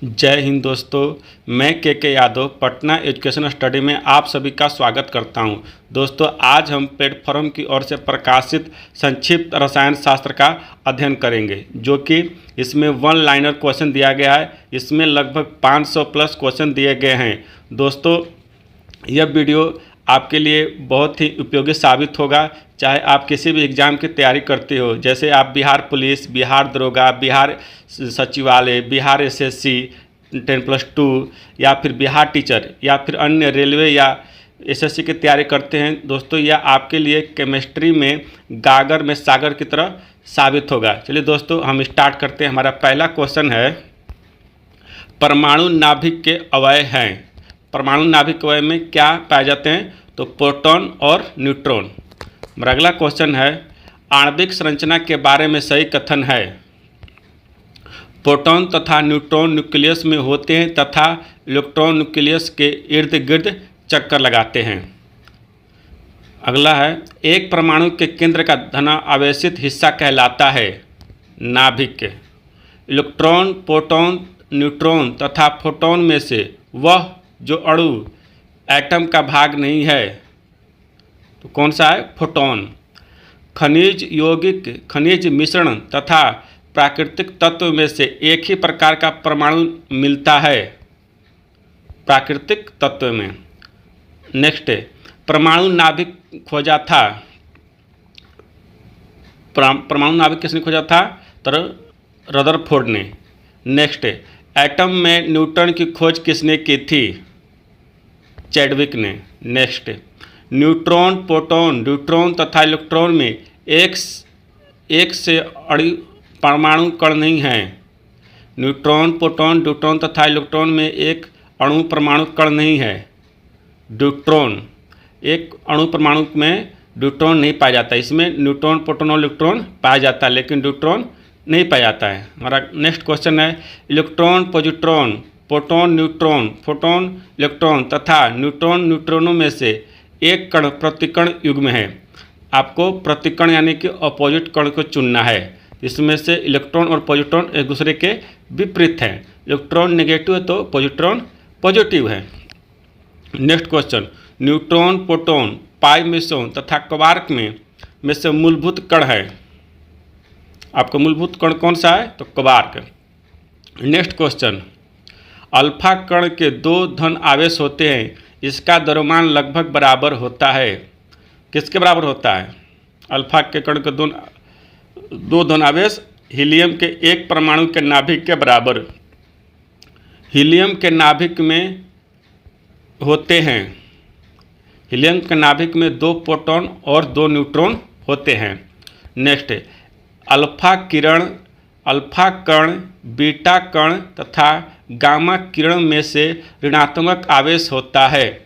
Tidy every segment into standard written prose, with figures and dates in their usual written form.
जय हिंद दोस्तों। मैं के यादव पटना एजुकेशन स्टडी में आप सभी का स्वागत करता हूं। दोस्तों, आज हम प्लेटफॉर्म की ओर से प्रकाशित संक्षिप्त रसायन शास्त्र का अध्ययन करेंगे, जो कि इसमें वन लाइनर क्वेश्चन दिया गया है। इसमें लगभग 500 प्लस क्वेश्चन दिए गए हैं। दोस्तों, यह वीडियो आपके लिए बहुत ही उपयोगी साबित होगा, चाहे आप किसी भी एग्ज़ाम की तैयारी करते हो, जैसे आप बिहार पुलिस, बिहार दरोगा, बिहार सचिवालय, बिहार एसएससी 10+2 या फिर बिहार टीचर या फिर अन्य रेलवे या एसएससी की तैयारी करते हैं। दोस्तों, यह आपके लिए केमिस्ट्री में गागर में सागर की तरह साबित होगा। चलिए दोस्तों, हम स्टार्ट करते हैं। हमारा पहला क्वेश्चन है, परमाणु नाभिक के अवयव हैं। परमाणु नाभिक अवयव में क्या पाए जाते हैं? तो प्रोटॉन और न्यूट्रॉन। हमारा अगला क्वेश्चन है, आणविक संरचना के बारे में सही कथन है। प्रोटॉन तथा न्यूट्रॉन न्यूक्लियस में होते हैं तथा इलेक्ट्रॉन न्यूक्लियस के इर्द गिर्द चक्कर लगाते हैं। अगला है, एक परमाणु के केंद्र का धनावेशित हिस्सा कहलाता है नाभिक। इलेक्ट्रॉन, प्रोटॉन, न्यूट्रॉन तथा फोटॉन में से वह जो अणु एटम का भाग नहीं है, तो कौन सा है? फोटॉन। खनिज, यौगिक, खनिज मिश्रण तथा प्राकृतिक तत्व में से एक ही प्रकार का परमाणु मिलता है प्राकृतिक तत्व में। नेक्स्ट, परमाणु नाभिक खोजा था। परमाणु नाभिक किसने खोजा था? तो रदरफोर्ड ने। नेक्स्ट, एटम में न्यूट्रॉन की खोज किसने की थी? चैडविक ने। नेक्स्ट, न्यूट्रॉन, प्रोटॉन, न्यूट्रॉन तथा इलेक्ट्रॉन में एक से अधिक परमाणु कण नहीं हैं। न्यूट्रॉन, प्रोटॉन, न्यूट्रॉन तथा इलेक्ट्रॉन में एक अणु परमाणु कण नहीं है। न्यूट्रॉन, एक अणु परमाणु में न्यूट्रॉन नहीं पाया जाता। इसमें न्यूट्रॉन, प्रोटॉन और इलेक्ट्रॉन पाया जाता है, लेकिन न्यूट्रॉन नहीं पाया जाता है। हमारा नेक्स्ट क्वेश्चन है, electron, positron, proton, neutron, photon, electron तथा न्यूट्रॉन न्यूट्रॉनों में से एक कण प्रतिकण युग्म है। आपको प्रतिकण यानी कि अपोजिट कण को चुनना है। इसमें से इलेक्ट्रॉन और पॉजिट्रॉन एक दूसरे के विपरीत हैं। इलेक्ट्रॉन नेगेटिव है तो पॉजिट्रॉन पॉजिटिव है। नेक्स्ट क्वेश्चन, न्यूट्रॉन, प्रोटॉन, पाई मेसोन तथा क्वार्क में से मूलभूत कण है। आपका मूलभूत कण कौन सा है? तो क्वार्क। नेक्स्ट क्वेश्चन, अल्फा कण के दो धन आवेश होते हैं, इसका द्रव्यमान लगभग बराबर होता है। किसके बराबर होता है? अल्फा के कण के दो धन आवेश हीलियम के एक परमाणु के नाभिक के बराबर। हीलियम के नाभिक में होते हैं, हीलियम के नाभिक में 2 प्रोटॉन और 2 न्यूट्रॉन होते हैं। नेक्स्ट, अल्फा किरण, अल्फा कण, बीटा कण तथा गामा किरण में से ऋणात्मक आवेश होता है।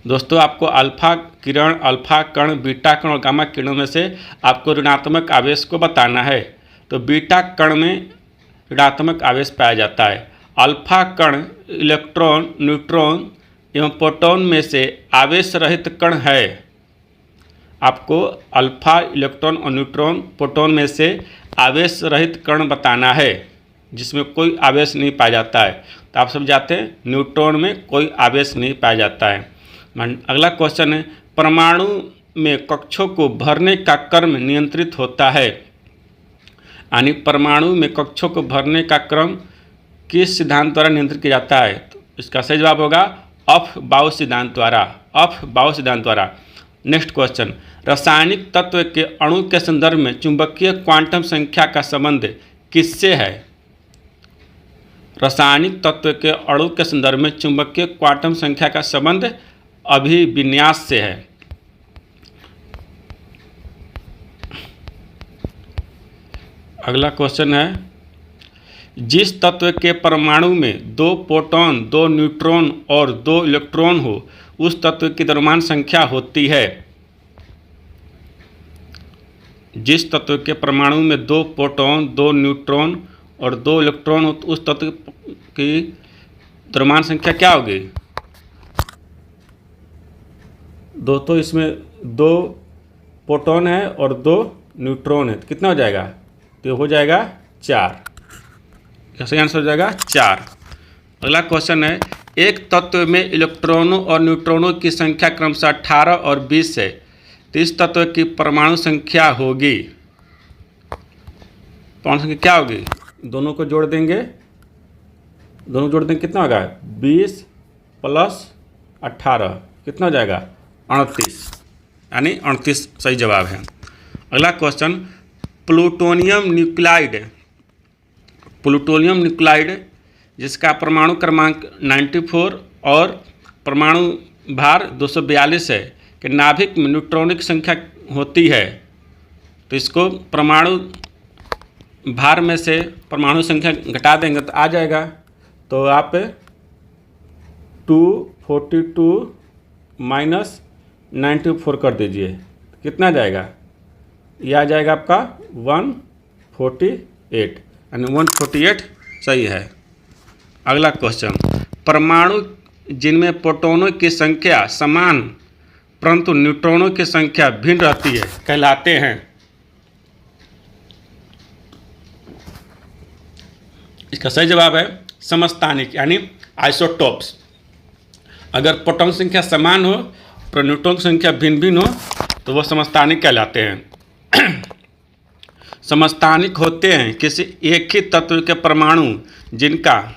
दोस्तों, आपको अल्फा किरण, अल्फा कण, बीटा कण और गामा किरणों में से आपको ऋणात्मक आवेश को बताना है। तो बीटा कण में ऋणात्मक आवेश पाया जाता है। अल्फा कण इलेक्ट्रॉन, न्यूट्रॉन एवं प्रोटॉन में से आवेश रहित कण है। आपको अल्फा, इलेक्ट्रॉन और न्यूट्रॉन, प्रोटॉन में से आवेश रहित कण बताना है, जिसमें कोई आवेश नहीं पाया जाता है। तो आप सब जानते हैं न्यूट्रॉन में कोई आवेश नहीं पाया जाता है। अगला क्वेश्चन है, परमाणु में कक्षों को भरने का क्रम नियंत्रित होता है। यानी परमाणु में कक्षों को भरने का क्रम किस सिद्धांत द्वारा नियंत्रित किया जाता है? तो इसका सही जवाब होगा अफ-बाउ सिद्धांत द्वारा। अफ-बाउ सिद्धांत द्वारा। नेक्स्ट क्वेश्चन, रासायनिक तत्व के अणु के संदर्भ में चुंबकीय क्वांटम संख्या का संबंध किससे है? रासायनिक तत्व के अणु के संदर्भ में चुंबकीय क्वांटम संख्या का संबंध अभिविन्यास से है। अगला क्वेश्चन है, जिस तत्व के परमाणु में 2 प्रोटॉन, 2 न्यूट्रॉन और 2 इलेक्ट्रॉन हो, उस तत्व की द्रव्यमान संख्या होती है। जिस तत्व के परमाणु में 2 प्रोटॉन, 2 न्यूट्रॉन और 2 इलेक्ट्रॉन हो, तो उस तत्व की द्रव्यमान संख्या क्या होगी? दोस्तों, इसमें 2 प्रोटॉन है और 2 न्यूट्रॉन है, तो कितना हो जाएगा? तो हो जाएगा 4। सही आंसर हो जाएगा 4। अगला क्वेश्चन है, एक तत्व में इलेक्ट्रॉनों और न्यूट्रॉनों की संख्या क्रमशः 18 और 20 है, तो इस तत्व की परमाणु संख्या होगी, परमाणु संख्या क्या होगी? दोनों को जोड़ देंगे, कितना होगा? 20 + 18 कितना हो जाएगा? 38, यानी 38 सही जवाब है। अगला क्वेश्चन, प्लूटोनियम न्यूक्लाइड जिसका परमाणु क्रमांक 94 और परमाणु भार 242 है कि नाभिक में न्यूट्रॉनिक संख्या होती है, तो इसको परमाणु भार में से परमाणु संख्या घटा देंगे तो आ जाएगा। तो आप 242 - 94 कर दीजिए, कितना जाएगा? यह आ जाएगा आपका 148, यानी 148 सही है। अगला क्वेश्चन, परमाणु जिनमें प्रोटॉनों की संख्या समान परंतु न्यूट्रॉनों की संख्या भिन्न रहती है कहलाते हैं। इसका सही जवाब है समस्थानिक, यानी आइसोटोप्स। अगर प्रोटॉन संख्या समान हो पर न्यूट्रॉन संख्या भिन्न भिन्न हो तो वह समस्थानिक कहलाते हैं। समस्थानिक होते हैं किसी एक ही तत्व के परमाणु जिनका,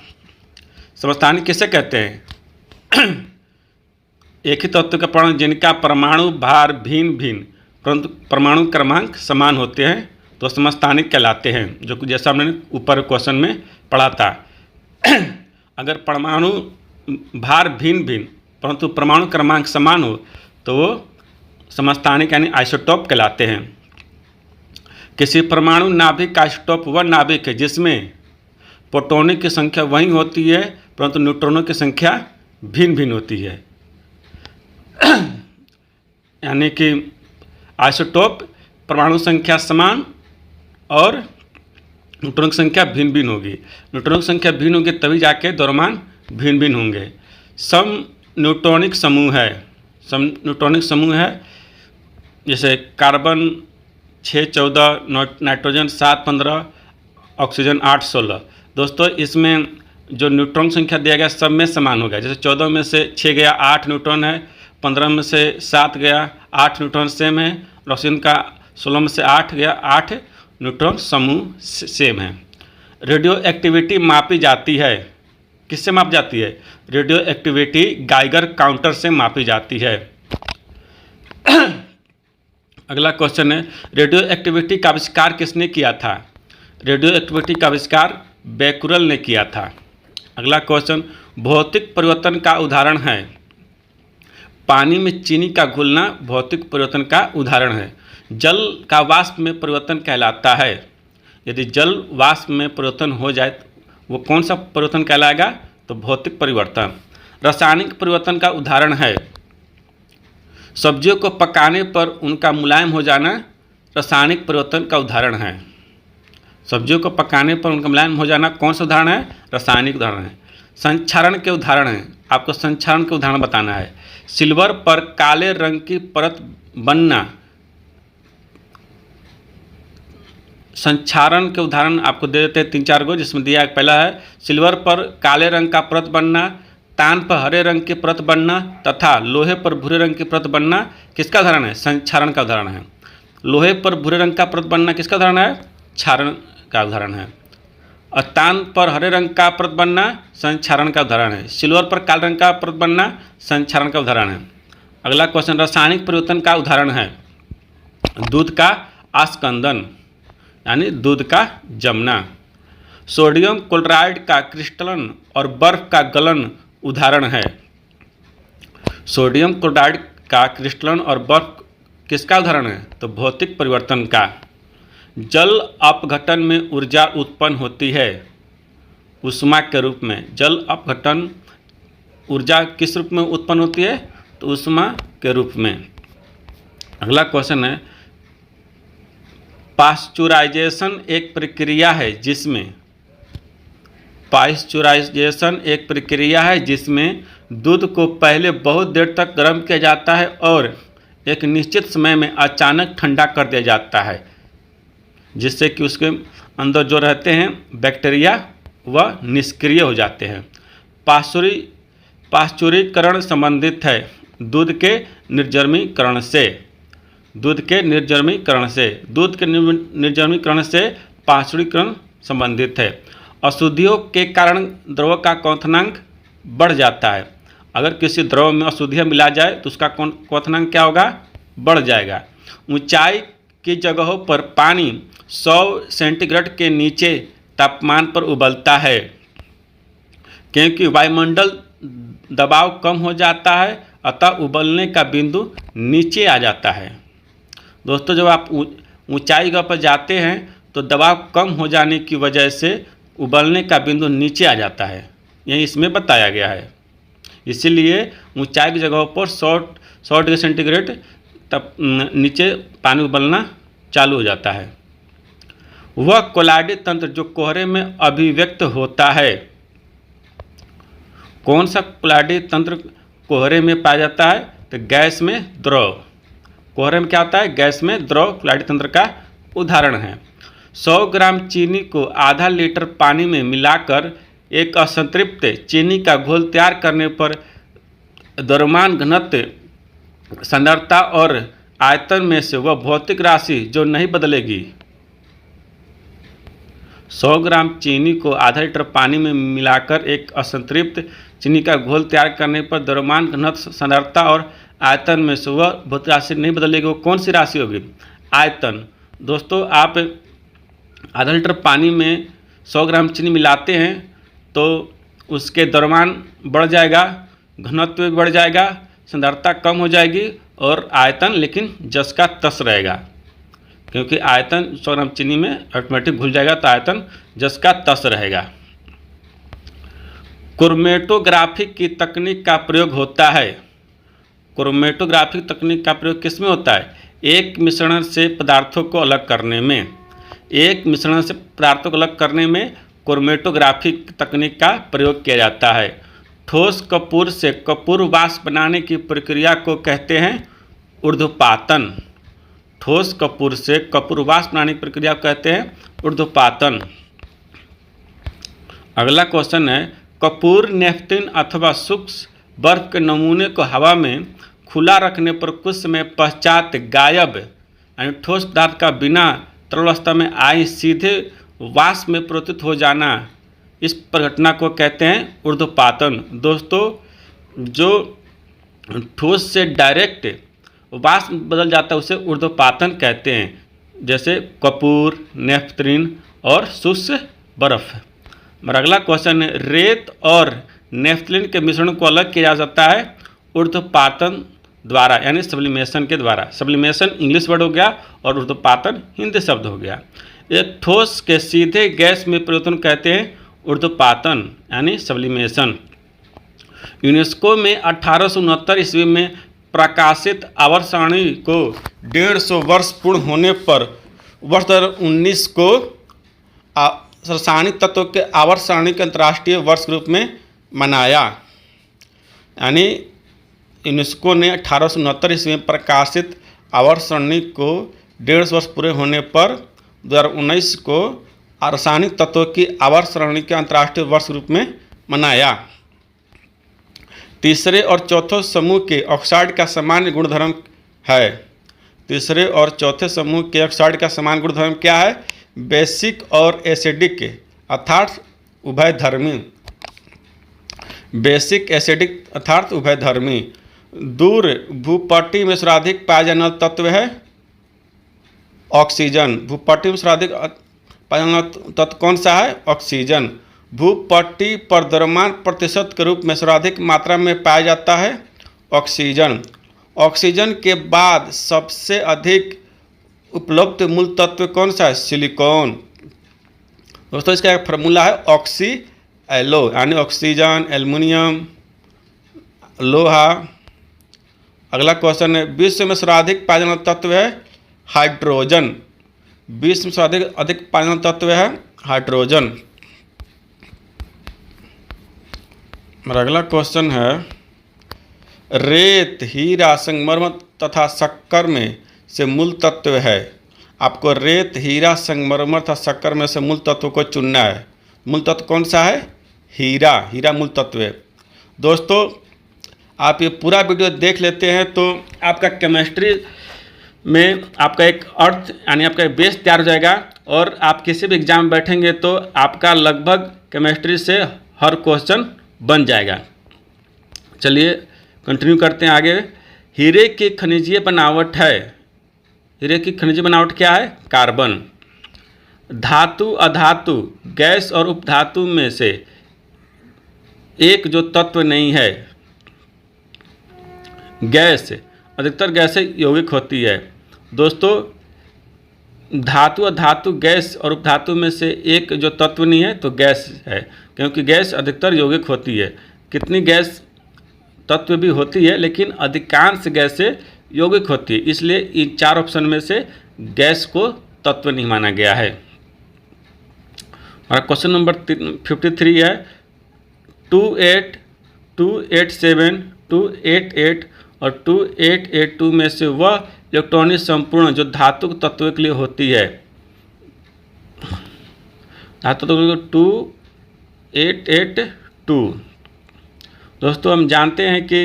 समस्थानिक किसे कहते हैं? एक ही तत्व के परमाणु जिनका परमाणु भार भिन्न भिन्न परंतु परमाणु क्रमांक समान होते हैं तो समस्थानिक कहलाते हैं, जो कि जैसा हमने ऊपर क्वेश्चन में पढ़ा था। अगर परमाणु भार भिन्न भिन्न परंतु परमाणु क्रमांक समान हो तो वो समस्थानिक यानी आइसोटोप कहलाते हैं। किसी परमाणु नाभिक का आइसोटोप वह नाभिक है जिसमें प्रोटॉनों की संख्या वही होती है परंतु न्यूट्रॉनों की संख्या भिन्न भिन्न होती है। यानी कि आइसोटोप परमाणु संख्या समान और न्यूट्रॉन की संख्या भिन्न भिन्न होगी। न्यूट्रॉन की संख्या भिन्न होगी तभी जाके द्रव्यमान भिन्न भिन्न होंगे। सम न्यूट्रॉनिक समूह है जैसे कार्बन 614, नाइट्रोजन 715, ऑक्सीजन 816। दोस्तों इसमें जो न्यूट्रॉन संख्या दिया गया सब में समान हो गया। जैसे 14 में से 6 गया 8 न्यूट्रॉन है, 15 में से 7 गया 8 न्यूट्रॉन सेम है, ऑक्सीजन का 16 में से 8 गया 8 न्यूट्रॉन समूह सेम है। रेडियो एक्टिविटी मापी जाती है, किससे मापी जाती है? रेडियो एक्टिविटी गाइगर काउंटर से मापी जाती है। अगला क्वेश्चन है, रेडियो एक्टिविटी का आविष्कार किसने किया था? रेडियो एक्टिविटी का आविष्कार बेकुरल ने किया था। अगला क्वेश्चन, भौतिक परिवर्तन का उदाहरण है। पानी में चीनी का घुलना भौतिक परिवर्तन का उदाहरण है। जल का वाष्प में परिवर्तन कहलाता है। यदि जल वाष्प में परिवर्तन हो जाए वो कौन सा परिवर्तन कहलाएगा? तो भौतिक परिवर्तन। रासायनिक परिवर्तन का उदाहरण है। सब्जियों को पकाने पर उनका मुलायम हो जाना रासायनिक परिवर्तन का उदाहरण है। सब्जियों को पकाने पर उनका मुलायम हो जाना कौन सा उदाहरण है? रासायनिक उदाहरण है। संक्षारण के उदाहरण हैं, आपको संक्षारण के उदाहरण बताना है। सिल्वर पर काले रंग की परत बनना, संक्षारण के उदाहरण आपको दे देते हैं 3-4 गो, जिसमें दिया पहला है सिल्वर पर काले रंग का परत बनना, तान पर हरे रंग की परत बनना तथा लोहे पर भूरे रंग की परत बनना किसका उदाहरण है? संक्षारण का उदाहरण है। लोहे पर भूरे रंग का परत बनना किसका उदाहरण है? क्षारण का उदाहरण है। और तान पर हरे रंग का परत बनना संक्षारण का उदाहरण है। सिल्वर पर काले रंग का परत बनना संक्षारण का उदाहरण है। अगला क्वेश्चन, रासायनिक परिवर्तन का उदाहरण है दूध का आस्कंदन यानी दूध का जमना। सोडियम क्लोराइड का क्रिस्टलन और बर्फ का गलन उदाहरण है। सोडियम क्लोराइड का क्रिस्टलन और बर्फ किसका उदाहरण है? तो भौतिक परिवर्तन का। जल अपघटन में ऊर्जा उत्पन्न होती है ऊष्मा के रूप में। जल अपघटन ऊर्जा किस रूप में उत्पन्न होती है? तो ऊष्मा के रूप में। अगला क्वेश्चन है, पाश्चुराइजेशन एक प्रक्रिया है जिसमें दूध को पहले बहुत देर तक गर्म किया जाता है और एक निश्चित समय में अचानक ठंडा कर दिया जाता है, जिससे कि उसके अंदर जो रहते हैं बैक्टीरिया वह निष्क्रिय हो जाते हैं। पाश्चुरीकरण संबंधित है दूध के निर्जमीकरण से। दूध के निर्जमीकरण से पाश्चुरीकरण संबंधित है। अशुद्धियों के कारण द्रव का क्वथनांक बढ़ जाता है। अगर किसी द्रव में अशुद्धियाँ मिला जाए तो उसका क्वथनांक क्या होगा? बढ़ जाएगा। ऊंचाई की जगहों पर पानी 100 सेंटीग्रेड के नीचे तापमान पर उबलता है, क्योंकि वायुमंडल दबाव कम हो जाता है, अतः उबलने का बिंदु नीचे आ जाता है। दोस्तों, जब आप ऊंचाई जगह पर जाते हैं तो दबाव कम हो जाने की वजह से उबलने का बिंदु नीचे आ जाता है, यही इसमें बताया गया है। इसीलिए ऊंचाई की जगहों पर 100 डिग्री सेंटीग्रेड तब नीचे पानी उबलना चालू हो जाता है। वह कोलाइडी तंत्र जो कोहरे में अभिव्यक्त होता है। कौन सा कोलाइडी तंत्र कोहरे में पाया जाता है? तो गैस में द्रव। कोहरे में क्या होता है? गैस में द्रव कोलाइडी तंत्र का उदाहरण है। 100 ग्राम चीनी को आधा लीटर पानी में मिलाकर एक असंतृप्त चीनी का घोल तैयार करने पर द्रव्यमान घनत्व, सांद्रता और आयतन में से वह भौतिक राशि जो नहीं बदलेगी। 100 ग्राम चीनी को आधा लीटर पानी में मिलाकर एक असंतृप्त चीनी का घोल तैयार करने पर द्रव्यमान घनत्व, सांद्रता और आयतन में से वह भौतिक राशि नहीं बदलेगी। वो कौन सी राशि होगी? आयतन। दोस्तों, आप आधा लीटर पानी में 100 ग्राम चीनी मिलाते हैं तो उसके द्रव्यमान बढ़ जाएगा, घनत्व भी बढ़ जाएगा, सांद्रता कम हो जाएगी और आयतन लेकिन जस का तस रहेगा, क्योंकि आयतन 100 ग्राम चीनी में ऑटोमेटिक घुल जाएगा तो आयतन जस का तस रहेगा। क्रोमेटोग्राफी की तकनीक का प्रयोग होता है। क्रोमेटोग्राफी तकनीक का प्रयोग किस में होता है? एक मिश्रण से पदार्थों को अलग करने में। एक मिश्रण से पदार्थों को अलग करने में क्रोमेटोग्राफी तकनीक का प्रयोग किया जाता है। ठोस कपूर से कपूर वाष्प बनाने की प्रक्रिया को कहते हैं ऊर्ध्वपातन। ठोस कपूर से कपूर वाष्प बनाने की प्रक्रिया को कहते हैं ऊर्ध्वपातन। अगला क्वेश्चन है, कपूर, नेफ्थिन अथवा सूक्ष्म बर्फ के नमूने को हवा में खुला रखने पर कुछ समय पश्चात गायब यानी ठोस पदार्थ का बिना तरल अवस्था में आए सीधे वाष्प में परिवर्तित हो जाना, इस घटना को कहते हैं ऊर्ध्वपातन। दोस्तों, जो ठोस से डायरेक्ट वाष्प बदल जाता है उसे ऊर्ध्वपातन कहते हैं, जैसे कपूर, नेफ्थलीन और शुष्क बर्फ। मेरा अगला क्वेश्चन है, रेत और नेफ्थलीन के मिश्रण को अलग किया जा सकता है ऊर्ध्वपातन द्वारा यानी सब्लिमेशन के द्वारा। सब्लिमेशन इंग्लिश वर्ड हो गया और ऊर्ध्वपातन हिंदी शब्द हो गया। एक ठोस के सीधे गैस में परिवर्तन कहते हैं ऊर्ध्वपातन यानी सब्लिमेशन। यूनेस्को में 1869 ईस्वी में प्रकाशित आवर्त सारणी को 150 वर्ष पूर्ण होने पर वर्ष 2019 को रासायनिक तत्वों के आवर्त सारणी के अंतर्राष्ट्रीय वर्ष के रूप में मनाया। यानी यूनेस्को ने 1869 ईस्वी में प्रकाशित आवर्त सारणी को 150 वर्ष पूरे होने पर 2019 को रासायनिक तत्वों की आवर्त सारणी के अंतर्राष्ट्रीय वर्ष के रूप में मनाया। तीसरे और चौथे समूह के ऑक्साइड का सामान्य गुणधर्म है। तीसरे और चौथे समूह के ऑक्साइड का सामान्य गुणधर्म क्या है? बेसिक और एसिडिक अर्थात उभयधर्मी। बेसिक एसिडिक अर्थात उभयधर्मी। दूर भूपट्टी में सर्वाधिक पाया जाने वाला तत्व है ऑक्सीजन। भूपट्टी में सर्वाधिक पाया जाने वाला तत्व कौन सा है? ऑक्सीजन। भूपट्टी पर द्रव्यमान प्रतिशत के रूप में सर्वाधिक मात्रा में पाया जाता है ऑक्सीजन। ऑक्सीजन के बाद सबसे अधिक उपलब्ध मूल तत्व कौन सा है? सिलिकॉन। दोस्तों, इसका एक फार्मूला है ऑक्सी एलो यानी ऑक्सीजन, एल्युमिनियम, लोहा। अगला क्वेश्चन है, विश्व में सर्वाधिक पाया जाने वाला तत्व है हाइड्रोजन। विश्व में सर्वाधिक पाया जाने वाला तत्व है हाइड्रोजन। मेरा अगला क्वेश्चन है, रेत, हीरा, संगमरमर तथा शक्कर में से मूल तत्व है। आपको रेत, हीरा, संगमरमर तथा शक्कर में से मूल तत्व को चुनना है। मूल तत्व कौन सा है? हीरा। हीरा मूल तत्व है। दोस्तों आप ये पूरा वीडियो देख लेते हैं तो आपका केमिस्ट्री में आपका एक अर्थ यानी आपका एक बेस तैयार हो जाएगा और आप किसी भी एग्जाम में बैठेंगे तो आपका लगभग केमिस्ट्री से हर क्वेश्चन बन जाएगा। चलिए कंटिन्यू करते हैं आगे। हीरे की खनिजीय बनावट है। हीरे की खनिजीय बनावट क्या है? कार्बन। धातु अधातु गैस और उपधातु में से एक जो तत्व नहीं है, गैस, अधिकतर गैसें यौगिक होती है। दोस्तों धातु अधातु गैस और उपधातु में से एक जो तत्व नहीं है तो गैस है, क्योंकि गैस अधिकतर यौगिक होती है। कितनी गैस तत्व भी होती है लेकिन अधिकांश गैसें यौगिक होती है, इसलिए इन 4 ऑप्शन में से गैस को तत्व नहीं माना गया है। हमारा क्वेश्चन नंबर 53 है 28, 287, 288 और 2882 में से वह इलेक्ट्रॉनिक संपूर्ण जो धातु तत्व के लिए होती है। धातु तत्व 2882। दोस्तों हम जानते हैं कि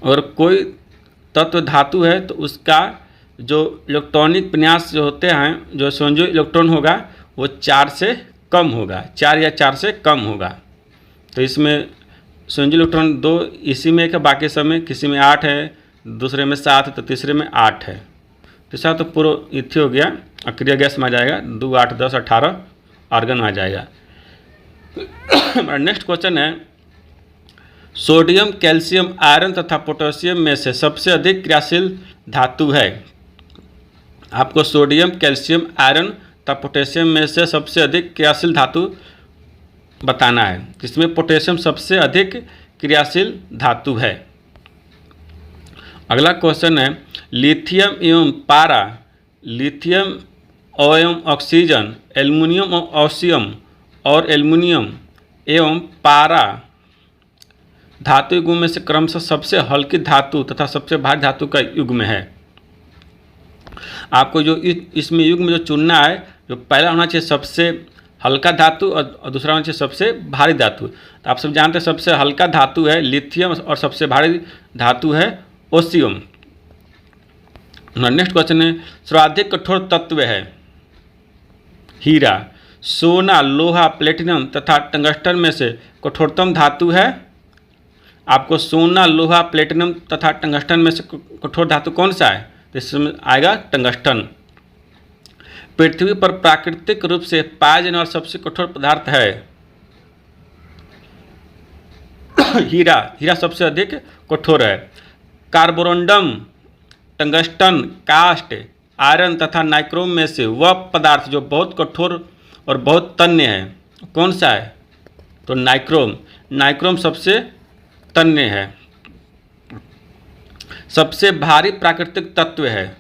अगर कोई तत्व धातु है तो उसका जो इलेक्ट्रॉनिक विन्यास जो होते हैं, जो संयोजी इलेक्ट्रॉन होगा वो 4 से कम होगा, 4 या 4 से कम होगा। तो इसमें संयोजी इलेक्ट्रॉन 2 इसी में एक है, बाकी सब में किसी में 8 है, दूसरे में 7 है तो तीसरे में 8 है। तीसरा तो पूरा इथी हो गया, अक्रिय गैस में आ जाएगा। 2, 8, 10, 18 आर्गन में आ जाएगा। हमारा नेक्स्ट क्वेश्चन है सोडियम, कैल्शियम, आयरन तथा पोटेशियम में से सबसे अधिक क्रियाशील धातु है। आपको सोडियम, कैल्शियम, आयरन तथा पोटेशियम में से सबसे अधिक क्रियाशील धातु बताना है। इसमें पोटेशियम सबसे अधिक क्रियाशील धातु है। अगला क्वेश्चन है लिथियम एवं पारा, लिथियम एवं ऑक्सीजन, एल्युमिनियम और ऑसियम और एल्युमिनियम एवं पारा धातु युग्म में से क्रमशः सबसे हल्की धातु तथा सबसे भारी धातु का युग्म है। आपको जो इसमें युग्म जो चुनना है, जो पहला होना चाहिए सबसे हल्का धातु और दूसरा होना चाहिए सबसे भारी धातु। तो आप सब जानते हैं सबसे हल्का धातु है लिथियम और सबसे भारी धातु है ओसियम। नेक्स्ट क्वेश्चन है सर्वाधिक कठोर तत्व है हीरा। सोना, लोहा, प्लेटिनम तथा टंगस्टन में से कठोरतम धातु है। आपको सोना, लोहा, प्लेटिनम तथा टंगस्टन में से कठोर धातु कौन सा है? तो इसमें आएगा टंगस्टन। पृथ्वी पर प्राकृतिक रूप से पाया जाने वाला सबसे कठोर पदार्थ है हीरा। हीरा सबसे अधिक कठोर है। कार्बोरंडम, टंगस्टन, कास्ट, आयरन तथा नाइक्रोम में से वह पदार्थ जो बहुत कठोर और बहुत तन्य है कौन सा है? तो नाइक्रोम। नाइक्रोम सबसे तन्य है। सबसे भारी प्राकृतिक तत्व है।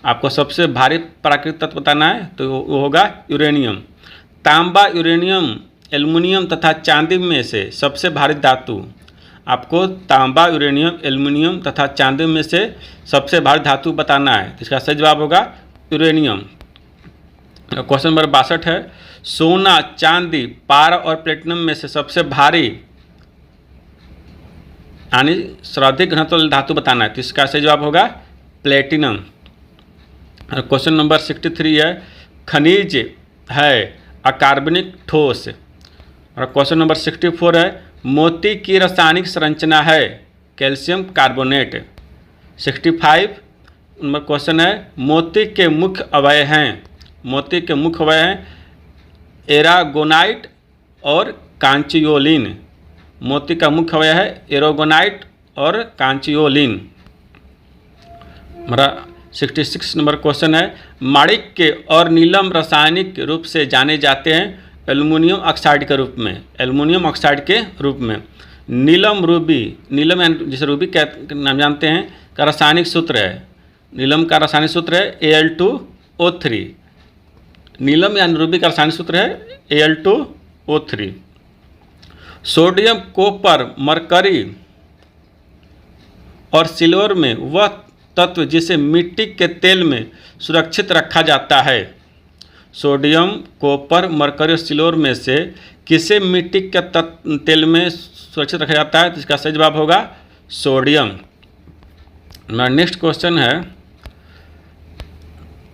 आपको सबसे भारी प्राकृतिक तत्व बताना है तो वो होगा यूरेनियम। तांबा, यूरेनियम, एल्युमिनियम तथा चांदी में से सबसे भारी धातु। आपको तांबा, यूरेनियम, एल्युमिनियम तथा चांदी में से सबसे भारी धातु बताना है। इसका सही जवाब होगा यूरेनियम। क्वेश्चन नंबर 62 है सोना, चांदी, पारा और प्लेटिनम में से सबसे भारी यानी सर्वाधिक घनत्व धातु बताना है। तो इसका सही जवाब होगा प्लेटिनम। क्वेश्चन नंबर 63 है खनिज है अकार्बनिक ठोस। और क्वेश्चन नंबर 64 है मोती की रासायनिक संरचना है कैल्शियम कार्बोनेट। 65 नंबर क्वेश्चन है मोती के मुख्य अवयव हैं। मोती के मुख्य अवयव हैं एरागोनाइट और कांचियोलिन। मोती का मुख्य अवयव है एरागोनाइट और कांचियोलिन। हमारा 66 नंबर क्वेश्चन है माणिक्य और नीलम रासायनिक रूप से जाने जाते हैं एल्युमिनियम ऑक्साइड के रूप में। एल्युमिनियम ऑक्साइड के रूप में नीलम रूबी, नीलम जिसे रूबी का नाम जानते हैं का रासायनिक सूत्र है। नीलम का रासायनिक सूत्र है Al2O3। नीलम यानी रूबी का रासायनिक सूत्र है Al2O3। सोडियम, कॉपर, मरकरी और सिल्वर में वह तत्व जिसे मिट्टी के तेल में सुरक्षित रखा जाता है। सोडियम, कॉपर, मरकरी और सिल्वर में से किसे मिट्टी के तेल में सुरक्षित रखा जाता है? तो इसका सही जवाब होगा सोडियम। नेक्स्ट क्वेश्चन है,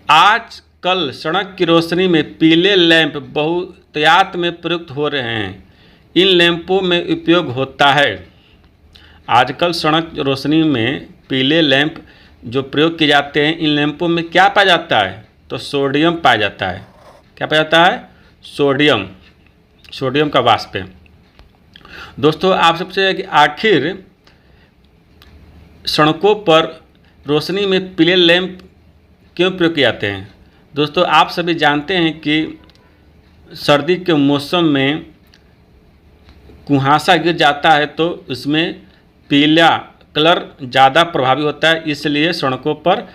आजकल सड़क की रोशनी में पीले लैंप बहुतायत में प्रयुक्त हो रहे हैं, इन लैंपों में उपयोग होता है। आजकल सड़क रोशनी में पीले लैंप जो प्रयोग किए जाते हैं, इन लैंपों में क्या पाया जाता है? तो सोडियम पाया जाता है। क्या पाया जाता है? सोडियम, सोडियम का वाष्प है। दोस्तों आप सबसे कि आखिर सड़कों पर रोशनी में पीले लैंप क्यों प्रयोग किए जाते हैं? दोस्तों आप सभी जानते हैं कि सर्दी के मौसम में कुहासा गिर जाता है तो उसमें पीला कलर ज़्यादा प्रभावी होता है, इसलिए सड़कों पर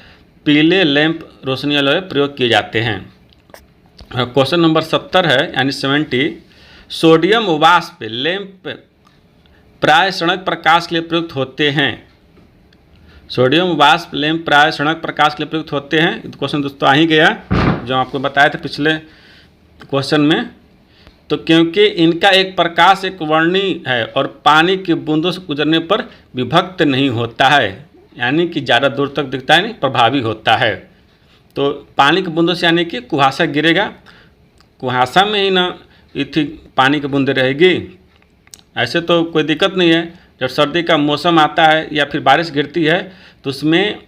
पीले लैंप रोशनी वाले प्रयोग किए जाते हैं। क्वेश्चन नंबर 70 है यानी 70, सोडियम वाष्प लैंप प्राय सड़क प्रकाश के लिए प्रयुक्त होते हैं। सोडियम वाष्प लैंप प्राय सड़क प्रकाश के लिए प्रयुक्त होते हैं। तो क्वेश्चन दोस्तों आ ही गया जो आपको बताया था पिछले क्वेश्चन में। तो क्योंकि इनका एक प्रकाश एक वर्णी है और पानी की बूंदों से गुजरने पर विभक्त नहीं होता है, यानी कि ज़्यादा दूर तक दिखता है नहीं, प्रभावी होता है। तो पानी की बूंदों से यानी कि कुहासा गिरेगा, कुहासा में ही ना इतनी पानी की बूंदें रहेगी, ऐसे तो कोई दिक्कत नहीं है। जब सर्दी का मौसम आता है या फिर बारिश गिरती है तो उसमें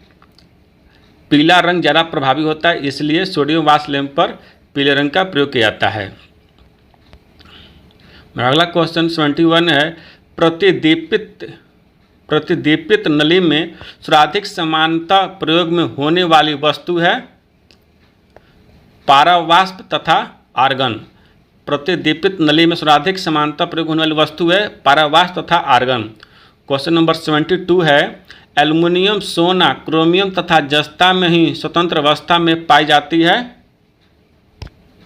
पीला रंग ज़्यादा प्रभावी होता है, इसलिए सोडियम वाष्प लैंप पर पीले रंग का प्रयोग किया जाता है। अगला क्वेश्चन 71 है, प्रतिदीपित नली में सर्वाधिक समानता प्रयोग में होने वाली वस्तु है पारावाष्प तथा आर्गन। प्रतिदीपित नली में सर्वाधिक समानता प्रयोग होने वाली वस्तु है पारावाष्प तथा आर्गन। क्वेश्चन नंबर 72 है, एल्युमिनियम, सोना, क्रोमियम तथा जस्ता में ही स्वतंत्र अवस्था में पाई जाती है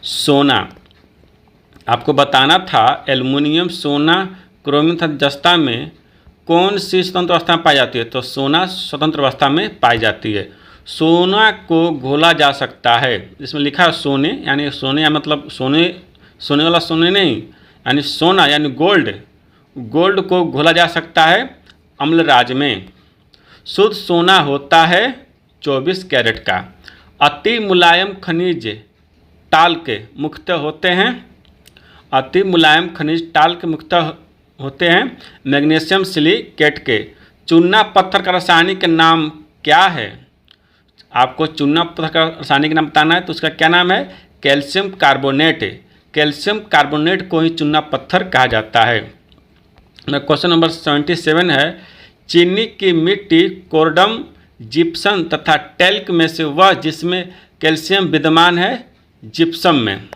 सोना। आपको बताना था एल्युमिनियम, सोना, क्रोमियम तथा जस्ता में कौन सी स्वतंत्र अवस्था में पाई जाती है? तो सोना स्वतंत्र अवस्था में पाई जाती है। सोना को घोला जा सकता है, इसमें लिखा है सोने, यानी सोने या मतलब सोने वाला सोने नहीं, यानी सोना यानी गोल्ड को घोला जा सकता है अम्लराज में। शुद्ध सोना होता है 24 कैरेट का। अति मुलायम खनिज टाल के मुख्यतः होते हैं, अति मुलायम खनिज टाल के मुख्यतः होते हैं मैग्नीशियम सिलिकेट के। चूना पत्थर का रासायनिक नाम क्या है? आपको चूना पत्थर का रासायनिक नाम बताना है, तो उसका क्या नाम है? Calcium carbonate. कैल्शियम कार्बोनेट को ही चूना पत्थर कहा जाता है। क्वेश्चन नंबर 77 है, चीनी की मिट्टी कोरडम, जिप्सम तथा टैल्क में से वह जिसमें कैल्शियम विद्यमान है जिप्सम में।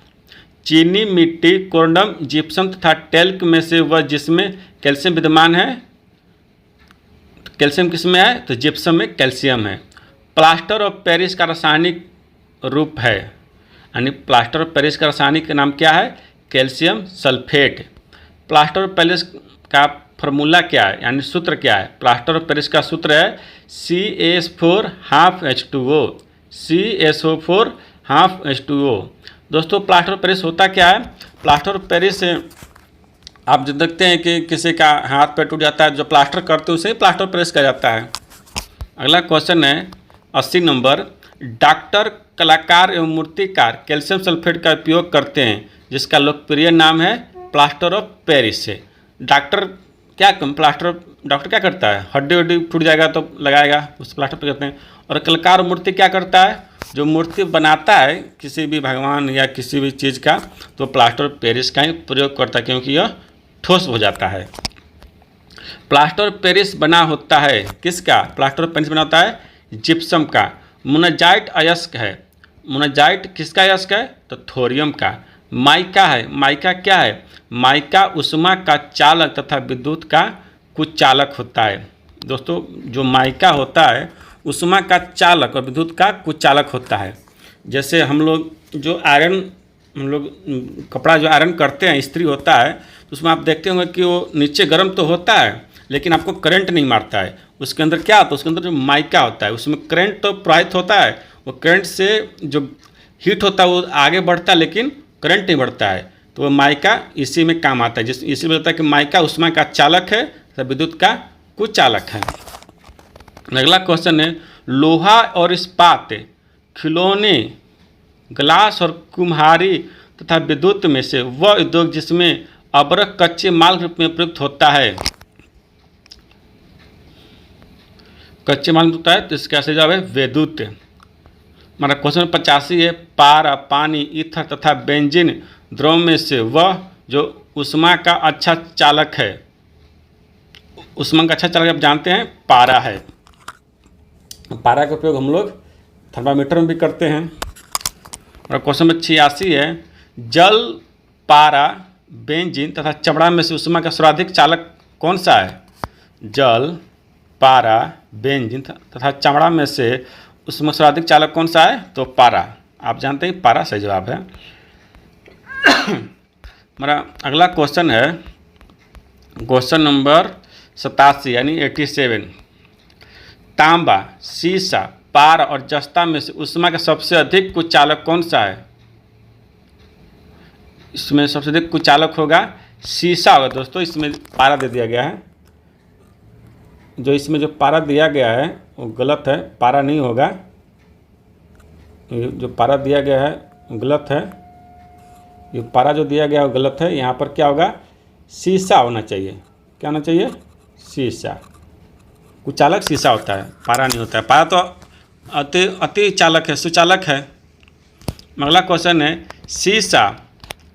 चीनी मिट्टी कोरडम, जिप्सम तथा टैल्क में से वह जिसमें कैल्शियम विद्यमान है, कैल्शियम किस में है? तो जिप्सम में कैल्शियम है। प्लास्टर ऑफ पेरिस का रासायनिक रूप है, यानी प्लास्टर ऑफ पेरिस का रासायनिक नाम क्या है? Calcium sulphate. Plaster of Paris का फार्मूला क्या है, यानी सूत्र क्या है? प्लास्टर ऑफ पेरिस का सूत्र है CaS4 half H2O, CaSO4 half H2O। दोस्तों प्लास्टर ऑफ पेरिस होता क्या है? प्लास्टर ऑफ पेरिस आप जो देखते हैं कि किसी का हाथ पैर टूट जाता है, जो प्लास्टर करते हैं उसे प्लास्टर ऑफ पेरिस कहा जाता है। अगला क्वेश्चन है 80 नंबर, डॉक्टर, कलाकार एवं मूर्तिकार कैल्शियम सल्फेट का उपयोग करते हैं जिसका लोकप्रिय नाम है प्लास्टर ऑफ पेरिस। डॉक्टर क्या करता है? हड्डी वड्डी टूट जाएगा तो लगाएगा, उस प्लास्टर पे करते हैं। और कलाकार मूर्ति क्या करता है? जो मूर्ति बनाता है किसी भी भगवान या किसी भी चीज़ का, तो प्लास्टर ऑफ पेरिस का ही प्रयोग करता है क्योंकि यह ठोस हो जाता है। प्लास्टर ऑफ पेरिस बना होता है किसका? प्लास्टर ऑफ पेरिस बना होता है जिप्सम का। मोनाजाइट अयस्क है, मोनाजाइट किसका अयस्क है? तो थोरियम का। माइका है, माइका क्या है? माइका उष्मा का चालक तथा विद्युत का कुचालक होता है। दोस्तों जो माइका होता है उष्मा का चालक और विद्युत का कुचालक होता है। जैसे हम लोग कपड़ा जो आयरन करते हैं, इस्त्री होता है, तो उसमें आप देखते होंगे कि वो नीचे गर्म तो होता है लेकिन आपको करंट नहीं मारता है। उसके अंदर क्या होता है? उसके अंदर जो माइका होता है उसमें करंट तो प्रवाहित होता है, वो करंट से जो हीट होता है वो आगे बढ़ता है लेकिन करंट नहीं बढ़ता है, तो वो माइका इसी में काम आता है। इसी में होता है कि माइका ऊष्मा का चालक है तथा विद्युत का कुचालक है। अगला क्वेश्चन है, लोहा और इस्पात, खिलौने, ग्लास और कुम्हारी तथा विद्युत में से वह उद्योग जिसमें अबरख कच्चे माल के रूप में प्रयुक्त होता है। कच्चे माल में होता है तो इसका सही जवाब है विद्युत। हमारा क्वेश्चन 85 है, पारा, पानी, ईथर तथा बेंजीन द्रव में से वह जो ऊष्मा का अच्छा चालक है। ऊष्मा का अच्छा चालक आप जानते हैं पारा है। पारा का उपयोग हम लोग थर्मामीटर में भी करते हैं। और क्वेश्चन नंबर 86 है, जल, पारा, बेंजीन तथा चमड़ा में से ऊष्मा का सर्वाधिक चालक कौन सा है। जल, पारा, बेंजीन तथा चमड़ा में से ऊष्मा का सर्वाधिक चालक कौन सा है, तो पारा। आप जानते हैं पारा सही जवाब है। हमारा अगला क्वेश्चन है क्वेश्चन नंबर 87 यानी 87। तांबा, सीसा, पारा और जस्ता में से ऊष्मा का सबसे अधिक कुचालक कौन सा है। इसमें सबसे अधिक कुचालक होगा सीसा होगा दोस्तों। इसमें पारा दे दिया गया है, जो इसमें जो पारा दिया गया है वो गलत है, पारा नहीं होगा। जो पारा दिया गया है वो गलत है, ये पारा जो दिया गया है वो गलत है। यहाँ पर क्या होगा, सीसा होना चाहिए। क्या होना चाहिए, सीसा। कुचालक सीसा होता है, पारा नहीं होता है। पारा तो अति चालक है, सुचालक है। अगला क्वेश्चन है, सीसा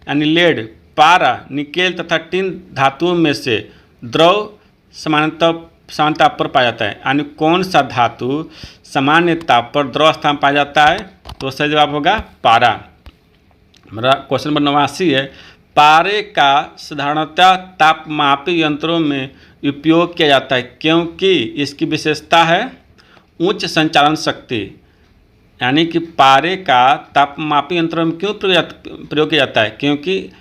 यानी लेड, पारा, निकेल तथा टिन धातुओं में से द्रव सामान्य ताप पर पाया जाता है। यानी कौन सा धातु सामान्य ताप पर द्रव अवस्था में पाया जाता है, तो सही जवाब होगा पारा। हमारा क्वेश्चन नंबर 89 है, पारे का साधारणतः तापमापी यंत्रों में उपयोग किया जाता है क्योंकि इसकी विशेषता है उच्च संचालन शक्ति। यानी कि पारे का तापमापी यंत्रों में क्यों प्रयोग किया जाता है, क्योंकि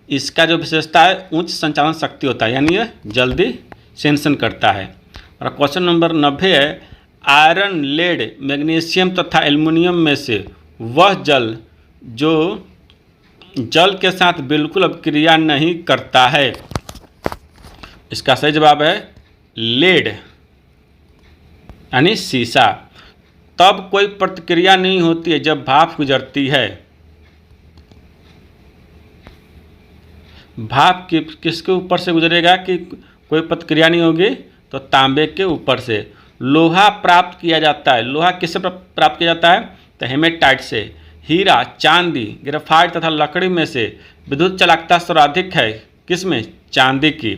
इसका जो विशेषता है उच्च संचालन शक्ति होता है, यानी यह जल्दी सेंसन करता है। और क्वेश्चन नंबर 90 है, आयरन, लेड, मैग्नीशियम तथा एल्युमिनियम में से वह जल जो जल के साथ बिल्कुल अभिक्रिया नहीं करता है। इसका सही जवाब है लेड यानी सीसा। तब कोई प्रतिक्रिया नहीं होती है जब भाप गुजरती है। भाप किसके ऊपर से गुजरेगा कि कोई प्रतिक्रिया नहीं होगी, तो तांबे के ऊपर से। लोहा प्राप्त किया जाता है, लोहा किससे प्राप्त किया जाता है, तो हेमेटाइट से। हीरा, चांदी, ग्रेफाइट तथा लकड़ी में से विद्युत चालकता सर्वाधिक है किसमें, चांदी की।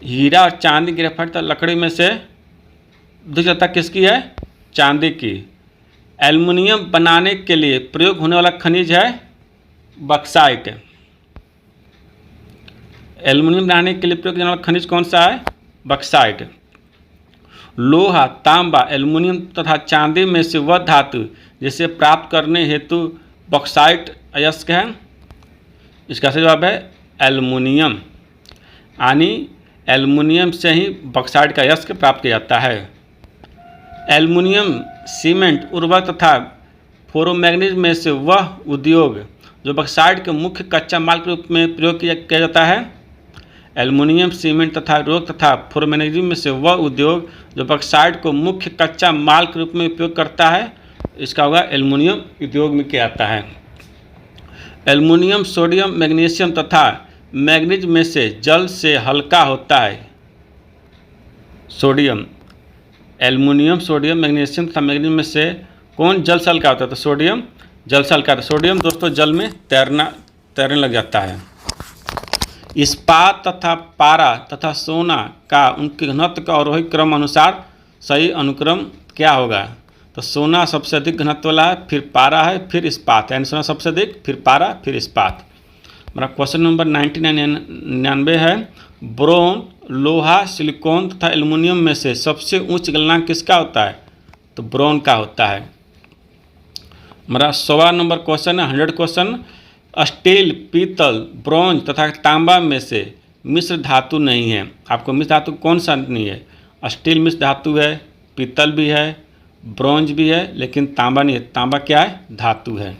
हीरा और चांदी, ग्रेफाइट तथा लकड़ी में से विद्युत चालकता किसकी है, चांदी की। एल्युमिनियम बनाने के लिए प्रयोग होने वाला खनिज है बक्साइट। एल्युमिनियम बनाने के लिए प्रयोग होने वाला खनिज कौन सा है, बक्साइट। लोहा, तांबा, एल्युमिनियम तथा चांदी में से वह धातु जिसे प्राप्त करने हेतु बॉक्साइट अयस्क है। इसका सही जवाब है एल्युमिनियम। यानी एल्युमिनियम से ही बॉक्साइट का अयस्क प्राप्त किया जाता है। एल्युमिनियम, सीमेंट, उर्वरक तथा फेरोमैग्नीज में से वह उद्योग जो बॉक्साइट के मुख्य कच्चा माल के रूप में प्रयोग किया जाता है। एल्युमिनियम, सीमेंट तथा उर्वरक तथा फेरोमैग्नीज में से वह उद्योग जो बॉक्साइट को मुख्य कच्चा माल के रूप में उपयोग करता है, इसका होगा एल्युमिनियम उद्योग में किया जाता है। एल्युमिनियम, सोडियम, मैग्नीशियम तथा मैग्नीज में से जल से हल्का होता है। सोडियम, एल्युमिनियम, सोडियम, मैग्नीशियम तथा मैग्नीज में से कौन जल से हल्का होता है, तो सोडियम जल से हल्का। सोडियम दोस्तों जल में तैरने लग जाता है। इस्पात तथा पारा तथा सोना का उनके घनत्व का अवरोही क्रम अनुसार सही अनुक्रम क्या होगा, तो सोना सबसे अधिक घनत्व वाला है, फिर पारा है, फिर इस्पात। यानी सोना सबसे अधिक, फिर पारा, फिर इस्पात। हमारा क्वेश्चन नंबर 99 है, ब्रोन, लोहा, सिलिकॉन तथा एल्युमिनियम में से सबसे उच्च गलनांक किसका होता है, तो ब्रोन का होता है। हमारा 100वां नंबर क्वेश्चन है, 100 क्वेश्चन। स्टील, पीतल, ब्रोंज तथा तांबा में से मिश्र धातु नहीं है। आपको मिश्र धातु कौन सा नहीं है, स्टील मिश्र धातु है, पीतल भी है, ब्रोंज भी है, लेकिन तांबा नहीं है। तांबा क्या है, धातु है।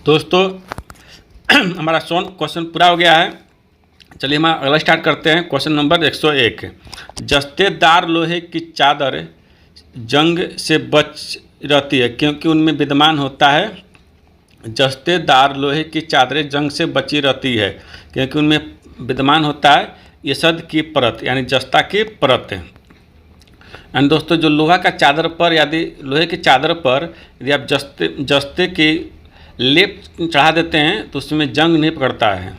दोस्तों हमारा क्वेश्चन पूरा हो गया है। चलिए हम अगला स्टार्ट करते हैं। Question number 101। जस्तेदार लोहे की चादर जंग से बच रहती है क्योंकि उनमें विद्यमान होता है। जस्तेदार लोहे की चादरें जंग से बची रहती है क्योंकि उनमें विद्यमान होता है यसद की परत, यानी जस्ता की परत। एंड दोस्तों जो लोहा का चादर पर, यदि लोहे की चादर पर यदि आप जस्ते की लेप चढ़ा देते हैं तो उसमें जंग नहीं पकड़ता है।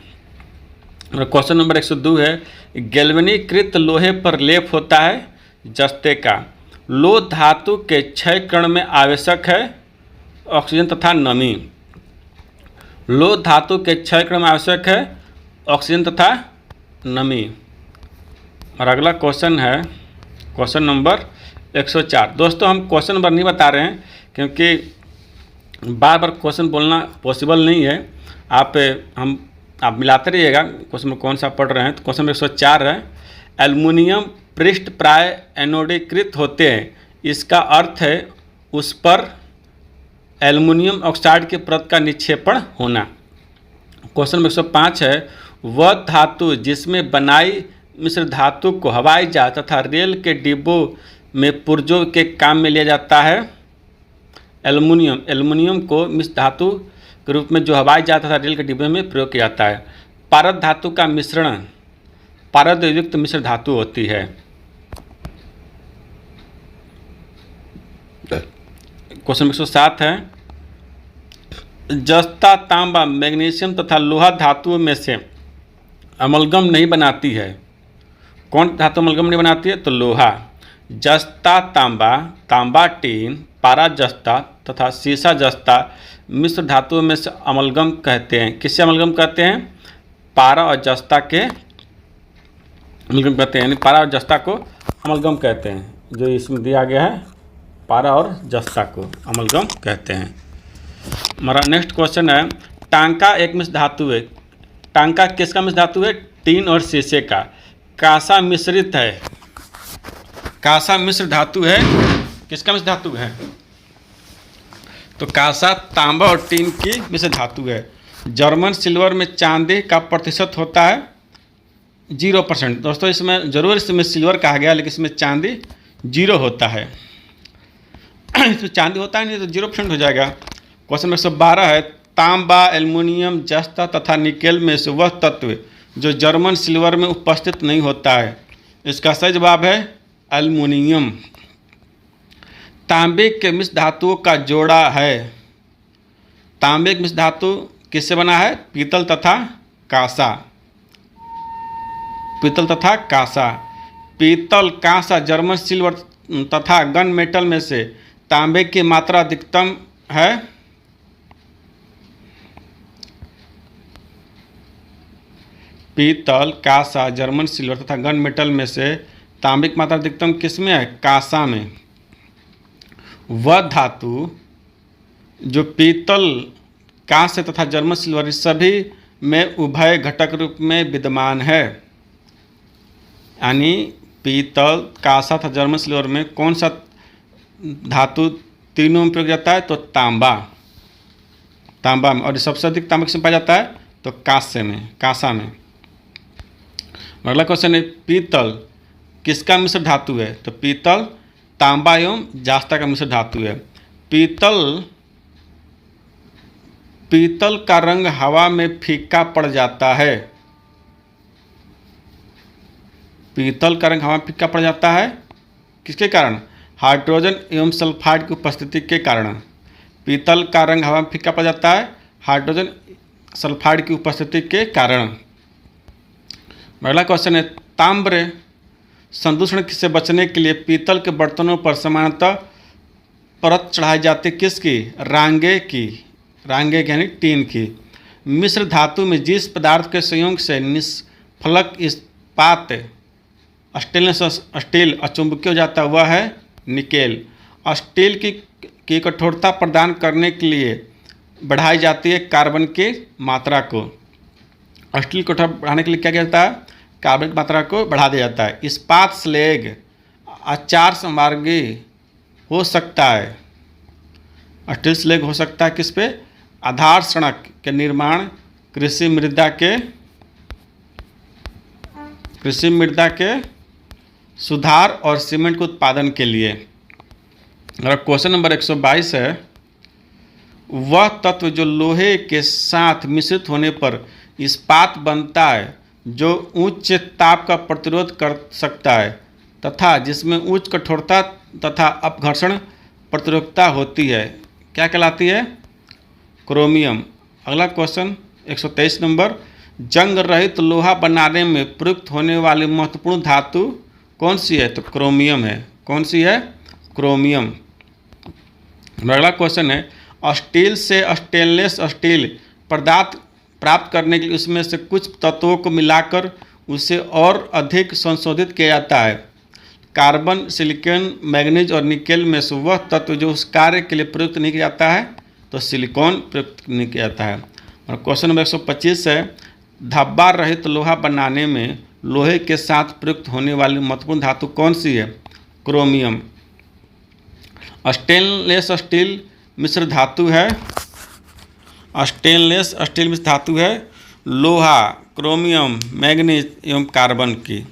और क्वेश्चन नंबर 102 है, गैल्वेनीकृत लोहे पर लेप होता है जस्ते का। लोह धातु के क्षय कण में आवश्यक है ऑक्सीजन तथा नमी। लोह धातु के क्षय कण में आवश्यक है ऑक्सीजन तथा नमी। और अगला क्वेश्चन है क्वेश्चन नंबर 104। दोस्तों हम क्वेश्चन नंबर नहीं बता रहे हैं क्योंकि बार बार क्वेश्चन बोलना पॉसिबल नहीं है। आप मिलाते रहिएगा क्वेश्चन में कौन सा पढ़ रहे हैं। तो क्वेश्चन नंबर 104 है, एल्युमिनियम पृष्ठ प्राय एनोडीकृत होते हैं, इसका अर्थ है उस पर एल्युमिनियम ऑक्साइड की परत का निक्षेपण होना। क्वेश्चन नंबर 105 है, वह धातु जिसमें बनाई मिश्र धातु को हवाई जहाज तथा रेल के डिब्बों में पुर्जों के काम में लिया जाता है। एल्युमिनियम को मिश्र धातु के रूप में जो हवाई जहाज तथा रेल के डिब्बे में प्रयोग किया जाता है। पारद धातु का मिश्रण पारद युक्त मिश्र धातु होती है। क्वेश्चन 107 है, जस्ता तांबा मैग्नीशियम तथा लोहा धातुओं में से अमलगम नहीं बनाती है। कौन धातु अमलगम नहीं बनाती है? तो लोहा। जस्ता तांबा टीन, पारा जस्ता तथा सीसा जस्ता मिश्र धातुओं में से अमलगम कहते हैं। किससे अमलगम कहते हैं? पारा और जस्ता के अमलगम कहते हैं, यानी पारा और जस्ता को अमलगम कहते हैं। जो इसमें दिया गया है पारा और जस्ता को अमलगम कहते हैं। हमारा नेक्स्ट क्वेश्चन है, टांका एक मिश्र धातु है। टांका किसका मिश्र धातु है? टीन और शीशे का। कांसा मिश्रित है। कांसा मिश्र धातु है। किसका मिश्र धातु है? तो कांसा तांबा और टीन की मिश्र धातु है। जर्मन सिल्वर में चांदी का प्रतिशत होता है 0%। दोस्तों इसमें जरूर इसमें सिल्वर कहा गया, लेकिन इसमें चांदी 0 होता है। इसमें चांदी होता है नहीं तो 0% हो जाएगा। क्वेश्चन नंबर 112 है, तांबा, एल्युमिनियम, जस्ता तथा निकेल में से वह तत्व जो जर्मन सिल्वर में उपस्थित नहीं होता है। इसका सही जवाब है एल्युमिनियम। तांबे के मिश्र धातुओं का जोड़ा है। तांबे के मिश्र धातु किससे बना है? पीतल तथा कांसा। पीतल तथा कांसा। पीतल, कांसा, जर्मन सिल्वर तथा गन मेटल में से तांबे की मात्रा अधिकतम है। पीतल, कांसा, जर्मन सिल्वर तथा गन मेटल में से तांबे की मात्रा अधिकतम किस में है? कांसा में। वह धातु जो पीतल, कांस्य तथा जर्मन सिल्वर सभी में उभय घटक रूप में विद्यमान है। यानी पीतल, कांसा तथा जर्मन सिल्वर में कौन सा धातु तीनों में प्रयोग जाता है? तो तांबा। तांबा में। और सबसे अधिक तांबा किसमें पाया जाता है? तो कांस्य में, कांसा में। अगला क्वेश्चन है, पीतल किसका मिश्र धातु है? तो पीतल तांबा एवं जस्ता का मिश्र धातु है। पीतल का रंग हवा में फीका पड़ जाता है। पीतल का रंग हवा में फीका पड़ जाता है किसके कारण? हाइड्रोजन एवं सल्फाइड की उपस्थिति के कारण। पीतल का रंग हवा में फीका पड़ जाता है हाइड्रोजन सल्फाइड की उपस्थिति के कारण। अगला क्वेश्चन है, ताम्र संदूषण से बचने के लिए पीतल के बर्तनों पर सामान्यतः परत चढ़ाई जाती है किसकी? रांगे की। रांगे यानी टीन की। मिश्र धातु में जिस पदार्थ के संयोग से निष्फलक इस्पात स्टील अचुंबकीय हो जाता है वह है निकेल। स्टील की कठोरता प्रदान करने के लिए बढ़ाई जाती है कार्बन की मात्रा को। स्टील कठोर बढ़ाने के लिए क्या किया जाता है? कार्बन की मात्रा को बढ़ा दिया जाता है। इस्पात स्लेग अचार संवर्गी हो सकता है। स्टील स्लेग हो सकता है किस पे? आधार सड़क के निर्माण, कृषि मृदा के सुधार और सीमेंट के उत्पादन के लिए। और क्वेश्चन नंबर 122 है, वह तत्व जो लोहे के साथ मिश्रित होने पर इस्पात बनता है, जो उच्च ताप का प्रतिरोध कर सकता है तथा जिसमें उच्च कठोरता तथा अपघर्षण प्रतिरोधकता होती है, क्या कहलाती है? क्रोमियम। अगला क्वेश्चन 123 नंबर, जंग रहित लोहा बनाने में प्रयुक्त होने वाली महत्वपूर्ण धातु कौन सी है? तो क्रोमियम है। कौन सी है? क्रोमियम। अगला क्वेश्चन है, स्टील से स्टेनलेस स्टील पदार्थ प्राप्त करने के लिए उसमें से कुछ तत्वों को मिलाकर उसे और अधिक संशोधित किया जाता है। कार्बन, सिलिकॉन, मैग्नीज और निकेल में से वह तत्व जो उस कार्य के लिए प्रयुक्त नहीं किया जाता है, तो सिलिकॉन प्रयुक्त नहीं किया जाता है। और क्वेश्चन नंबर 125 है, धब्बा रहित लोहा बनाने में लोहे के साथ प्रयुक्त होने वाली महत्वपूर्ण धातु कौन सी है? क्रोमियम। स्टेनलेस स्टील मिश्र धातु है, स्टेनलेस स्टील मिश्र धातु है लोहा, क्रोमियम, मैग्नीज एवं कार्बन की।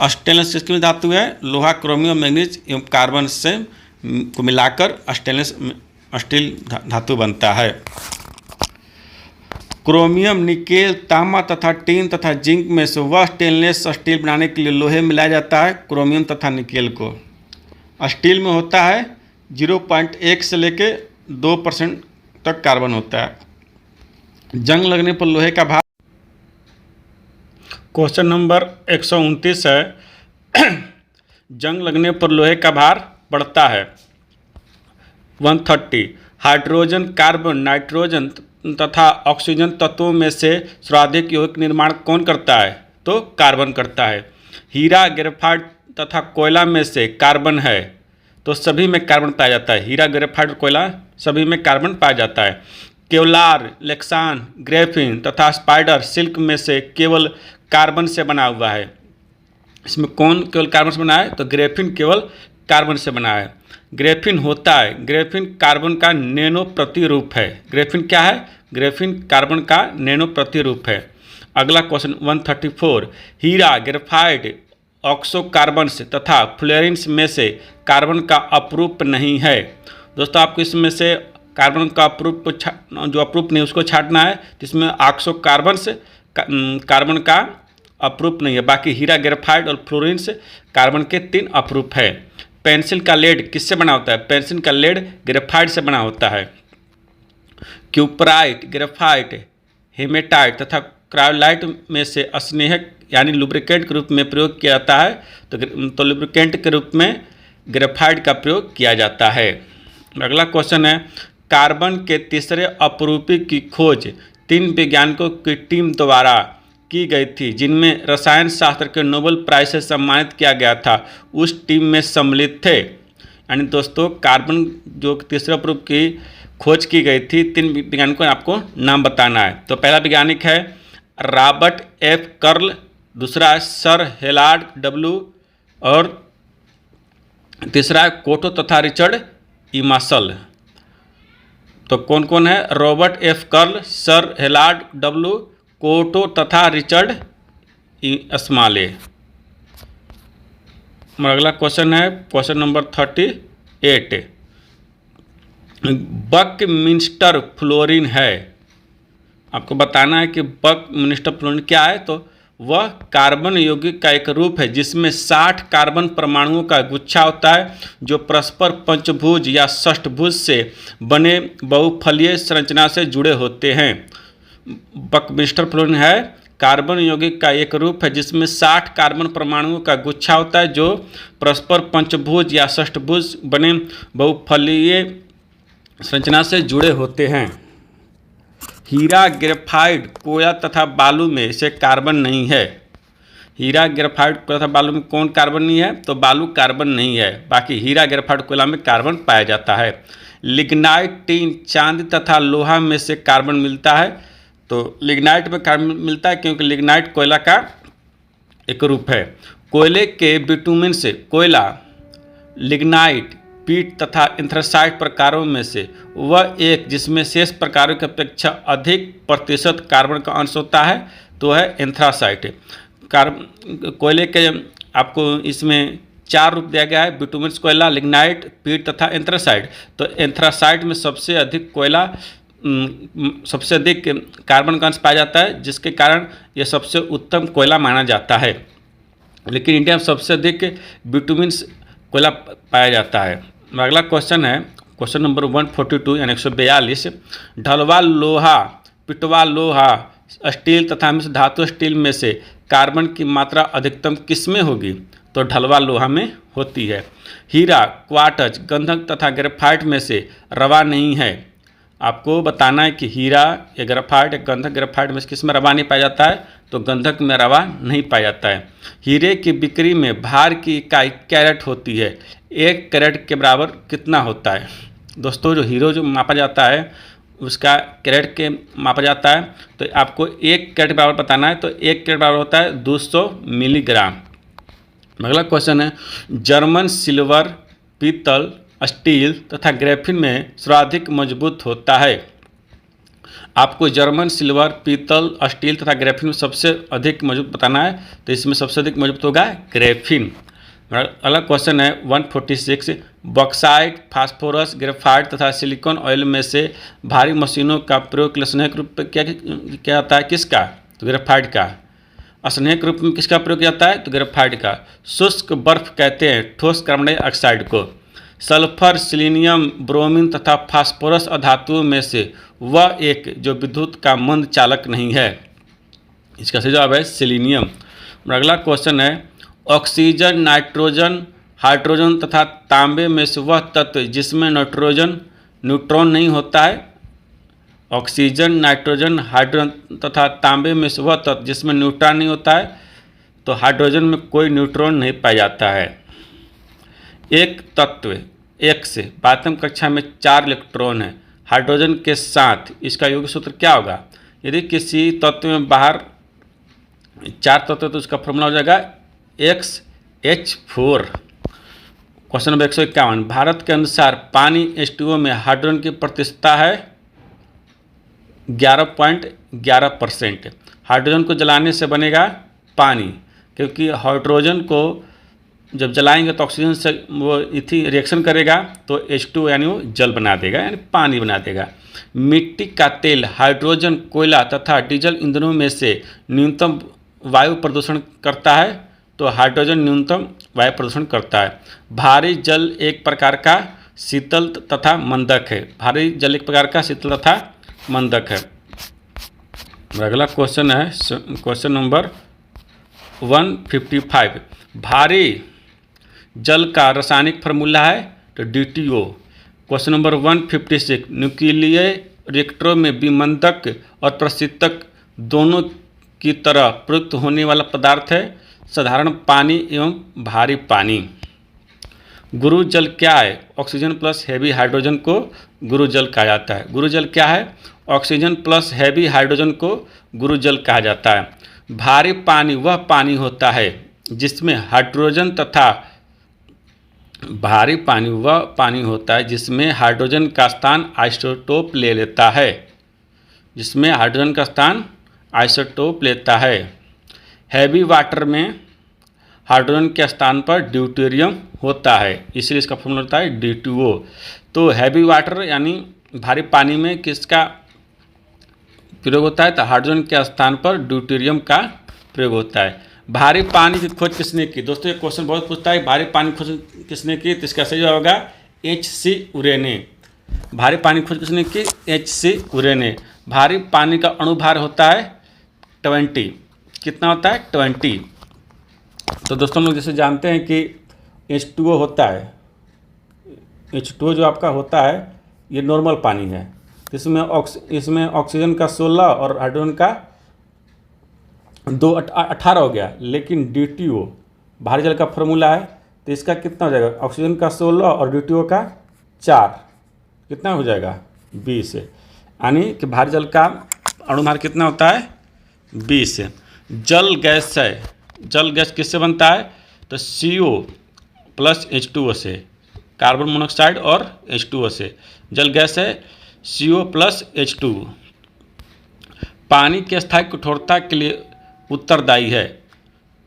स्टेनलेस स्टील धातु है लोहा, क्रोमियम, मैग्नीज एवं कार्बन से को मिलाकर स्टेनलेस स्टील धातु बनता है। क्रोमियम, निकेल, तांबा तथा टीन तथा जिंक में से वह स्टेनलेस स्टील बनाने के लिए लोहे मिलाया जाता है क्रोमियम तथा निकेल को। स्टील में होता है 0.1 से लेके 2% तक कार्बन होता है। जंग लगने पर लोहे का भार। क्वेश्चन नंबर 129 है, जंग लगने पर लोहे का भार बढ़ता है। 130, हाइड्रोजन, कार्बन, नाइट्रोजन तथा ऑक्सीजन तत्वों में से सर्वाधिक यौगिक निर्माण कौन करता है? तो कार्बन करता है। हीरा, ग्रेफाइट तथा कोयला में से कार्बन है, तो सभी में कार्बन पाया जाता है। हीरा, ग्रेफाइट और कोयला सभी में कार्बन पाया जाता है। केवलार, लेक्सान, ग्रेफिन तथा स्पाइडर सिल्क में से केवल कार्बन से बना हुआ है। इसमें कौन केवल कार्बन से बना है? तो ग्रेफिन केवल कार्बन से बना है। ग्रेफिन होता है, ग्रेफिन कार्बन का नैनो प्रतिरूप है। ग्रेफिन क्या है? ग्रेफिन कार्बन का नैनो प्रतिरूप है। अगला क्वेश्चन 134, हीरा, ग्रेफाइट, ऑक्सो कार्बन्स तथा फ्लोरिन्स में से कार्बन का अपरूप नहीं है। दोस्तों, आपको इसमें से कार्बन का अपरूप जो अपरूप नहीं उसको छांटना है, जिसमें ऑक्सो कार्बन्स कार्बन का अपरूप नहीं है। बाकी हीरा, ग्रेफाइट और फ्लोरिन्स कार्बन के 3 अपरूप है। पेंसिल का लेड किससे बना होता है? पेंसिल का लेड ग्रेफाइट से बना होता है। क्यूपराइट, ग्रेफाइट, हेमेटाइट तथा क्रायोलाइट में से स्नेहक यानी लुब्रिकेंट के रूप में प्रयोग किया जाता है, तो लुब्रिकेंट के रूप में ग्रेफाइट का प्रयोग किया जाता है। अगला क्वेश्चन है, कार्बन के तीसरे अपरूपी की खोज 3 वैज्ञानिकों की टीम द्वारा की गई थी, जिनमें रसायन शास्त्र के नोबेल प्राइज से सम्मानित किया गया था, उस टीम में सम्मिलित थे। यानी दोस्तों, कार्बन जो तीसरे अपरूप की खोज की गई थी, 3 वैज्ञानिकों आपको नाम बताना है। तो पहला वैज्ञानिक है रॉबर्ट एफ कर्ल, दूसरा है सर हेलार्ड डब्ल्यू और तीसरा है कोटो तथा रिचर्ड इमासल। तो कौन कौन है? Robert F Curl, sir Harold W, Kroto तथा रिचर्ड स्माले। अगला क्वेश्चन है क्वेश्चन नंबर 38, बकमिंस्टर फ्लोरीन है। आपको बताना है कि बकमिंस्टर फ्लोरीन क्या है। तो वह कार्बन यौगिक का एक रूप है जिसमें 60 कार्बन परमाणुओं का गुच्छा होता है, जो परस्पर पंचभुज या षष्ठभुज से बने बहुफलीय संरचना से जुड़े होते हैं। बकमिंस्टर फ्लोरीन है कार्बन यौगिक का एक रूप है जिसमें 60 कार्बन परमाणुओं का गुच्छा होता है, जो परस्पर पंचभुज या षष्ठभुज बने बहुफलीय संरचना से जुड़े होते हैं। हीरा, ग्रेफाइट, कोयला तथा बालू में से कार्बन नहीं है। हीरा, ग्रेफाइट, कोयला तथा बालू में कौन कार्बन नहीं है? तो बालू कार्बन नहीं है। बाकी हीरा, ग्रेफाइट, कोयला में कार्बन पाया जाता है। लिग्नाइट, टीन, चांदी तथा लोहा में से कार्बन मिलता है। तो लिग्नाइट में कार्बन मिलता है क्योंकि लिग्नाइट कोयला का एक रूप है। कोयले के बिटुमेन से कोयला, लिग्नाइट, पीट तथा एंथ्रासाइट प्रकारों में से वह एक जिसमें शेष प्रकारों की अपेक्षा अधिक प्रतिशत कार्बन का अंश होता है, तो है एंथ्रासाइट। कोयले के आपको इसमें 4 रूप दिया गया है, बिटुमिनस कोयला, लिग्नाइट, पीट तथा एंथ्रासाइट। तो एंथ्रासाइट में सबसे अधिक कोयला सबसे अधिक कार्बन का अंश पाया जाता है, जिसके कारण यह सबसे उत्तम कोयला माना जाता है। लेकिन इंडिया में सबसे अधिक बिटुमिनस कोयला पाया जाता है। अगला क्वेश्चन है क्वेश्चन नंबर 142 यानी 142। ढलवा लोहा, पिटवा लोहा, स्टील तथा मिश्र धातु स्टील में से कार्बन की मात्रा अधिकतम किस में होगी? तो ढलवा लोहा में होती है। हीरा, क्वार्ट्ज, गंधक तथा ग्रेफाइट में से रवा नहीं है। आपको बताना है कि हीरा या ग्रेफाइट या गंधक ग्रेफाइट में से किस में रवा नहीं पाया जाता है? तो गंधक में रवा नहीं पाया जाता है। हीरे की बिक्री में भार की इकाई कैरेट होती है। 1 कैरेट के बराबर कितना होता है? दोस्तों, जो हीरो जो मापा जाता है उसका कैरेट के मापा जाता है, तो आपको 1 कैरेट बराबर बताना है। तो 1 कैरेट बराबर होता है 200 मिलीग्राम। अगला क्वेश्चन है जर्मन सिल्वर, पीतल, स्टील तथा ग्रेफिन में सर्वाधिक मजबूत होता है। आपको जर्मन सिल्वर, पीतल, स्टील तथा ग्रेफिन में सबसे अधिक मजबूत बताना है। तो इसमें सबसे अधिक मजबूत होगा ग्रेफिन। अगला क्वेश्चन है 146। बॉक्साइट, फास्फोरस, ग्रेफाइट तथा सिलिकॉन ऑयल में से भारी मशीनों का प्रयोग स्नेहक रूप में क्या आता है? किसका? तो ग्रेफाइट का। स्नेहक रूप में किसका प्रयोग किया जाता है? तो ग्रेफाइट का। शुष्क बर्फ कहते हैं ठोस कार्बन डाइऑक्साइड को। सल्फर, सिलीनियम, ब्रोमीन तथा फास्फोरस अधातुओं में से वह एक जो विद्युत का मंद चालक नहीं है। इसका सही जवाब है सिलीनियम। अगला क्वेश्चन है ऑक्सीजन, नाइट्रोजन, हाइड्रोजन तथा तांबे में से वह तत्व जिसमें न्यूट्रॉन नहीं होता है। ऑक्सीजन, नाइट्रोजन, हाइड्रोजन तथा तांबे में से वह तत्व जिसमें न्यूट्रॉन नहीं होता है। तो हाइड्रोजन में कोई न्यूट्रॉन नहीं पाया जाता है। एक तत्व एक से बातम कक्षा में 4 इलेक्ट्रॉन है हाइड्रोजन के साथ, इसका योग सूत्र क्या होगा? यदि किसी तत्व में बाहर 4 तत्व तो उसका फॉर्मूला हो जाएगा XH4। Question number 151। भारत के अनुसार पानी H2O में हाइड्रोजन की प्रतिशतता है 11.11%। हाइड्रोजन को जलाने से बनेगा पानी, क्योंकि हाइड्रोजन को जब जलाएंगे तो ऑक्सीजन से वो रिएक्शन करेगा तो H2O यानी वो जल बना देगा, यानी पानी बना देगा। मिट्टी का तेल, हाइड्रोजन, कोयला तथा डीजल ईंधनों में से न्यूनतम वायु प्रदूषण करता है। तो हाइड्रोजन न्यूनतम वायु प्रदूषण करता है। भारी जल एक प्रकार का शीतल तथा मंदक है। भारी जल एक प्रकार का शीतल तथा मंदक है। अगला क्वेश्चन है क्वेश्चन नंबर 155। भारी जल का रासायनिक फार्मूला है तो DTO। Question number 156। न्यूक्लियर रिएक्टरों में विमंदक और प्रशीतक दोनों की तरह प्रयुक्त होने वाला पदार्थ है साधारण पानी एवं भारी पानी। गुरु जल क्या है? ऑक्सीजन प्लस हैवी हाइड्रोजन को गुरु जल कहा जाता है। गुरु जल क्या है? ऑक्सीजन प्लस हैवी हाइड्रोजन को गुरु जल कहा जाता है। भारी पानी वह पानी होता है जिसमें हाइड्रोजन तथा भारी पानी वह पानी होता है जिसमें हाइड्रोजन का स्थान आइसोटोप ले लेता है। जिसमें हाइड्रोजन का स्थान आइसोटोप लेता है। हैवी वाटर में हाइड्रोजन के स्थान पर ड्यूटेरियम होता है, इसलिए इसका फॉर्मूला होता है D2O। तो हैवी वाटर यानी भारी पानी में किसका प्रयोग होता है? तो हाइड्रोजन के स्थान पर ड्यूटेरियम का प्रयोग होता है। भारी पानी की खोज किसने की? दोस्तों ये क्वेश्चन बहुत पूछता है, भारी पानी की खोज किसने की? तो इसका सही जवाब होगा HC उरे ने। भारी पानी की खोज किसने की? HC उरे ने। भारी पानी का अणुभार होता है 20। कितना होता है? 20। तो दोस्तों हम लोग जैसे जानते हैं कि H2O होता है, H2O जो आपका होता है ये नॉर्मल पानी है। तो इसमें ऑक्सीजन का 16 और हाइड्रोजन का 18 हो गया। लेकिन DTO भारी जल का फॉर्मूला है, तो इसका कितना हो जाएगा? ऑक्सीजन का 16 और DTO का 4, कितना हो जाएगा? 20। यानी कि भारी जल का अणुभार कितना होता है? 20। जल गैस है, जल गैस किससे बनता है? तो CO प्लस H2O से। कार्बन मोनोऑक्साइड और H2O से। जल गैस है CO+H2। पानी की अस्थायी कठोरता के लिए उत्तरदायी है।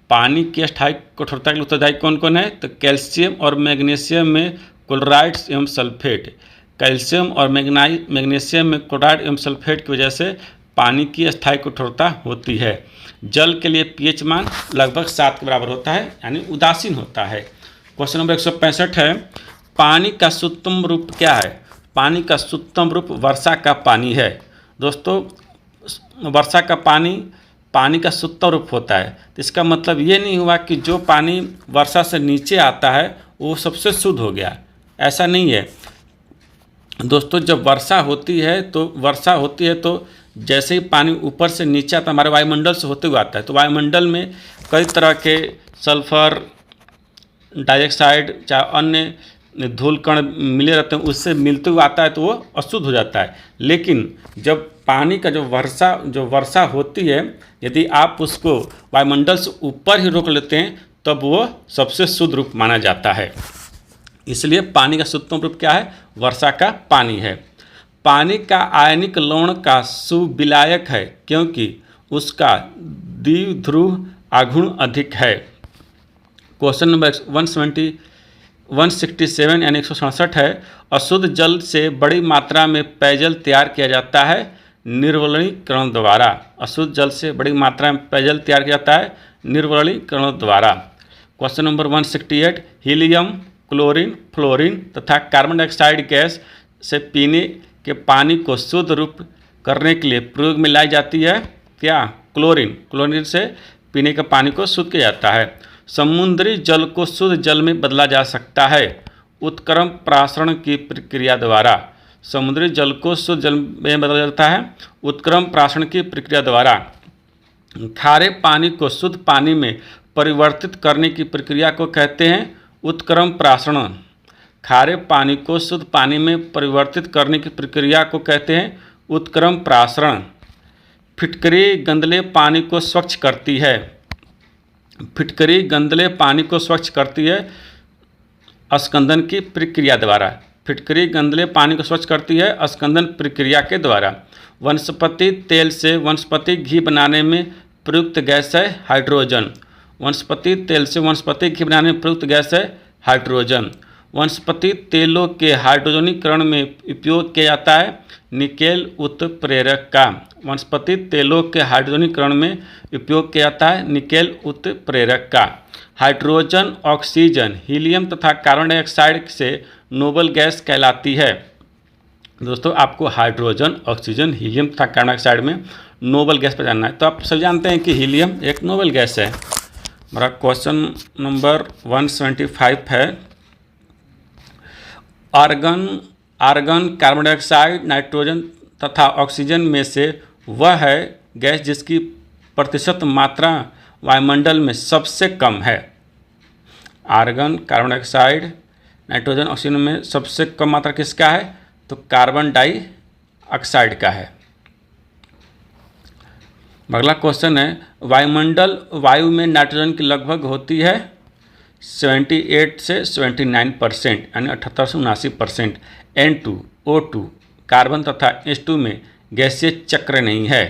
पानी की अस्थायी कठोरता के लिए उत्तरदायी कौन कौन है? तो कैल्शियम और मैग्नीशियम में क्लोराइड्स एवं सल्फेट। कैल्शियम और मैग्नीशियम में क्लोराइड एवं सल्फेट की वजह से पानी की अस्थायी कठोरता होती है। जल के लिए pH मान लगभग 7 के बराबर होता है, यानी उदासीन होता है। क्वेश्चन नंबर 165 है, पानी का शुद्धतम रूप क्या है? पानी का शुद्धतम रूप वर्षा का पानी है। दोस्तों, वर्षा का पानी का शुद्धतम रूप होता है। तो इसका मतलब ये नहीं हुआ कि जो पानी वर्षा से नीचे आता है वो सबसे शुद्ध हो गया, ऐसा नहीं है दोस्तों। जब वर्षा होती है तो जैसे ही पानी ऊपर से नीचे आता है, हमारे वायुमंडल से होते हुए आता है, तो वायुमंडल में कई तरह के सल्फर डाइऑक्साइड चाहे अन्य धूल कण मिले रहते हैं, उससे मिलते हुए आता है तो वो अशुद्ध हो जाता है। लेकिन जब पानी का जो वर्षा होती है, यदि आप उसको वायुमंडल से ऊपर ही रोक लेते हैं तब वो सबसे शुद्ध रूप माना जाता है। इसलिए पानी का शुद्धतम रूप क्या है? वर्षा का पानी है। पानी का आयनिक लवण का सुविलायक है क्योंकि उसका द्विध्रुव आघूर्ण अधिक है। क्वेश्चन नंबर 167 यानी 167 है, अशुद्ध जल से बड़ी मात्रा में पेयजल तैयार किया जाता है निर्वलनीकरण द्वारा। अशुद्ध जल से बड़ी मात्रा में पेयजल तैयार किया जाता है निर्वलनीकरण द्वारा। Question number 168, helium, chlorine, fluorine तथा कार्बन डाइऑक्साइड गैस से पीने के पानी को शुद्ध रूप करने के लिए प्रयोग में लाई जाती है क्या? क्लोरीन से पीने के पानी को शुद्ध किया जाता है। समुद्री जल को शुद्ध जल में बदला जा सकता है उत्क्रम प्रासरण की प्रक्रिया द्वारा। समुद्री जल को शुद्ध जल में बदला जाता है उत्क्रम प्रासरण की प्रक्रिया द्वारा। खारे पानी को शुद्ध पानी में परिवर्तित करने की प्रक्रिया को कहते हैं उत्क्रम प्रासरण। खारे पानी को शुद्ध पानी में परिवर्तित करने की प्रक्रिया को कहते हैं उत्क्रम प्रासरण। फिटकरी गंदले पानी को स्वच्छ करती है। फिटकरी गंदले पानी को स्वच्छ करती है अस्कंदन की प्रक्रिया द्वारा। फिटकरी गंदले पानी को स्वच्छ करती है अस्कंदन प्रक्रिया के द्वारा। वनस्पति तेल से वनस्पति घी बनाने में प्रयुक्त गैस है हाइड्रोजन। वनस्पति तेल से वनस्पति घी बनाने में प्रयुक्त गैस है हाइड्रोजन। वनस्पति तेलों के हाइड्रोजनीकरण में उपयोग किया जाता है निकेल उत्प्रेरक का। वनस्पति तेलों के हाइड्रोजनीकरण में उपयोग किया जाता है निकेल उत्प्रेरक का। हाइड्रोजन, ऑक्सीजन, हीलियम तथा कार्बन डाइऑक्साइड से नोबल गैस कहलाती है। दोस्तों, आपको हाइड्रोजन, ऑक्सीजन, हीलियम तथा कार्बन डाइऑक्साइड में नोबल गैस पर जानना है। तो आप सब जानते हैं कि हीलियम एक नोबल गैस है। हमारा क्वेश्चन नंबर 175 है, आर्गन, कार्बन डाइऑक्साइड, नाइट्रोजन तथा ऑक्सीजन में से वह है गैस जिसकी प्रतिशत मात्रा वायुमंडल में सबसे कम है। Argon, carbon dioxide, nitrogen, oxygen में सबसे कम मात्रा किसका है? तो कार्बन डाइऑक्साइड का है। अगला क्वेश्चन है, वायु में नाइट्रोजन की लगभग होती है 78 से 79%, यानी 78 से 79%। N2, O2, कार्बन तथा H2 में गैसीय चक्र नहीं है।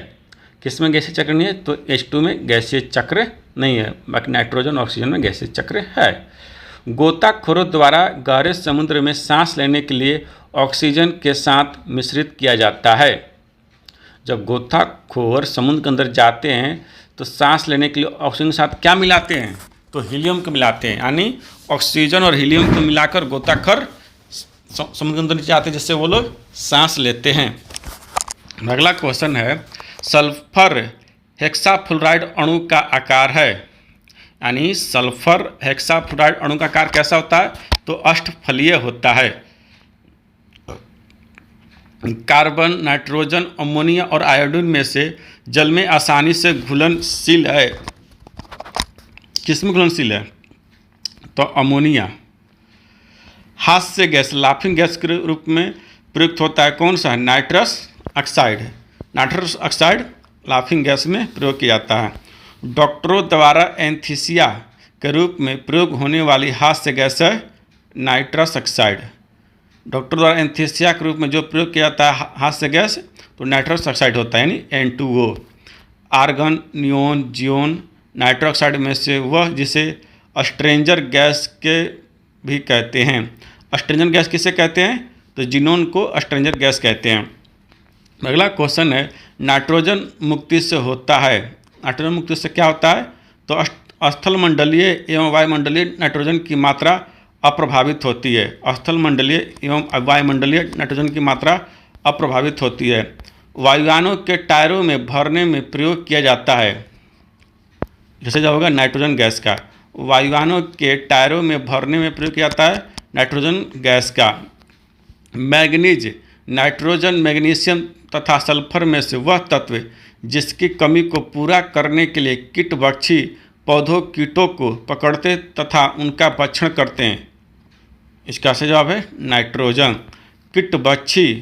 किस में गैसीय चक्र नहीं है? तो H2 में गैसीय चक्र नहीं है, बाकी नाइट्रोजन, ऑक्सीजन में गैसीय चक्र है। गोताखोरों द्वारा गहरे समुद्र में सांस लेने के लिए ऑक्सीजन के साथ मिश्रित किया जाता है। जब गोताखोर समुद्र के अंदर जाते हैं तो सांस लेने के लिए ऑक्सीजन के साथ क्या मिलाते हैं? तो हीलियम को मिलाते हैं, यानी ऑक्सीजन और हीलियम को मिलाकर गोताखोर समुद्र के अंदर नीचे आते हैं, जिससे वो लोग सांस लेते हैं। अगला क्वेश्चन है, सल्फर हेक्साफ्लोराइड अणु का आकार है, यानी सल्फर हेक्साफ्लोराइड अणु का आकार कैसा होता है? तो अष्टफलीय होता है। कार्बन, नाइट्रोजन, अमोनिया और आयोडीन में से जल में आसानी से घुलनशील है। किसमें घुलनशील है? तो अमोनिया। हास्य गैस, लाफिंग गैस के रूप में प्रयुक्त होता है, कौन सा है? Nitrous oxide. Nitrous oxide laughing gas में प्रयोग किया जाता है। डॉक्टरों द्वारा एंथीसिया के रूप में प्रयोग होने वाली हास्य गैस है नाइट्रस ऑक्साइड। डॉक्टर द्वारा एंथीसिया के रूप में जो प्रयोग किया जाता है हास्य गैस, तो नाइट्रस ऑक्साइड होता है, यानी N2O। Argon, neon, xenon nitrous oxide में से वह जिसे स्ट्रेंजर गैस के भी कहते हैं। स्ट्रेंजर गैस किसे कहते हैं? तो जिनोन को स्ट्रेंजर गैस कहते हैं। अगला क्वेश्चन है, नाइट्रोजन मुक्ति से होता है। नाइट्रोजन मुक्ति से क्या होता है? तो स्थल मंडलीय एवं वायुमंडलीय नाइट्रोजन की मात्रा अप्रभावित होती है। स्थल मंडलीय एवं वायुमंडलीय नाइट्रोजन की मात्रा अप्रभावित होती है। वायुयानों के टायरों में भरने में प्रयोग किया जाता है। जैसे जो होगा नाइट्रोजन गैस का, वायुयानों के टायरों में भरने में प्रयोग किया जाता है नाइट्रोजन गैस का। मैग्नीज, नाइट्रोजन, मैग्नीशियम तथा सल्फर में से वह तत्व जिसकी कमी को पूरा करने के लिए कीटभक्षी पौधों कीटों को पकड़ते तथा उनका भक्षण करते हैं। इसका सही जवाब है नाइट्रोजन। कीटभक्षी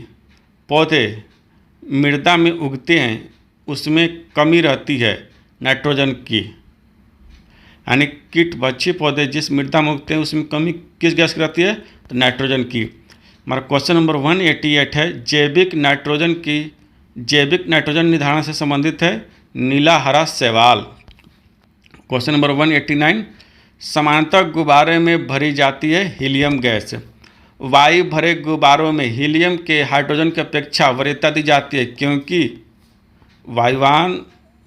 पौधे मृदा में उगते हैं, उसमें कमी रहती है नाइट्रोजन की, यानी कीटभक्षी पौधे जिस मृदा में उगते हैं उसमें कमी किस गैस की रहती है? तो नाइट्रोजन की। हमारा क्वेश्चन नंबर 188 है, जैविक नाइट्रोजन निर्धारण से संबंधित है नीला हरा सवाल। क्वेश्चन नंबर 189, समानांतर गुब्बारे में भरी जाती है हीलियम गैस। वायु भरे गुब्बारों में हीलियम के हाइड्रोजन की अपेक्षा वरीयता दी जाती है, क्योंकि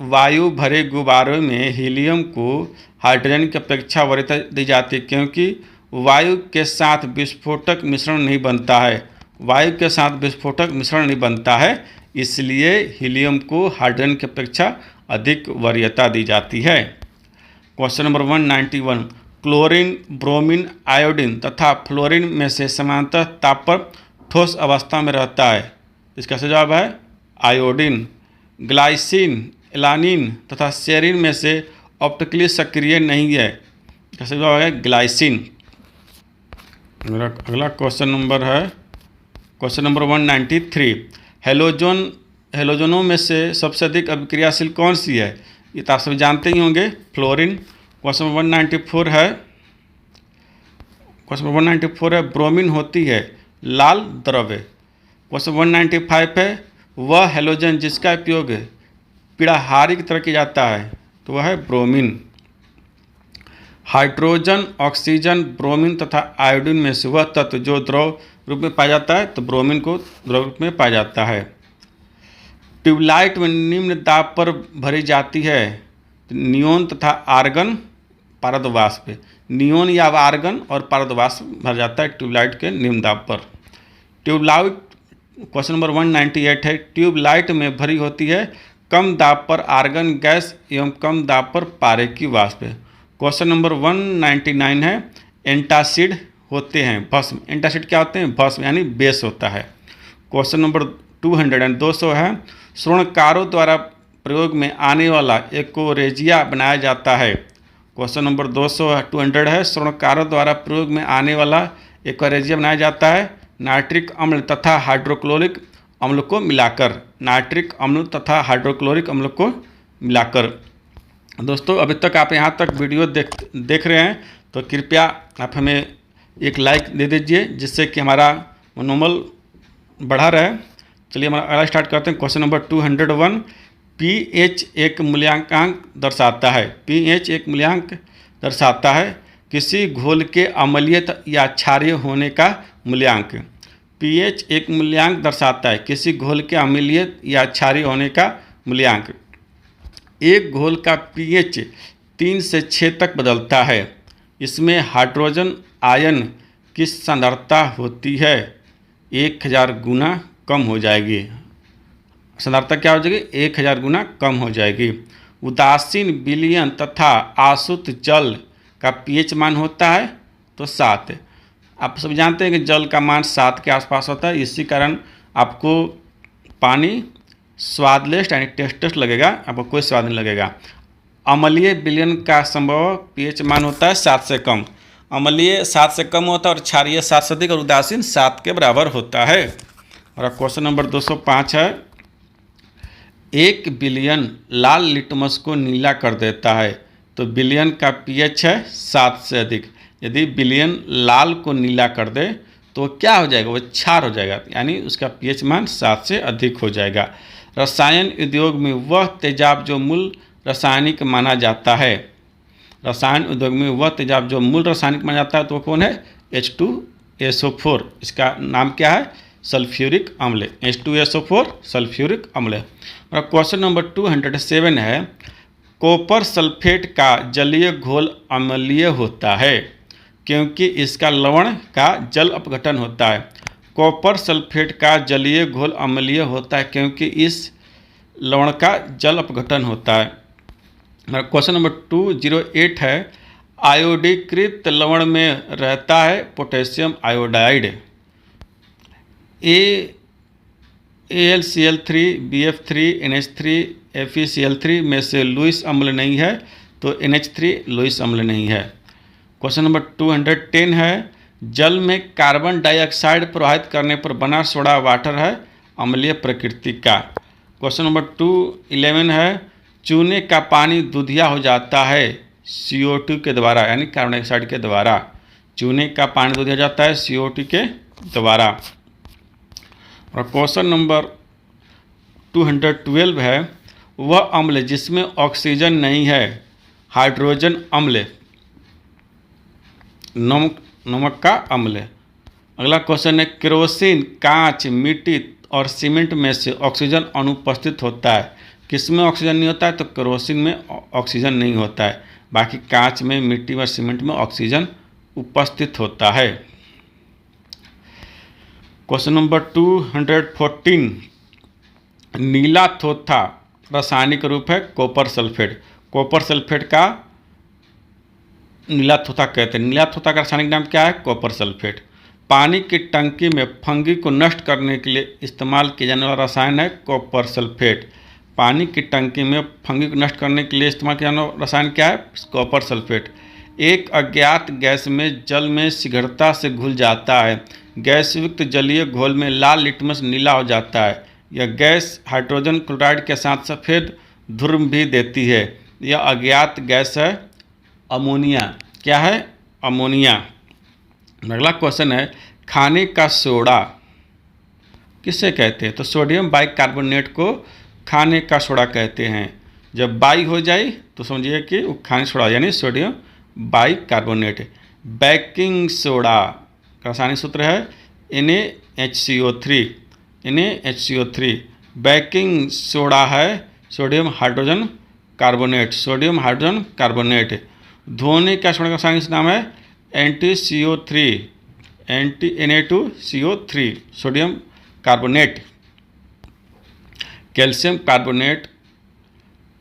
वायु भरे गुब्बारों में हीलियम को हाइड्रोजन की अपेक्षा वरीयता दी जाती है, क्योंकि वायु के साथ विस्फोटक मिश्रण नहीं बनता है। वायु के साथ विस्फोटक मिश्रण नहीं बनता है, इसलिए हीलियम को हाइड्रोजन की अपेक्षा अधिक वरीयता दी जाती है। Question number 191, chlorine, bromine, iodine तथा फ्लोरीन में से समानांतर ताप पर ठोस अवस्था में रहता है। इसका सही जवाब है आयोडीन। ग्लाइसिन, एलानिन तथा सेरीन में से ऑप्टिकली सक्रिय नहीं है। इसका सही जवाब है ग्लाइसिन। मेरा अगला क्वेश्चन नंबर है क्वेश्चन नंबर 193, हेलोजनों में से सबसे अधिक अभिक्रियाशील कौन सी है? ये तो आप सभी जानते ही होंगे, फ्लोरीन। क्वेश्चन 194 है ब्रोमीन होती है लाल द्रव्य। क्वेश्चन 195 है, वह हेलोजन जिसका उपयोग पीड़ाहारी की तरह किया जाता है, तो वह है ब्रोमीन। हाइड्रोजन, ऑक्सीजन, ब्रोमीन तथा आयोडीन में से वह तत्व जो द्रव रूप में पाया जाता है, तो ब्रोमीन को द्रव रूप में पाया जाता है। ट्यूबलाइट में निम्न दाब पर भरी जाती है नियोन तथा आर्गन पारद वाष्प। नियोन या आर्गन और पारद वाष्प भर जाता है ट्यूबलाइट के निम्न दाब पर। ट्यूबलाइट क्वेश्चन नंबर 198 है, ट्यूबलाइट में भरी होती है कम दाब पर आर्गन गैस एवं कम दाब पर पारे की वाष्प। क्वेश्चन नंबर 199 है, एंटासिड होते हैं भस्म। एंटासिड क्या होते हैं? भस्म, यानी बेस होता है। क्वेश्चन नंबर 200 है, स्वर्णकारों द्वारा प्रयोग में आने वाला एकोरेजिया बनाया जाता है। क्वेश्चन नंबर 200 है, स्वर्णकारों द्वारा प्रयोग में आने वाला एकोरेजिया बनाया जाता है नाइट्रिक अम्ल तथा हाइड्रोक्लोरिक अम्ल को मिलाकर। नाइट्रिक अम्ल तथा हाइड्रोक्लोरिक अम्ल को मिलाकर। दोस्तों, अभी तक आप यहाँ तक वीडियो देख रहे हैं तो कृपया आप हमें एक लाइक दे दीजिए, जिससे कि हमारा मनोबल बढ़ा रहे। चलिए हमारा अगला स्टार्ट करते हैं। क्वेश्चन नंबर 201, pH एक मूल्यांकांक दर्शाता है। pH एक मूल्यांक दर्शाता है किसी घोल के अम्लीय या क्षारीय होने का मूल्यांक। pH एक मूल्यांक दर्शाता है किसी घोल के अम्लीय या क्षारीय होने का मूल्यांक। एक घोल का pH 3 से 6 तक बदलता है। इसमें हाइड्रोजन आयन की सांद्रता होती है 1000 गुना कम हो जाएगी। सांद्रता क्या हो जाएगी? 1000 गुना कम हो जाएगी। उदासीन विलयन तथा आसुत जल का pH मान होता है तो 7। आप सब जानते हैं कि जल का मान 7 के आसपास होता है, इसी कारण आपको पानी स्वादलेस यानी टेस्टलेस लगेगा, आपको कोई स्वाद नहीं लगेगा। अम्लीय विलयन का संभव pH मान होता है 7 से कम। अम्लीय 7 से कम होता है और क्षारीय 7 से अधिक और उदासीन 7 के बराबर होता है। और क्वेश्चन नंबर 205 है, 1 बिलियन लाल लिटमस को नीला कर देता है, तो बिलियन का pH है 7 से अधिक। यदि विलयन लाल को नीला कर दे तो क्या हो जाएगा, वो क्षार हो जाएगा, यानी उसका pH मान 7 से अधिक हो जाएगा। रसायन उद्योग में वह तेजाब जो मूल रासायनिक माना जाता है, रसायन उद्योग में वह तेजाब जो मूल रासायनिक माना जाता है तो कौन है, H2SO4। इसका नाम क्या है, सल्फ्यूरिक अम्ल, H2SO4 सल्फ्यूरिक अम्ल। और क्वेश्चन नंबर 207 है, कॉपर सल्फेट का जलीय घोल अम्लीय होता है क्योंकि इसका लवण का जल अपघटन होता है। कॉपर सल्फेट का जलीय घोल अम्लीय होता है क्योंकि इस लवण का जल अपघटन होता है। क्वेश्चन नंबर 208 है, आयोडीकृत लवण में रहता है potassium iodide. AlCl3, BF3, NH3, FeCl3 में से लुईस अम्ल नहीं है तो NH3 लुईस अम्ल नहीं है। क्वेश्चन नंबर 210 है, जल में कार्बन डाइऑक्साइड प्रवाहित करने पर बना सोडा वाटर है अम्लीय प्रकृति का। क्वेश्चन नंबर 211 है, चूने का पानी दूधिया हो जाता है CO2 के द्वारा, यानी कार्बन डाइऑक्साइड के द्वारा। चूने का पानी दूधिया हो जाता है CO2 के द्वारा। और क्वेश्चन नंबर 212 है, वह अम्ल जिसमें ऑक्सीजन नहीं है हाइड्रोजन अम्ल, नमक का अम्ल। अगला क्वेश्चन है, केरोसिन, कांच, मिट्टी और सीमेंट में से ऑक्सीजन अनुपस्थित होता है। किसमें ऑक्सीजन नहीं होता है, तो केरोसिन में ऑक्सीजन नहीं होता है, बाकी कांच में, मिट्टी और सीमेंट में ऑक्सीजन उपस्थित होता है। क्वेश्चन नंबर 214, नीला थोथा रासायनिक रूप है कॉपर सल्फेट। कॉपर सल्फेट का नीला थोथा कहते हैं। नीला थोथा का रासायनिक नाम क्या है, कॉपर सल्फेट। पानी की टंकी में फंगी को नष्ट करने के लिए इस्तेमाल किया जाने वाला रसायन है कॉपर सल्फेट। पानी की टंकी में फंगी को नष्ट करने के लिए इस्तेमाल किया जाने वाला रसायन क्या है, कॉपर सल्फेट। एक अज्ञात गैस में जल में शीघ्रता से घुल जाता है। गैस युक्त जलीय घोल में लाल लिटमस नीला हो जाता है। यह गैस हाइड्रोजन क्लोराइड के साथ सफ़ेद ध्रुव भी देती है। यह अज्ञात गैस है अमोनिया। क्या है, अमोनिया। अगला क्वेश्चन है, खाने का सोडा किसे कहते हैं, तो सोडियम बाइकार्बोनेट को खाने का सोडा कहते हैं। जब बाई हो जाए तो समझिए कि वो खाने सोडा यानी सोडियम बाइकार्बोनेट। बेकिंग सोडा का रासायनिक सूत्र है NaHCO3। बेकिंग सोडा है sodium hydrogen carbonate, sodium hydrogen carbonate. धोने का सोडा का रासायनिक नाम है Na2CO3, sodium carbonate. Calcium carbonate,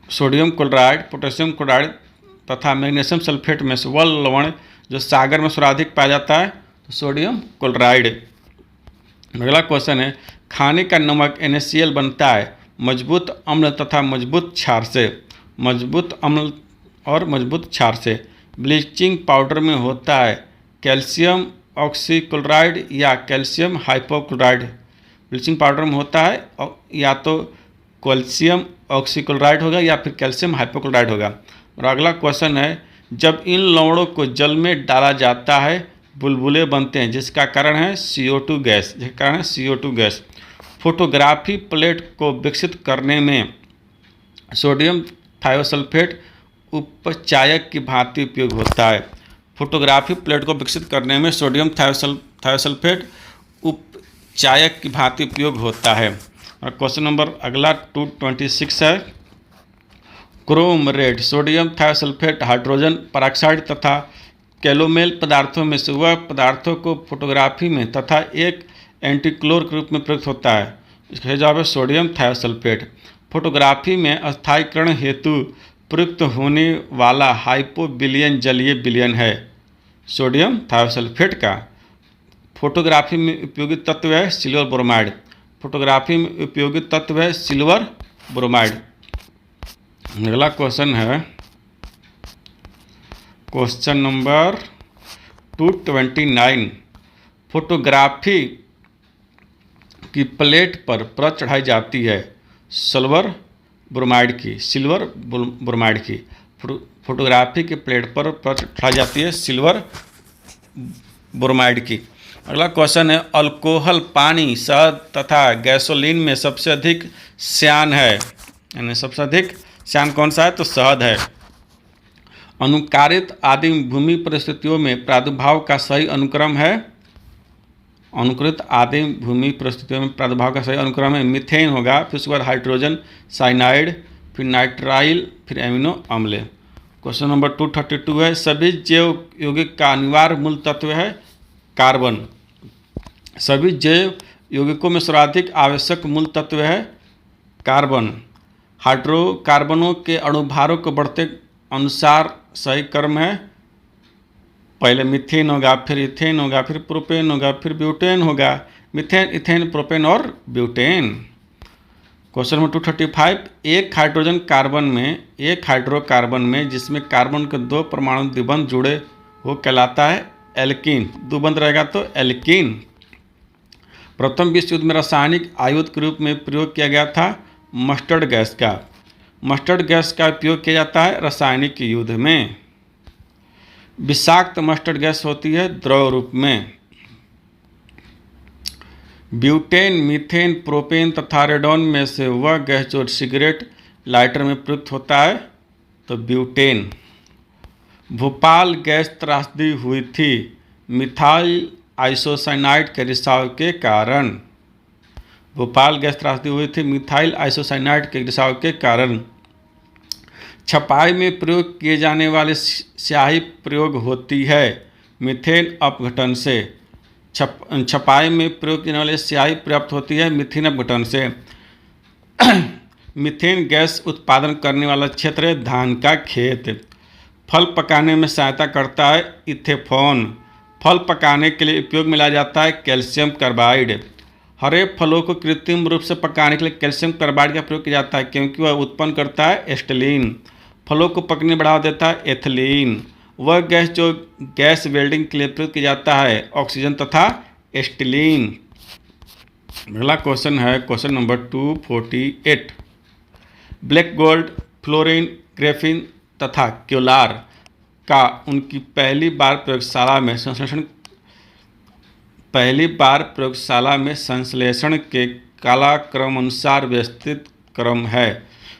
sodium chloride, potassium chloride तथा मैग्नीशियम सल्फेट में से वह लवण जो सागर में सर्वाधिक पाया जाता है तो सोडियम क्लोराइड। अगला क्वेश्चन है, खाने का नमक NaCl बनता है मजबूत अम्ल तथा मजबूत क्षार से। मजबूत अम्ल और मजबूत क्षार से। ब्लीचिंग पाउडर में होता है कैल्शियम ऑक्सीक्लोराइड या कैल्शियम हाइपोक्लोराइड। ब्लीचिंग पाउडर में होता है या तो कैल्शियम ऑक्सीक्लोराइड होगा या फिर कैल्शियम हाइपोक्लोराइड होगा। और अगला क्वेश्चन है, जब इन लवणों को जल में डाला जाता है बुलबुले बनते हैं जिसका कारण है CO2 गैस, जिसका कारण है CO2 गैस। फोटोग्राफी प्लेट को विकसित करने में सोडियम थायोसल्फेट उपचायक की भांति उपयोग होता है। फोटोग्राफी प्लेट को विकसित करने में सोडियम थायोसल्फेट उपचायक की भांति उपयोग होता है। और क्वेश्चन नंबर अगला 226 है, Chrome red, sodium thiosulphate hydrogen peroxide तथा कैलोमेल पदार्थों में से वह पदार्थों को फोटोग्राफी में तथा एक एंटीक्लोर के रूप में प्रयुक्त होता है। इसका जवाब है सोडियम थायोसल्फेट। फोटोग्राफी में अस्थायीकरण हेतु प्रयुक्त होने वाला हाइपोविलियन जलीय विलयन है सोडियम थायोसल्फेट का। फोटोग्राफी में उपयोगी तत्व है सिल्वर ब्रोमाइड। फोटोग्राफी में उपयोगी तत्व है सिल्वर ब्रोमाइड। अगला क्वेश्चन है क्वेश्चन नंबर 229। फोटोग्राफी की प्लेट पर परत चढ़ाई जाती है सिल्वर ब्रोमाइड की। फोटोग्राफी की प्लेट पर परत चढ़ाई जाती है सिल्वर ब्रोमाइड की। अगला क्वेश्चन है, अल्कोहल पानी, शहद तथा गैसोलीन में सबसे अधिक श्यान है, यानी सबसे अधिक श्यान कौन सा है, तो शहद है। अनुकारित आदिम भूमि परिस्थितियों में प्रादुर्भाव का सही अनुक्रम है, अनुकूलित आदिम भूमि परिस्थितियों में प्रादुर्भाव का सही अनुक्रम है मीथेन होगा, फिर उसके बाद हाइड्रोजन साइनाइड, फिर नाइट्राइल, फिर एमिनो अम्ल। क्वेश्चन नंबर 232 है, सभी जैव यौगिक का अनिवार्य मूल तत्व है कार्बन। सभी जैव यौगिकों में सर्वाधिक आवश्यक मूल तत्व है कार्बन। हाइड्रोकार्बनों के अणुभारों को बढ़ते अनुसार सही क्रम है, पहले मीथेन होगा, फिर इथेन होगा, फिर प्रोपेन होगा, फिर ब्यूटेन होगा, मीथेन, इथेन, प्रोपेन और ब्यूटेन। क्वेश्चन नंबर 235, एक हाइड्रोकार्बन में जिसमें कार्बन के 2 परमाणु द्विबंध जुड़े हो कहलाता है एल्कीन। द्विबंध रहेगा तो एल्कीन। प्रथम विश्व युद्ध में रासायनिक आयुध के रूप में प्रयोग किया गया था मस्टर्ड गैस का। मस्टर्ड गैस का उपयोग किया जाता है रासायनिक युद्ध में। विषाक्त मस्टर्ड गैस होती है द्रव रूप में। ब्यूटेन, मीथेन, प्रोपेन तथा रेडॉन में से वह गैस जो सिगरेट लाइटर में प्रयुक्त होता है, तो ब्यूटेन। भोपाल गैस त्रासदी हुई थी मिथाइल आइसोसाइनाइड के रिसाव के कारण। भोपाल गैस त्रासदी हुई थी मिथाइल आइसोसाइनाइड के रिसाव के कारण। छपाई में प्रयोग किए जाने वाले स्याही प्रयोग होती है मीथेन अपघटन से। छपाई में प्रयोग करने वाली स्याही प्राप्त होती है मीथेन अपघटन से। मीथेन गैस उत्पादन करने वाला क्षेत्र है धान का खेत। फल पकाने में सहायता करता है इथेफॉन। फल पकाने के लिए उपयोग में लाया जाता है कैल्शियम कार्बाइड। हरे फलों को कृत्रिम रूप से पकाने के लिए कैल्शियम कार्बाइड का प्रयोग किया जाता है क्योंकि वह उत्पन्न करता है एस्टिलीन। फलों को पकने बढ़ावा देता है एथिलीन। वह गैस जो गैस वेल्डिंग के लिए प्रयोग किया जाता है ऑक्सीजन तथा एस्टिलीन। अगला क्वेश्चन है question number 248। Black gold, fluorine, Graafian तथा क्योलार का उनकी पहली बार प्रयोगशाला में संश्लेषण के कालक्रम अनुसार व्यवस्थित क्रम है।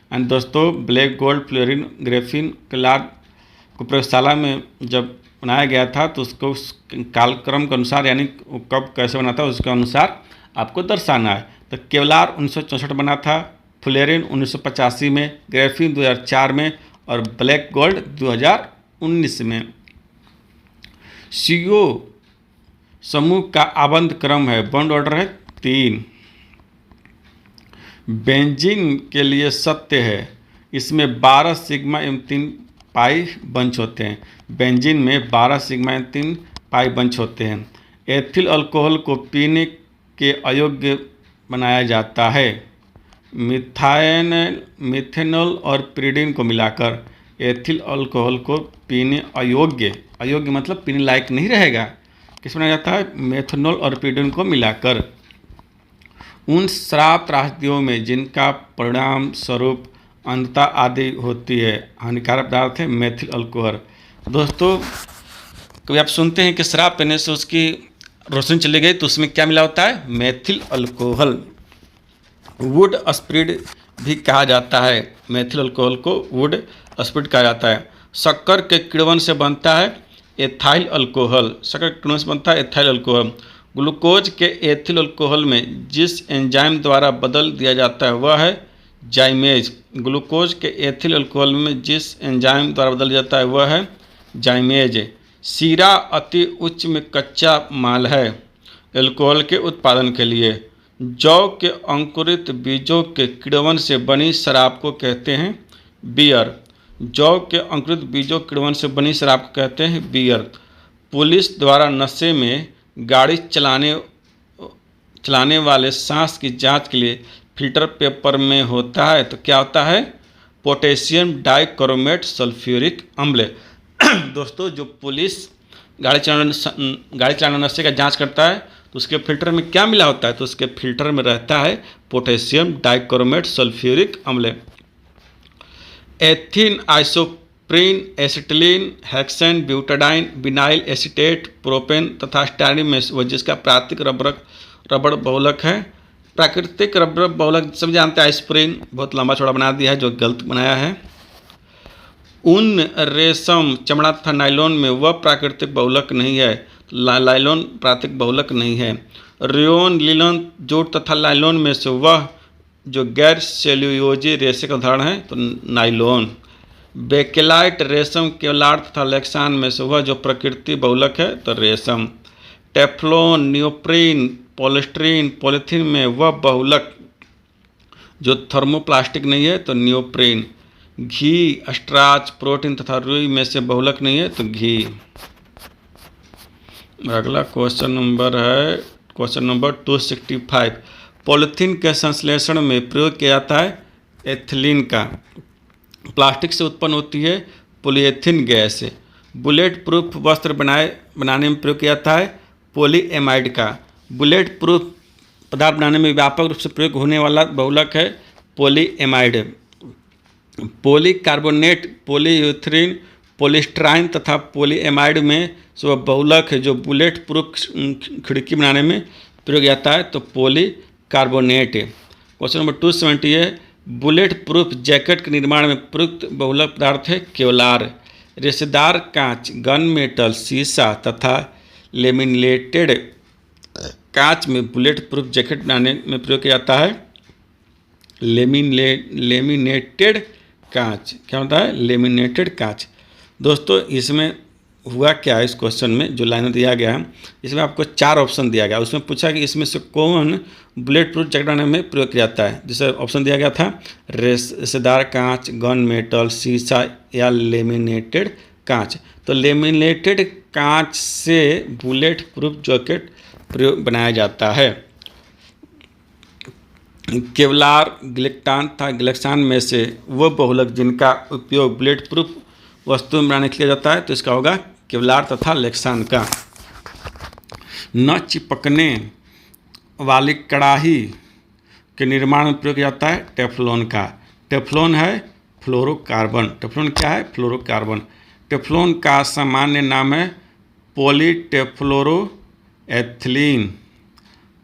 एंड दोस्तों, ब्लैक गोल्ड, फ्लोरीन, ग्रेफिन, क्योलार को प्रयोगशाला में जब बनाया गया था तो उसको कालक्रम के अनुसार, यानी कब कैसे बना था उसके अनुसार आपको दर्शाना है। तो क्योलार 1964 बना था, फ्लोरीन 1985 में, ग्रेफिन 2004 में और ब्लैक गोल्ड 2019 में। CO समूह का आबंध क्रम है, बॉन्ड ऑर्डर है 3। बेंजीन के लिए सत्य है, इसमें 12 सिग्मा एवं 3 पाई बंच होते हैं। बेंजीन में 12 सिग्मा एवं 3 पाई बंच होते हैं। एथिल अल्कोहल को पीने के अयोग्य बनाया जाता है मिथेनॉल और पिरीडिन को मिलाकर। एथिल अल्कोहल को पीने अयोग्य मतलब पीने लायक नहीं रहेगा, किस बनाया जाता है, मेथनॉल और पिरीडिन को मिलाकर। उन शराब त्रासदियों में जिनका परिणाम स्वरूप अंधता आदि होती है हानिकारक पदार्थ है मेथिल अल्कोहल। दोस्तों, कभी आप सुनते हैं कि शराब पीने से उसकी रोशनी चली गई, तो उसमें क्या मिला होता है, मेथिल अल्कोहल। वुड स्प्रिड भी कहा जाता है, मेथिल अल्कोहल को वुड स्प्रिड कहा जाता है। शक्कर के किण्वन से बनता है एथाइल अल्कोहल। शक्कर के किण्वन से बनता है एथाइल अल्कोहल। ग्लूकोज के एथिल अल्कोहल में जिस एंजाइम द्वारा बदल दिया जाता है वह है जाइमेज। ग्लूकोज के एथिल अल्कोहल में जिस एंजाइम द्वारा बदल जाता है वह है जाइमेज। शीरा अति उच्च में कच्चा माल है अल्कोहल के उत्पादन के लिए। जौ के अंकुरित बीजों के किण्वन से बनी शराब को कहते हैं बियर। जौ के अंकुरित बीजों के किण्वन से बनी शराब को कहते हैं बियर। पुलिस द्वारा नशे में गाड़ी चलाने वाले सांस की जांच के लिए फिल्टर पेपर में होता है, तो क्या होता है, पोटेशियम डाइक्रोमेट सल्फ्यूरिक अम्ल। दोस्तों, जो पुलिस गाड़ी चलाने नशे का जांच करता है तो उसके फिल्टर में क्या मिला होता है, तो उसके फिल्टर में रहता है पोटेशियम डाइक्रोमेट सल्फ्यूरिक अम्ल। Ethyne neoprene, acetylene, hexane, butadiene, vinyl acetate, propane तथा स्टायरीन में वो जिसका प्राकृतिक रबड़ बहुलक है। प्राकृतिक रबड़ बहुलक सब जानते हैं, एस्पिरिन बहुत लंबा चौड़ा बना दिया है जो गलत बनाया है। ऊन, रेशम, चमड़ा तथा नायलॉन में वह प्राकृतिक बहुलक नहीं है, नायलॉन प्राकृतिक बहुलक नहीं है। रेयोन, लिनन, जूट तथा नायलॉन में से वह जो गैर सेल्यूलोजी रेशे का उदाहरण है तो नायलॉन। बेकेलाइट, रेशम, केवलार तथा लेक्सान में से वह जो प्रकृति बहुलक है तो रेशम। टेफ्लॉन, नियोप्रीन, पॉलिस्टीरीन, पॉलीथीन में वह बहुलक जो थर्मोप्लास्टिक नहीं है तो नियोप्रीन। घी, स्टार्च, प्रोटीन तथा रुई में से बहुलक नहीं है तो घी। अगला क्वेश्चन नंबर 265। पॉलीथीन के संश्लेषण में प्रयोग किया जाता है एथिलीन का। प्लास्टिक से उत्पन्न होती है पॉलीएथिलीन गैस। बुलेट प्रूफ वस्त्र बनाने में प्रयोग किया जाता है पॉलीएमाइड का। बुलेट प्रूफ पदार्थ बनाने में व्यापक रूप से प्रयोग होने वाला बहुलक है पॉलीएमाइड। पॉलीकार्बोनेट, पॉलीयूरेथीन, पॉलीस्टाइरीन तथा पॉलीएमाइड में से वह बहुलक है जो बुलेट प्रूफ खिड़की बनाने में प्रयोग किया जाता है तो पॉलीकार्बोनेट। क्वेश्चन नंबर 270 है बुलेट प्रूफ जैकेट के निर्माण में प्रयुक्त बहुलक पदार्थ है केवलार। रेशेदार कांच, गन मेटल, शीशा तथा लेमिनेटेड कांच में बुलेट प्रूफ जैकेट बनाने में प्रयोग किया जाता है लेमिनेटेड कांच। क्या होता है? लेमिनेटेड कांच। दोस्तों इसमें हुआ क्या है, इस क्वेश्चन में जो लाइन दिया गया है इसमें आपको 4 ऑप्शन दिया गया। उसमें पूछा कि इसमें से कौन बुलेट प्रूफ जैकेट बनाने में प्रयोग किया जाता है। जैसे ऑप्शन दिया गया था रेशेदार कांच, गन मेटल, शीशा या लेमिनेटेड कांच। तो लेमिनेटेड कांच से बुलेट प्रूफ जैकेट प्रयोग बनाया जाता है। केवलार, गिलेक्टान तथा गिलेक्सान में से वो बहुलक जिनका उपयोग बुलेट प्रूफ वस्तु में बनाने के लिए जाता है तो इसका होगा केवलार तथा लेक्सान का। न चिपकने वाली कड़ाही के निर्माण में प्रयोग किया जाता है टेफ्लॉन का। टेफ्लॉन है फ्लोरोकार्बन। टेफ्लॉन क्या है? फ्लोरोकार्बन। टेफ्लॉन का सामान्य नाम है पॉलीटेफ्लोरोएथिलीन।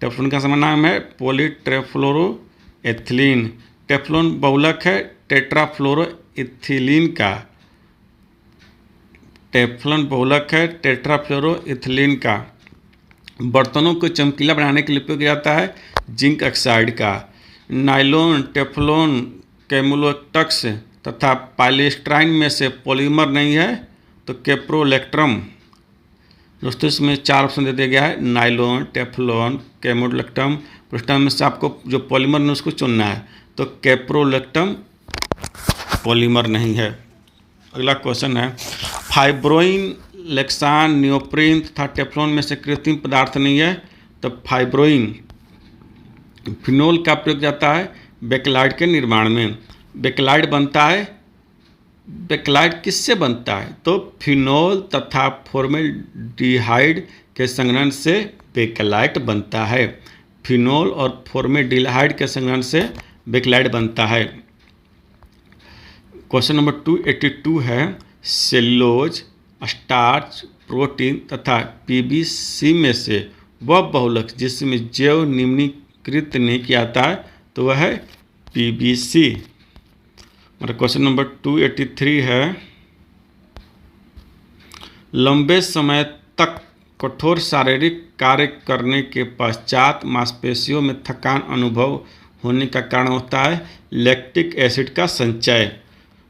टेफ्लॉन का सामान्य नाम है पॉलीटेफ्लोरोएथिलीन। टेफ्लॉन बहुलक है टेट्राफ्लोरोइथिलीन का। टेफ्लॉन बहुलक है टेट्राफ्लोरोइथिलीन का। बर्तनों को चमकीला बनाने के लिए उपयोग किया जाता है जिंक ऑक्साइड का। नायलॉन, टेफ्लॉन, केमोलॉक्टक्स तथा पॉलीस्टाइरीन में से पॉलीमर नहीं है तो कैप्रोलेक्ट्रम। दोस्तों इसमें 4 ऑप्शन दे दिया गया है नायलॉन, टेफ्लॉन, केमोलॉक्टम। पॉलीस्टाइरीन में से आपको जो पॉलीमर है उसको चुनना है तो कैप्रोलेक्टम पॉलीमर नहीं है। अगला क्वेश्चन है फाइब्रोइन, लेक्सान, नियोप्रीन तथा टेफ्लॉन में से कृत्रिम पदार्थ नहीं है तो फाइब्रोइन। फिनोल का प्रयोग जाता है बेकेलाइट के निर्माण में। बेकेलाइट बनता है, बेकेलाइट किससे बनता है तो फिनोल तथा फॉर्मेल्डिहाइड के संघनन से बेकेलाइट बनता है। फिनोल और फॉर्मेल्डिहाइड के संघनन से बेकेलाइट बनता है। क्वेश्चन नंबर 282 है सेल्यूलोज, स्टार्च, प्रोटीन तथा पीबीसी में से वह बहुलक जिसमें जैव निम्नीकृत नहीं किया जाता है तो वह है पीबीसी। और क्वेश्चन नंबर 283 है लंबे समय तक कठोर शारीरिक कार्य करने के पश्चात मांसपेशियों में थकान अनुभव होने का कारण होता है लैक्टिक एसिड का संचय।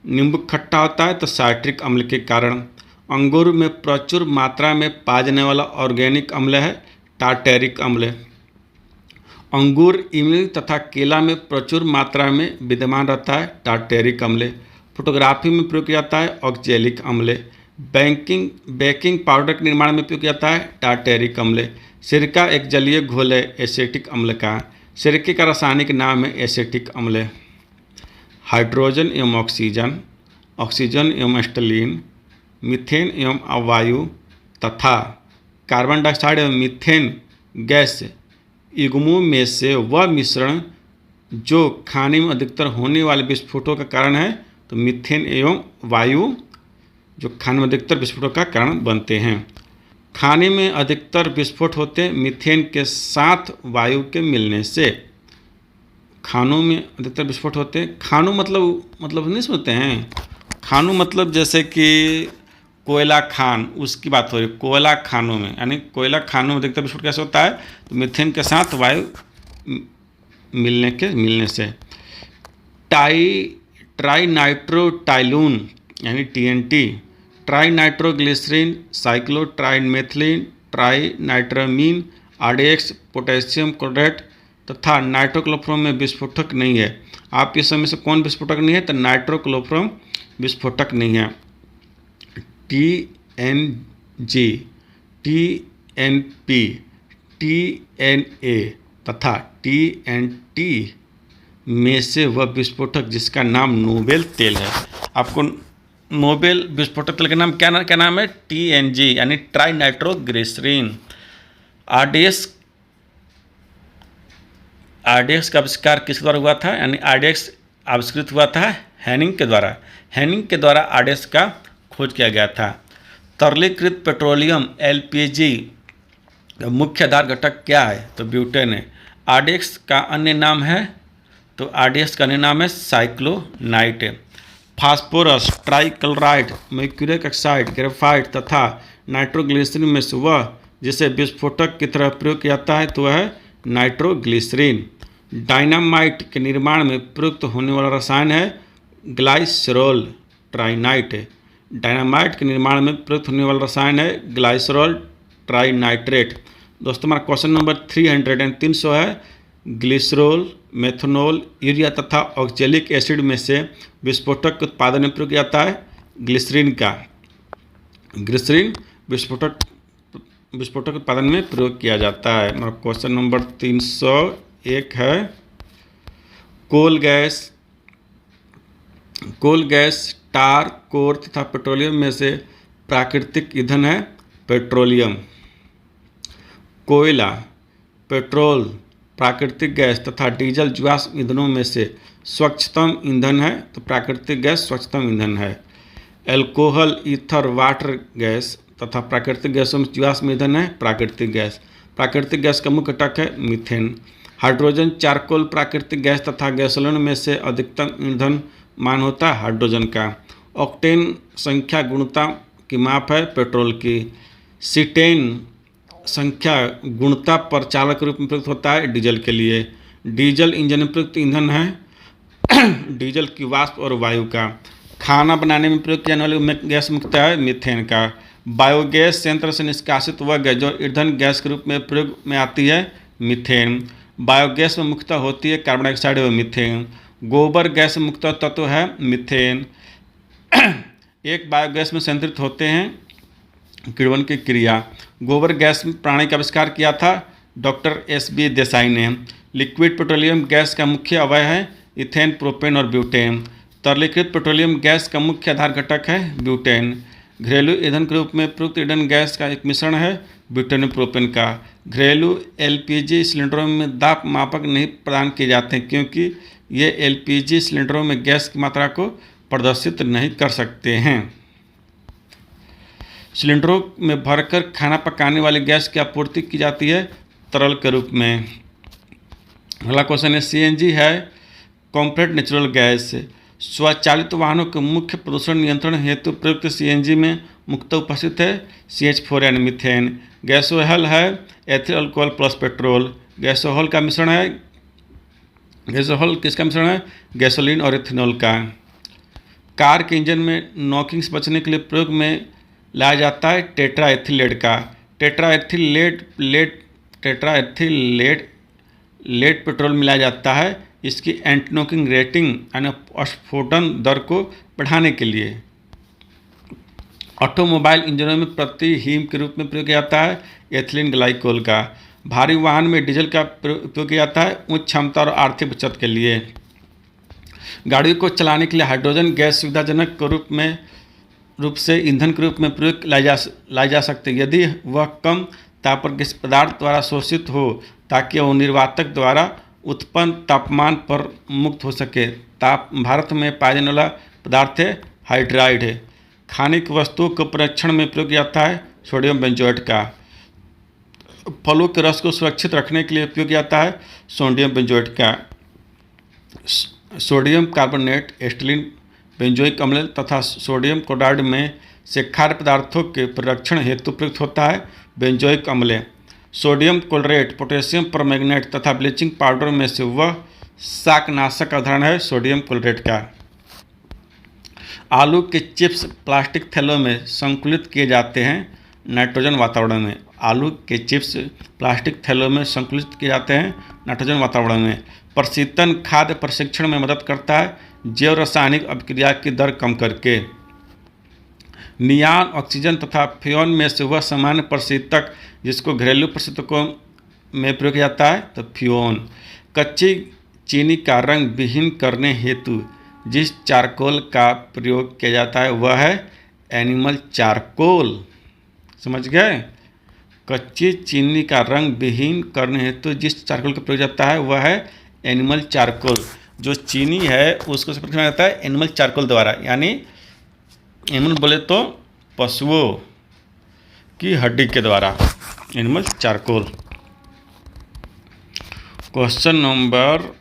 नींबू खट्टा होता है तो साइट्रिक अम्ल के कारण। अंगूर में प्रचुर मात्रा में पाया जाने वाला ऑर्गेनिक अम्ल है टार्टेरिक अम्ल। अंगूर, इमली तथा केला में प्रचुर मात्रा में विद्यमान रहता है टार्टेरिक अम्ल। फोटोग्राफी में प्रयोग किया जाता है ऑक्जेलिक अम्ल। बेकिंग पाउडर के निर्माण में प्रयोग किया जाता है टार्टेरिक अम्ल। सिरका एक जलीय घोल है एसिटिक अम्ल का। सिरके का रासायनिक नाम है एसिटिक अम्ल। हाइड्रोजन एवं ऑक्सीजन, ऑक्सीजन एवं एस्टिलीन, मीथेन एवं अवायु तथा कार्बन डाइऑक्साइड एवं मीथेन गैस युग्मों में से वह मिश्रण जो खाने में अधिकतर होने वाले विस्फोटों का कारण है तो मीथेन एवं वायु जो खाने में अधिकतर विस्फोटों का कारण बनते हैं। खाने में अधिकतर विस्फोट होते हैं मीथेन के साथ वायु के मिलने से। खानों में अधिकतर विस्फोट होते हैं। खानों मतलब नहीं सुनते हैं। खानों मतलब जैसे कि कोयला खान, उसकी बात हो रही है। कोयला खानों में, यानी कोयला खानों में अधिकतर विस्फोट कैसे होता है? तो मीथेन के साथ वायु मिलने से। ट्राई नाइट्रोटाइलून यानी TNT, tri nitroglycerine, cyclotrimethylenetrinitramine, RDX, potassium chloride तथा नाइट्रोक्लोरोफॉर्म में विस्फोटक नहीं है। आप इस समय से कौन विस्फोटक नहीं है? तो नाइट्रोक्लोरोफॉर्म विस्फोटक नहीं है। TNG, TNP, TNA तथा TNT में से वह विस्फोटक जिसका नाम नोबेल तेल है। आपको नोबेल विस्फोटक तेल का नाम क्या नाम है? TNG यानी ट्राई नाइट्रोग्लिसरीन। RDX का आविष्कार किसके द्वारा हुआ था? यानी RDX आविष्कृत हुआ था हैनिंग के द्वारा। हैनिंग के द्वारा RDX का खोज किया गया था। तरलीकृत पेट्रोलियम LPG का मुख्य आधार घटक क्या है? तो ब्यूटेन है। RDX का अन्य नाम है, तो RDX का अन्य नाम है cyclonite. Phosphorus, trichloride, mercuric oxide, graphite तथा नाइट्रोग्लिसरीन में से वह जिसे विस्फोटक की तरह प्रयोग किया जाता है तो वह है नाइट्रोग्लिसरीन। डायनामाइट के निर्माण में प्रयुक्त होने वाला रसायन है ग्लाइसरॉल ट्राइनाइट। डायनामाइट के निर्माण में प्रयुक्त होने वाला रसायन है ग्लाइसरॉल ट्राइनाइट्रेट। दोस्तों हमारा क्वेश्चन नंबर 300 है, ग्लिसरॉल, मेथनॉल, यूरिया तथा ऑक्जेलिक एसिड में से विस्फोटक के उत्पादन में प्रयोग किया जाता है ग्लिसरीन का। ग्लिसरीन विस्फोटक उत्पादन में प्रयोग किया जाता है। हमारा क्वेश्चन नंबर 301 है, कोल गैस, टार, कोर तथा पेट्रोलियम में से प्राकृतिक ईंधन है पेट्रोलियम। कोयला, पेट्रोल, प्राकृतिक गैस तथा डीजल जीवाश्म ईंधनों में से स्वच्छतम ईंधन है, तो प्राकृतिक गैस स्वच्छतम ईंधन है। एल्कोहल, ईथर, वाटर गैस तथा प्राकृतिक गैसों में जीवाश्म ईंधन है प्राकृतिक गैस। प्राकृतिक गैस का मुख्य घटक है मीथेन। हाइड्रोजन, चारकोल प्राकृतिक गैस तथा गैसोलीन में से अधिकतम ईंधन मान होता है हाइड्रोजन का। ऑक्टेन संख्या गुणता की माप है पेट्रोल की। सीटेन संख्या गुणता पर चालक के रूप में प्रयुक्त होता है डीजल के लिए। डीजल इंजन में प्रयुक्त ईंधन है डीजल की वाष्प और वायु का। खाना बनाने में प्रयोग किया जाने वाली गैस मुख्यतः है मीथेन का। बायोगैस संयंत्र से निष्कासित वह गैस जो ईंधन गैस के रूप में प्रयोग में आती है मीथेन। बायोगैस में मुख्यतः होती है कार्बन डाइऑक्साइड व मीथेन। गोबर गैस में मुख्यतः तत्व है मीथेन। एक बायोगैस में संयंत्रित होते हैं किण्वन की क्रिया। गोबर गैस प्रणाली का आविष्कार किया था डॉक्टर SB देसाई ने। लिक्विड पेट्रोलियम गैस का मुख्य अवयव है इथेन, प्रोपेन और ब्यूटेन। तरलीकृत पेट्रोलियम गैस का मुख्य आधार घटक है ब्यूटेन। घरेलू ईंधन के रूप में प्रयुक्त ईंधन गैस का एक मिश्रण है ब्यूटेन और प्रोपेन का। घरेलू LPG सिलेंडरों में दाब मापक नहीं प्रदान किए जाते हैं क्योंकि ये LPG सिलेंडरों में गैस की मात्रा को प्रदर्शित नहीं कर सकते हैं। सिलेंडरों में भरकर खाना पकाने वाली गैस की आपूर्ति की जाती है तरल के रूप में। अगला क्वेश्चन है, CNG है कॉम्प्रेट नेचुरल गैस। स्वचालित वाहनों के मुख्य प्रदूषण नियंत्रण हेतु प्रयुक्त CNG में मुख्यतः उपस्थित है CH4 यानी मीथेन। गैसोहॉल है एथिल अल्कोहल प्लस पेट्रोल। गैसोहॉल का मिश्रण है, गैसोहॉल किसका मिश्रण है? गैसोलीन और इथेनॉल का। कार के इंजन में नॉकिंग से बचने के लिए प्रयोग में लाया जाता है टेट्राएथिलेट का। टेट्राएथिलेट पेट्रोल मिलाया जाता है इसकी एंटी नॉकिंग रेटिंग यानी स्फोटन दर को बढ़ाने के लिए। ऑटोमोबाइल इंजनों में प्रति हीम के रूप में प्रयोग किया जाता है एथिलीन ग्लाइकोल का। भारी वाहन में डीजल का उपयोग किया जाता है उच्च क्षमता और आर्थिक बचत के लिए। गाड़ी को चलाने के लिए हाइड्रोजन गैस सुविधाजनक रूप से ईंधन के रूप में प्रयोग लाई जा सकती है यदि वह कम ताप पर किसी पदार्थ द्वारा शोषित हो ताकि वह निर्वातक द्वारा उत्पन्न तापमान पर मुक्त हो सके। भारत में पाया जाने वाला पदार्थ है हाइड्राइड है। खाने की वस्तुओं को परीक्षण में प्रयोग किया जाता है सोडियम बेंजोएट का। फलों के रस को सुरक्षित रखने के लिए उपयोग किया जाता है सोडियम बेंजोएट का। सोडियम कार्बोनेट, एस्टिलीन, बेंजोइक अम्ल तथा सोडियम क्लोराइड में से खाद्य पदार्थों के परिरक्षण हेतु प्रयुक्त होता है बेंजोइक अम्ल। सोडियम क्लोरेट, पोटेशियम परमैंगनेट तथा ब्लीचिंग पाउडर में से वह शाकनाशक का उदाहरण है सोडियम क्लोरेट का। आलू के चिप्स प्लास्टिक थैलों में संकुलित किए जाते हैं नाइट्रोजन वातावरण में। आलू के चिप्स प्लास्टिक थैलों में संकुलित किए जाते हैं नाइट्रोजन वातावरण में। प्रशीतन खाद्य प्रशिक्षण में मदद करता है जैव रासायनिक अभिक्रिया की दर कम करके। नियान, ऑक्सीजन तथा फ्योन में से वह सामान्य प्रशीतक जिसको घरेलू प्रशीतकों में प्रयोग किया जाता है तो फ्योन। कच्ची चीनी का रंग विहीन करने हेतु जिस चारकोल का प्रयोग किया जाता है वह है एनिमल चारकोल। समझ गए? कच्ची चीनी का रंग विहीन करने हेतु जिस चारकोल का प्रयोग जाता है वह है एनिमल चारकोल। जो चीनी है उसको प्रयोग किया जाता है एनिमल चारकोल द्वारा, यानी एनिमल बोले तो पशुओं की हड्डी के द्वारा, एनिमल चारकोल। क्वेश्चन नंबर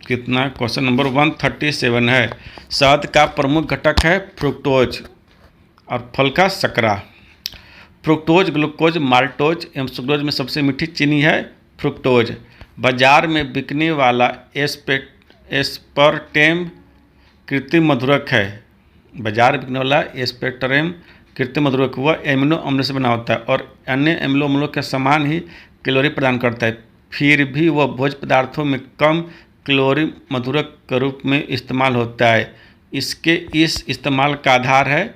कितना? क्वेश्चन नंबर 137 है। शहद का प्रमुख घटक है फ्रुक्टोज और फल का शकरा। फ्रुक्टोज, ग्लूकोज, माल्टोज एवं सुक्रोज में सबसे मीठी चीनी है फ्रुक्टोज। बाजार में बिकने वाला एस्पर्टेम कृत्रिम मधुरक है। बाजार में बिकने वाला एस्पर्टेम कृत्रिम मधुरक वह एमिनो अम्ल से बना होता है और अन्य एमिनो अम्लों के समान ही कैलोरी प्रदान करता है। फिर भी वह भोज्य पदार्थों में कम कैलोरी मधुरक के रूप में इस्तेमाल होता है। इसके इस इस्तेमाल का आधार है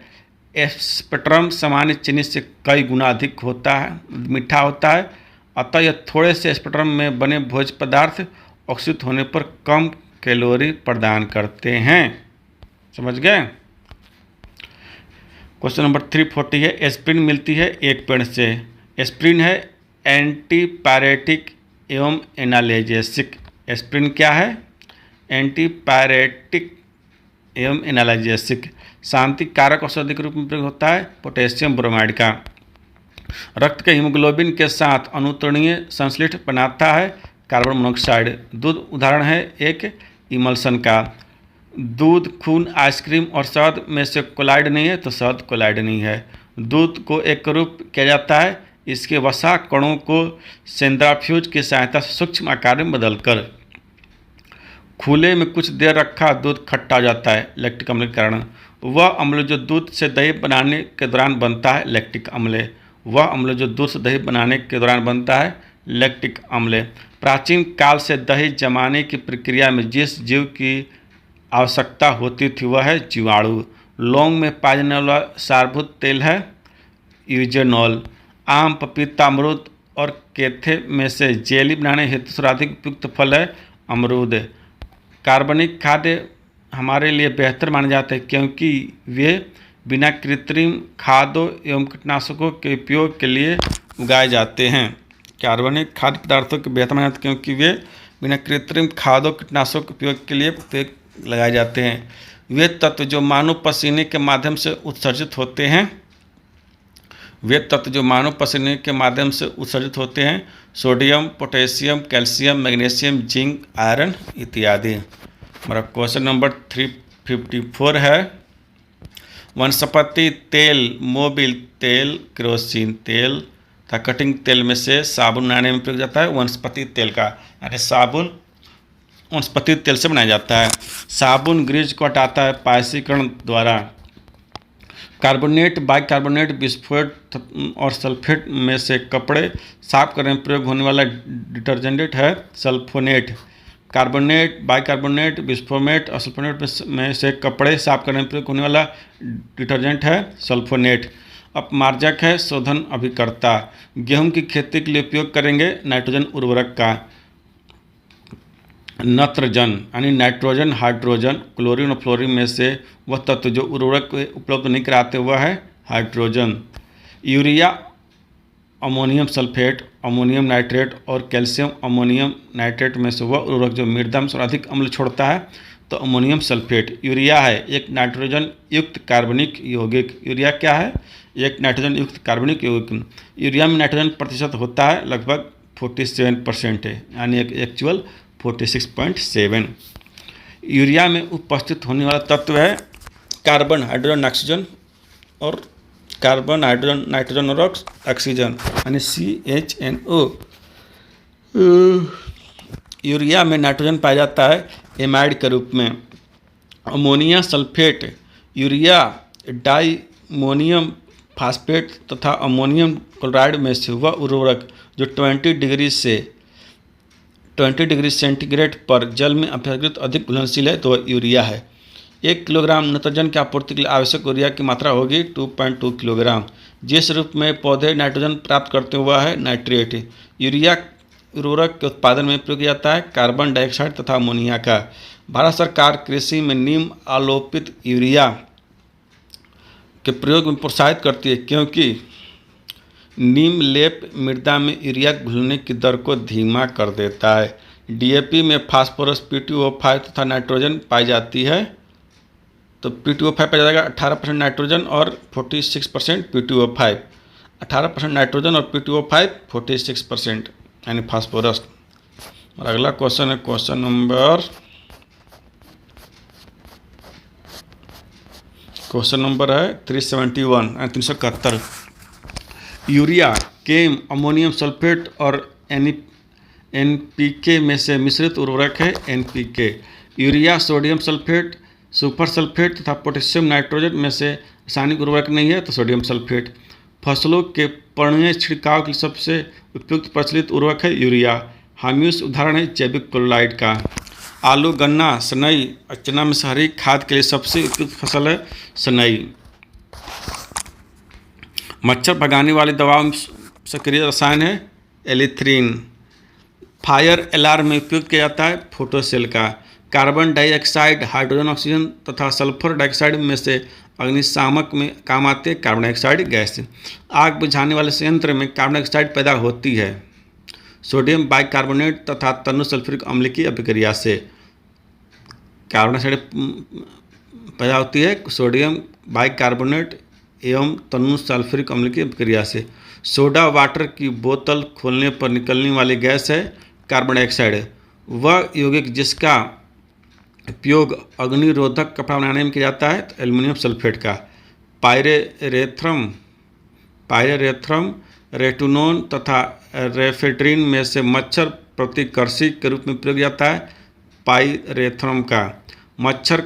एस्पर्टेम सामान्य चीनी से कई गुना अधिक होता है, मीठा होता है। अतः यह थोड़े से एस्पर्टेम में बने भोज्य पदार्थ ऑक्सीकृत होने पर कम कैलोरी प्रदान करते हैं। समझ गए? क्वेश्चन नंबर 340 है। एस्प्रिन मिलती है एक पेड़ से। एस्प्रिन है एंटीपायरेटिक एवं एनाल्जेसिक। एस्प्रिन क्या है? एंटीपायरेटिक एवं एनाल्जेसिक। शांति कारक औषधि के रूप में प्रयोग होता है पोटेशियम ब्रोमाइड का। रक्त के हीमोग्लोबिन के साथ अनुत्तरणीय संश्लिष्ट बनाता है कार्बन मोनोऑक्साइड। दूध उदाहरण है एक इमल्सन का। दूध, खून, आइसक्रीम और शहद में से कोलाइड नहीं है तो शहद कोलाइड नहीं है। दूध को एकरूप किया जाता है इसके वसा कणों को सेंट्रीफ्यूज की सहायता से सूक्ष्म आकार में बदलकर। खुले में कुछ देर रखा दूध खट्टा हो जाता है लैक्टिक अम्ल के कारण। वह अम्ल जो दूध से दही बनाने के दौरान बनता है लैक्टिक अम्ल। वह अम्ल जो दूध से दही बनाने के दौरान बनता है लैक्टिक अम्ल। प्राचीन काल से दही जमाने की प्रक्रिया में जिस जीव की आवश्यकता होती थी वह है जीवाणु। लौंग में पाया जाने वाला सारभूत तेल है यूजेनॉल। आम, पपीता, अमरूद और केथे में से जेली बनाने हेतु सर्वाधिक उपयुक्त फल है अमरूद। कार्बनिक खाद्य हमारे लिए बेहतर माने जाते हैं क्योंकि वे बिना कृत्रिम खादों एवं कीटनाशकों के उपयोग के लिए उगाए जाते हैं। कार्बनिक खाद्य पदार्थों के बेहतर माने जाते हैं क्योंकि वे बिना कृत्रिम खादों कीटनाशकों के उपयोग के लिए लगाए जाते हैं। वे तत्व जो मानव पसीने के माध्यम से उत्सर्जित होते हैं sodium, potassium, calcium, magnesium, zinc, iron इत्यादि। हमारा क्वेश्चन नंबर 354 है। वनस्पति तेल, मोबिल तेल, केरोसिन तेल तथा कटिंग तेल में से साबुन बनाने में प्रयोग जाता है वनस्पति तेल का, यानी साबुन वनस्पति तेल से बनाया जाता है। साबुन ग्रीज को हटाता है पायसीकरण द्वारा। कार्बोनेट, बाइकार्बोनेट, बिस्फोट और सल्फेट में से कपड़े साफ करने में प्रयोग होने वाला डिटर्जेंट है सल्फोनेट। कार्बोनेट, बाइकार्बोनेट, बिस्फोमेट और सल्फोनेट में से कपड़े साफ करने में प्रयोग होने वाला डिटर्जेंट है सल्फोनेट। अपमार्जक है शोधन अभिकर्ता। गेहूं की खेती के लिए उपयोग करेंगे नाइट्रोजन उर्वरक का। नत्रजन यानी नाइट्रोजन, हाइड्रोजन, क्लोरीन और फ्लोरीन में से वह तत्व जो उर्वरक उपलब्ध नहीं कराते वह है hydrogen. Urea, ammonium sulphate, ammonium nitrate और कैल्शियम अमोनियम नाइट्रेट में से वह उर्वरक जो मृदा में सर्वाधिक अम्ल छोड़ता है तो अमोनियम सल्फेट। यूरिया है एक नाइट्रोजन युक्त कार्बनिक यौगिक। यूरिया क्या है? एक नाइट्रोजन युक्त कार्बनिक यौगिक। यूरिया में नाइट्रोजन प्रतिशत होता है लगभग 47% है, यानी एक्चुअल 46.7। यूरिया में उपस्थित होने वाला तत्व है कार्बन, हाइड्रोजन, ऑक्सीजन और कार्बन, हाइड्रोजन, नाइट्रोजन और ऑक्सीजन, यानी CHNO। यूरिया में नाइट्रोजन पाया जाता है एमाइड के रूप में। Ammonia sulphate urea diammonium phosphate तथा अमोनियम क्लोराइड में से वह उर्वरक जो 20 डिग्री सेंटीग्रेड पर जल में अपेक्षाकृत अधिक घुलनशील है, तो वह यूरिया है। 1 किलोग्राम नाइट्रोजन की आपूर्ति के लिए आवश्यक यूरिया की मात्रा होगी 2.2 किलोग्राम। जिस रूप में पौधे नाइट्रोजन प्राप्त करते हैं वह है नाइट्रेट। यूरिया उर्वरक के उत्पादन में प्रयोग किया जाता है कार्बन डाइऑक्साइड तथा अमोनिया का। भारत सरकार कृषि में नीम आलोपित यूरिया के प्रयोग में प्रोत्साहित करती है, क्योंकि नीम लेप मृदा में यूरिया घुलने की दर को धीमा कर देता है। DAP में फास्फोरस P2O5 तथा नाइट्रोजन पाई जाती है, तो P2O5 पाया जाएगा 18% नाइट्रोजन और 46% P2O5। 18% नाइट्रोजन और P2O5 46%, यानी फास्फोरस। और अगला क्वेश्चन है क्वेश्चन नंबर है 371 यानी 371। यूरिया, केम, अमोनियम सल्फेट और NPK में से मिश्रित उर्वरक है NPK। Urea sodium sulphate, super sulphate तथा पोटेशियम नाइट्रोजन में से रासायनिक उर्वरक नहीं है, तो सोडियम सल्फेट। फसलों के पर्णीय छिड़काव के लिए सबसे उपयुक्त प्रचलित उर्वरक है यूरिया। हाम्यूस उदाहरण है जैविक क्लोराइड का। आलू, गन्ना, सनई और चना में शहरी खाद के लिए सबसे उपयुक्त फसल है सनई। मच्छर भगाने वाली दवाओं में सक्रिय रसायन है एलिथ्रीन। फायर अलार्म में उपयोग किया जाता है फोटोसेल का। कार्बन डाइऑक्साइड, हाइड्रोजन, ऑक्सीजन तथा सल्फर डाइऑक्साइड में से अग्निशामक में काम आते हैं कार्बन डाइऑक्साइड गैस। आग बुझाने वाले संयंत्र में कार्बन डाइऑक्साइड पैदा होती है सोडियम बाइकार्बोनेट तथा तनु सल्फ्यूरिक अम्ल की अभिक्रिया से। कार्बन डाइऑक्साइड पैदा होती है सोडियम बाइकार्बोनेट एवं तनु सल्फ्यूरिक अम्ल की अभिक्रिया से। सोडा वाटर की बोतल खोलने पर निकलने वाली गैस है कार्बन डाइऑक्साइड। वह यौगिक जिसका उपयोग अग्निरोधक कपड़ा बनाने में किया जाता है तो एल्युमिनियम सल्फेट का। पायरेथ्रम, रेटुनोन तथा रेफेड्रिन में से मच्छर प्रतिकर्षी के रूप में प्रयोग किया जाता है पायरेथ्रम का। मच्छर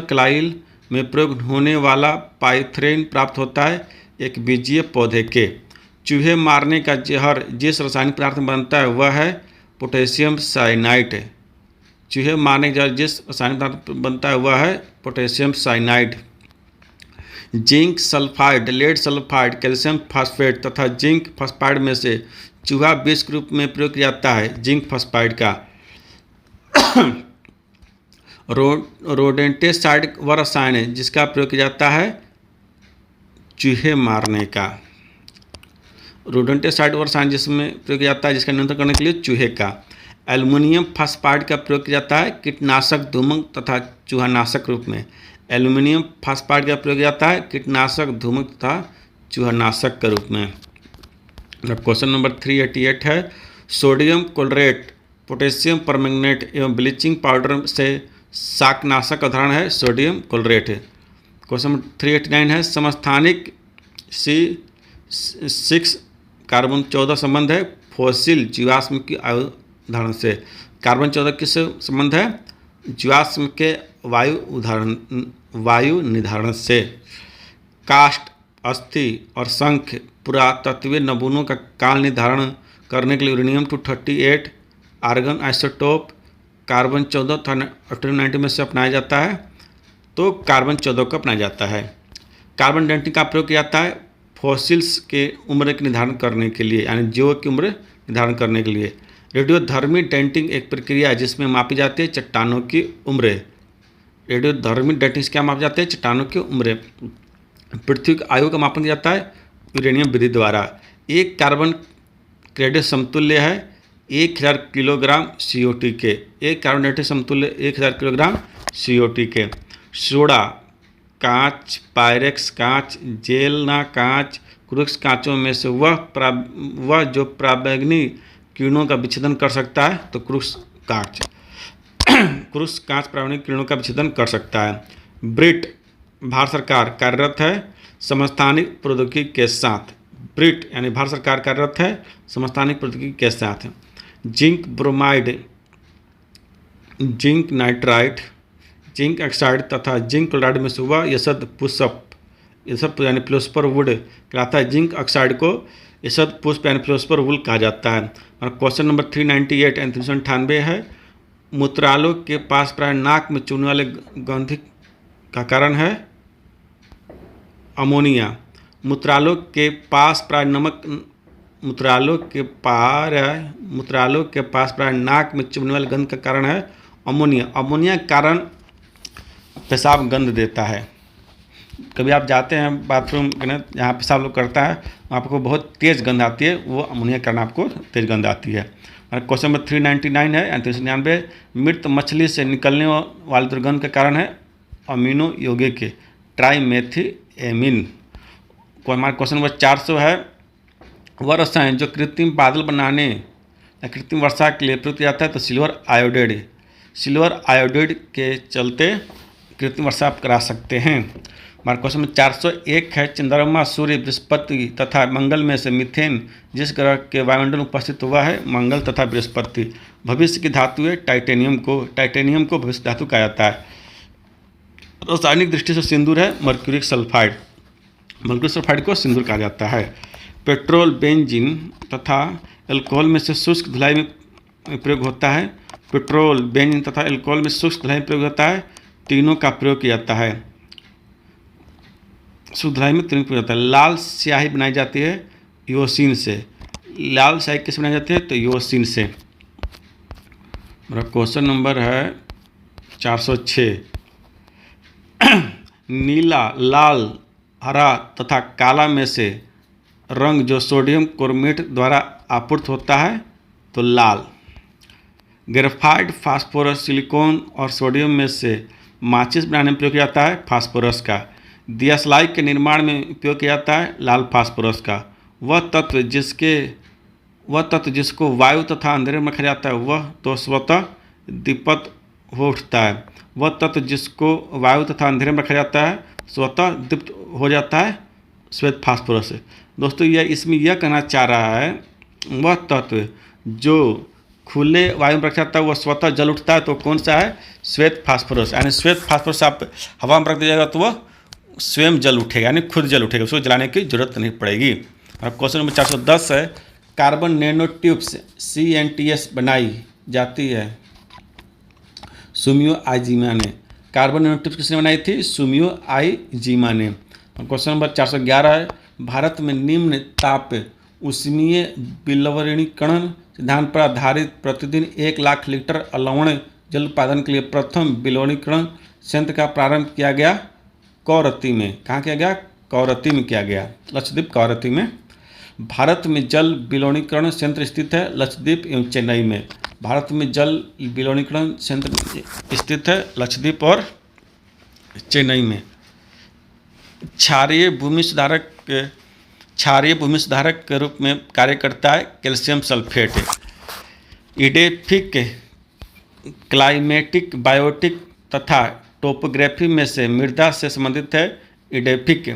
कलाइल में प्रयोग होने वाला पाइथ्रेन प्राप्त होता है एक बीजीय पौधे के। चूहे मारने का जहर जिस रासायनिक पदार्थ में बनता है वह है पोटेशियम साइनाइड। चूहे मारने का जहर जिस रासायनिक पदार्थ बनता है वह है potassium cyanide. Zinc sulphide, lead sulphide, calcium phosphate तथा जिंक फॉस्फाइड में से चूहा विष के रूप में प्रयोग किया जाता है जिंक फॉस्फाइड का। रोडेंटेसाइड वह रसायन है जिसका प्रयोग किया जाता है चूहे मारने का। रोडेंटेसाइड वह रसायन जिसमें प्रयोग किया जाता है जिसका नियंत्रण करने के लिए चूहे का। एल्युमिनियम फास्फाइड का प्रयोग किया जाता है कीटनाशक, धूमक तथा चूहानाशक रूप में। एल्युमिनियम फास्फाइड का प्रयोग किया जाता है कीटनाशक, धूमक तथा चूहानाशक के रूप में। क्वेश्चन नंबर 388 है सोडियम क्लोरेट, पोटेशियम परमैंगनेट एवं ब्लीचिंग पाउडर से शाकनाशक उदाहरण है सोडियम क्लोरेट। क्वेश्चन नंबर 389 है समस्थानिक C6 कार्बन 14 संबंध है फॉसिल जीवाश्म की आयु उदाहरण से। कार्बन 14 किससे संबंध है? जीवाश्म के वायु निर्धारण से। काष्ठ, अस्थि और शंख पुरातत्वीय नमूनों का काल निर्धारण करने के लिए यूरेनियम 238, आर्गन आइसोटोप कार्बन 14 तथा 1890 में से अपनाया जाता है, तो कार्बन 14 को अपनाया जाता है। कार्बन डेटिंग का प्रयोग किया जाता है फॉसिल्स के उम्र के निर्धारण करने के लिए, यानी जीवों की उम्र निर्धारण करने के लिए। रेडियोधर्मी डेटिंग एक प्रक्रिया है जिसमें मापी जाती है चट्टानों की उम्र। रेडियोधर्मी डेटिंग से क्या मापी जाती है? चट्टानों की उम्र। पृथ्वी की आयु का मापन किया जाता है यूरेनियम विधि द्वारा। एक कार्बन क्रेडिट समतुल्य है 1000 किलोग्राम CO2 के, एक कार्बन डाइऑक्साइड समतुल्य 1000 किलोग्राम CO2 के। सोडा, कांच, पायरेक्स कांच, जेलना कांच, क्रूक्स कांचों में से वह जो पराबैंगनी किरणों का विच्छेदन कर सकता है, तो क्रूक्स कांच क्रूक्स कांच पराबैंगनी किरणों का विच्छेदन कर सकता है। ब्रिट, भारत सरकार कार्यरत है समस्थानिक प्रौद्योगिकी के साथ। ब्रिट यानी भारत सरकार कार्यरत है समस्थानिक प्रौद्योगिकी के साथ। Zinc bromide, zinc nitride, zinc oxide तथा जिंक क्लोराइड में से वह यशद पुष्प यानी फ्लोस्पर वुड कहलाता है। जिंक ऑक्साइड को यशद पुष्प यानी फ्लोस्पर वुड कहा जाता है। और क्वेश्चन नंबर 398 एंड 398 है, मूत्रालों के पास प्राय नाक में चूने वाले गंध का कारण है अमोनिया। मूत्रालों के पास प्राय मूत्रालों के पास प्राय नाक में चुभने वाले गंध का कारण है अमोनिया। अमोनिया के कारण पेशाब गंध देता है। कभी आप जाते हैं बाथरूम जहाँ पेशाब लोग करता है, आपको बहुत तेज़ गंध आती है, वो अमोनिया के कारण आपको तेज़ गंध आती है। और क्वेश्चन नंबर 399 है 399, मृत मछली से निकलने वाले दुर्गंध का कारण है अमीनो यौगिक ट्राइमेथिएमिन। हमारा क्वेश्चन नंबर 400 है, वह रसायन जो कृत्रिम बादल बनाने या कृत्रिम वर्षा के लिए प्रयुक्त किया जाता है, तो सिल्वर आयोडाइड। सिल्वर आयोडाइड के चलते कृत्रिम वर्षा आप करा सकते हैं। हमारा क्वेश्चन नंबर 401 है, चंद्रमा, सूर्य, बृहस्पति तथा मंगल में से मीथेन जिस ग्रह के वायुमंडल में उपस्थित हुआ है मंगल तथा बृहस्पति। भविष्य की धातु है टाइटेनियम को भविष्य धातु कहा जाता है। रासायनिक दृष्टि से सिंदूर है मर्क्यूरी सल्फाइड को सिंदूर कहा जाता है। पेट्रोल, बेंजीन तथा अल्कोहल में से शुष्क धुलाई में प्रयोग होता है। पेट्रोल, बेंजीन तथा अल्कोहल में शुष्क धुलाई में प्रयोग होता है, तीनों का प्रयोग किया जाता है। शुष्क धुलाई में तीनों प्रयोग होता है। लाल स्याही बनाई जाती है योसिन से। लाल स्याही किससे बनाई जाती है, तो योसिन से। मेरा क्वेश्चन नंबर है 406, नीला, लाल, हरा तथा काला में से रंग जो सोडियम क्रोमेट द्वारा आपूर्त होता है, तो लाल। ग्रेफाइट, फास्फोरस, सिलिकॉन और सोडियम में से माचिस बनाने में प्रयोग किया जाता है फास्फोरस का। दियासलाई के निर्माण में उपयोग किया जाता है लाल फास्फोरस का। वह तत्व जिसको वायु तथा अंधेरे में रखा जाता है, वह तो स्वतः दीप्त हो उठता है। वह तत्व जिसको वायु तथा अंधेरे में रखा जाता है, स्वतः दीप्त हो जाता है श्वेत फास्फोरस से। दोस्तों इसमें यह कहना चाह रहा है, वह तत्व जो खुले वायु में रखा जाता है वह स्वतः जल उठता है, तो कौन सा है, श्वेत फास्फोरस। यानी श्वेत फास्फोरस आप हवा में रख दीजिएगा तो वह स्वयं जल उठेगा, यानी खुद जल उठेगा, उसको जलाने की जरूरत नहीं पड़ेगी। और क्वेश्चन नंबर 410 है, कार्बन नैनो ट्यूब्स CNTS बनाई जाती है सुमियो आइजिमा ने। कार्बन नैनो ट्यूब्स किसने बनाई थी, सुमियो आइजिमा ने। क्वेश्चन नंबर 411 है, भारत में निम्न ताप ऊष्मीय विलवणीकरण सिद्धांत पर आधारित प्रतिदिन 1 लाख लीटर अलवण जल उत्पादन के लिए प्रथम विलवणीकरण संयंत्र का प्रारंभ किया गया कौरती में। कहाँ किया गया, कौरती में किया गया, लक्षद्वीप कौरती में। भारत में जल विलवणीकरण संयंत्र स्थित है लक्षद्वीप एवं चेन्नई में। भारत में जल विलवणीकरण संयंत्र स्थित है लक्षद्वीप और चेन्नई में। क्षारीय भूमि सुधारक के रूप में कार्य करता है calcium sulphate. Edaphic, climatic, biotic तथा टोपोग्राफी में से मृदा से संबंधित है इडेफिक।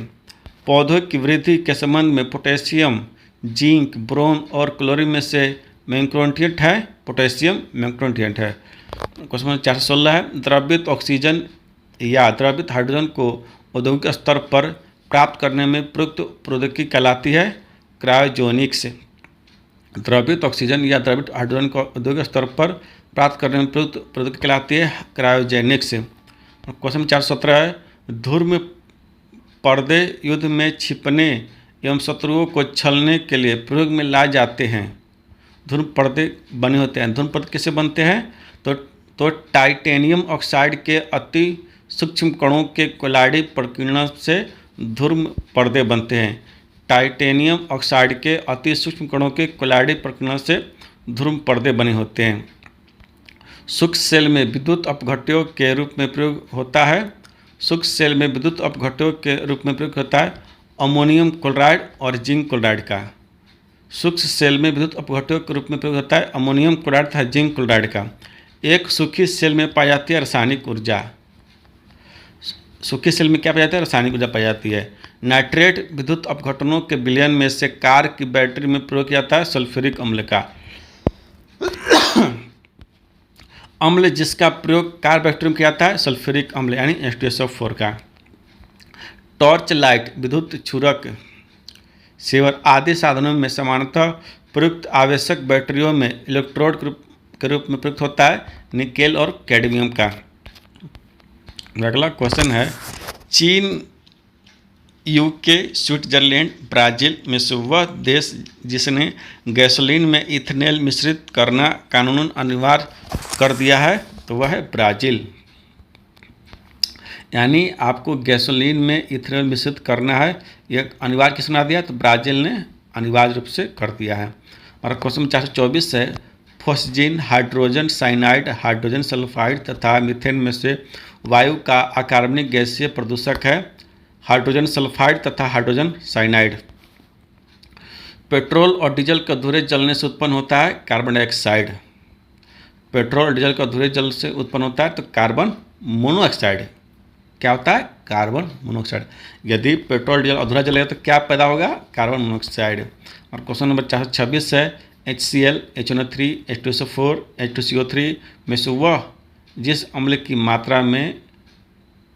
पौधों की वृद्धि के संबंध में पोटेशियम, जिंक, बोरोन और क्लोरीन में से मैक्रोन्यूट्रिएंट है पोटेशियम मैक्रोन्यूट्रिएंट है। क्वेश्चन नंबर 416 है, द्रवित ऑक्सीजन या द्रवित हाइड्रोजन को औद्योगिक स्तर पर प्राप्त करने में प्रयुक्त प्रौद्योगिकी कहलाती है क्रायोजेनिक्स। द्रवित ऑक्सीजन या द्रवित हाइड्रोजन को औद्योगिक स्तर पर प्राप्त करने में प्रयुक्त प्रौद्योगिकी कहलाती है क्रायोजेनिक्स। क्वेश्चन 417 है, ध्रुव पर्दे युद्ध में छिपने एवं शत्रुओं को छलने के लिए प्रयोग में लाए जाते हैं। ध्रुव पर्दे बने होते हैं। ध्रुव पर्दे कैसे बनते हैं, तो टाइटेनियम ऑक्साइड के अति सूक्ष्म कणों के कोलाइडी प्रकीर्णन से ध्रुव पर्दे बनते हैं। टाइटेनियम ऑक्साइड के अति सूक्ष्म कणों के कोलाइडी प्रकीर्णन से ध्रुव पर्दे बने होते हैं। शुष्क सेल में विद्युत अपघट्यों के रूप में प्रयोग होता है। शुष्क सेल में विद्युत अपघट्यों के रूप में प्रयोग होता है अमोनियम क्लोराइड और जिंक क्लोराइड का। शुष्क सेल में विद्युत अपघट्यों के रूप में प्रयोग होता है अमोनियम क्लोराइड तथा जिंक क्लोराइड का। एक सूखी सेल में पाई जाती है रासायनिक ऊर्जा। सूखी सेल में क्या पाई जाती है? रासायनिक ऊर्जा पाई जाती है। नाइट्रेट विद्युत अपघटनों के विलयन में से कार की बैटरी में प्रयोग किया जाता है सल्फ्यूरिक अम्ल का। अम्ल जिसका प्रयोग कार बैटरी में किया जाता है सल्फ्यूरिक अम्ल यानी H2SO4 का। टॉर्च लाइट, विद्युत क्षुरक, सीवर आदि साधनों में सामान्यतः प्रयुक्त आवश्यक बैटरियों में इलेक्ट्रोड के रूप में प्रयुक्त होता है निकेल और कैडमियम का। अगला क्वेश्चन है चीन, यूके, स्विट्जरलैंड, ब्राज़ील में से वह देश जिसने गैसोलीन में इथेनॉल मिश्रित करना कानूनन अनिवार्य कर दिया है तो वह है ब्राज़ील। यानी आपको गैसोलीन में इथेनॉल मिश्रित करना है, यह अनिवार्य किसने बना दिया? तो ब्राज़ील ने अनिवार्य रूप से कर दिया है। और क्वेश्चन 424 है phosgene, hydrogen cyanide, hydrogen sulphide तथा मीथेन में से वायु का अकार्बनिक गैसीय प्रदूषक है हाइड्रोजन सल्फाइड तथा हाइड्रोजन साइनाइड। पेट्रोल और डीजल के अधूरे जलने से उत्पन्न होता है कार्बन डाइऑक्साइड। पेट्रोल और डीजल के अधूरे जल से उत्पन्न होता है तो कार्बन मोनोऑक्साइड। क्या होता है? Carbon monoxide. यदि पेट्रोल डीजल अधूरा जलेगा तो क्या पैदा होगा? Carbon monoxide. और क्वेश्चन नंबर 426 है HCl, HNO3, H2SO4, H2CO3 में से वह जिस अम्ल की मात्रा में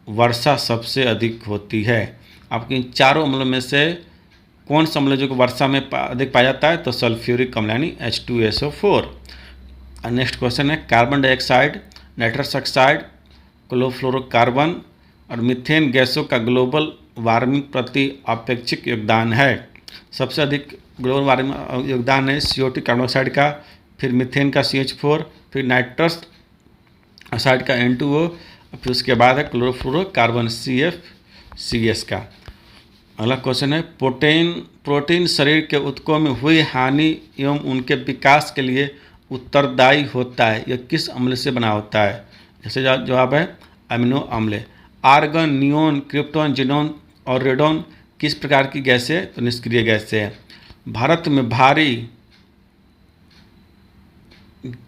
वर्षा सबसे अधिक होती है। आपके इन चारों अम्लों में से कौन सा अम्ल जो कि वर्षा में अधिक पाया जाता है? तो सल्फ्यूरिक अम्ल यानी H2SO4। नेक्स्ट क्वेश्चन है carbon dioxide, nitrous oxide, chlorofluorocarbon और मीथेन गैसों का ग्लोबल वार्मिंग प्रति अपेक्षिक योगदान है। सबसे अधिक ग्लोबल वार्मिंग योगदान है CO2 कार्बन डाइऑक्साइड का, फिर मीथेन का CH4, फिर नाइट्रस ऑक्साइड का N2O, फिर उसके बाद है क्लोरोफ्लोरोकार्बन CFCS का। अगला क्वेश्चन है प्रोटीन शरीर के ऊतकों में हुई हानि एवं उनके विकास के लिए उत्तरदायी होता है। यह किस अम्ल से बना होता है? जैसे जवाब है अमीनो अम्ल। आर्गन, नियोन, क्रिप्टॉन, जिनोन और रेडोन किस प्रकार की गैस है? तो निष्क्रिय गैस है। भारत में भारी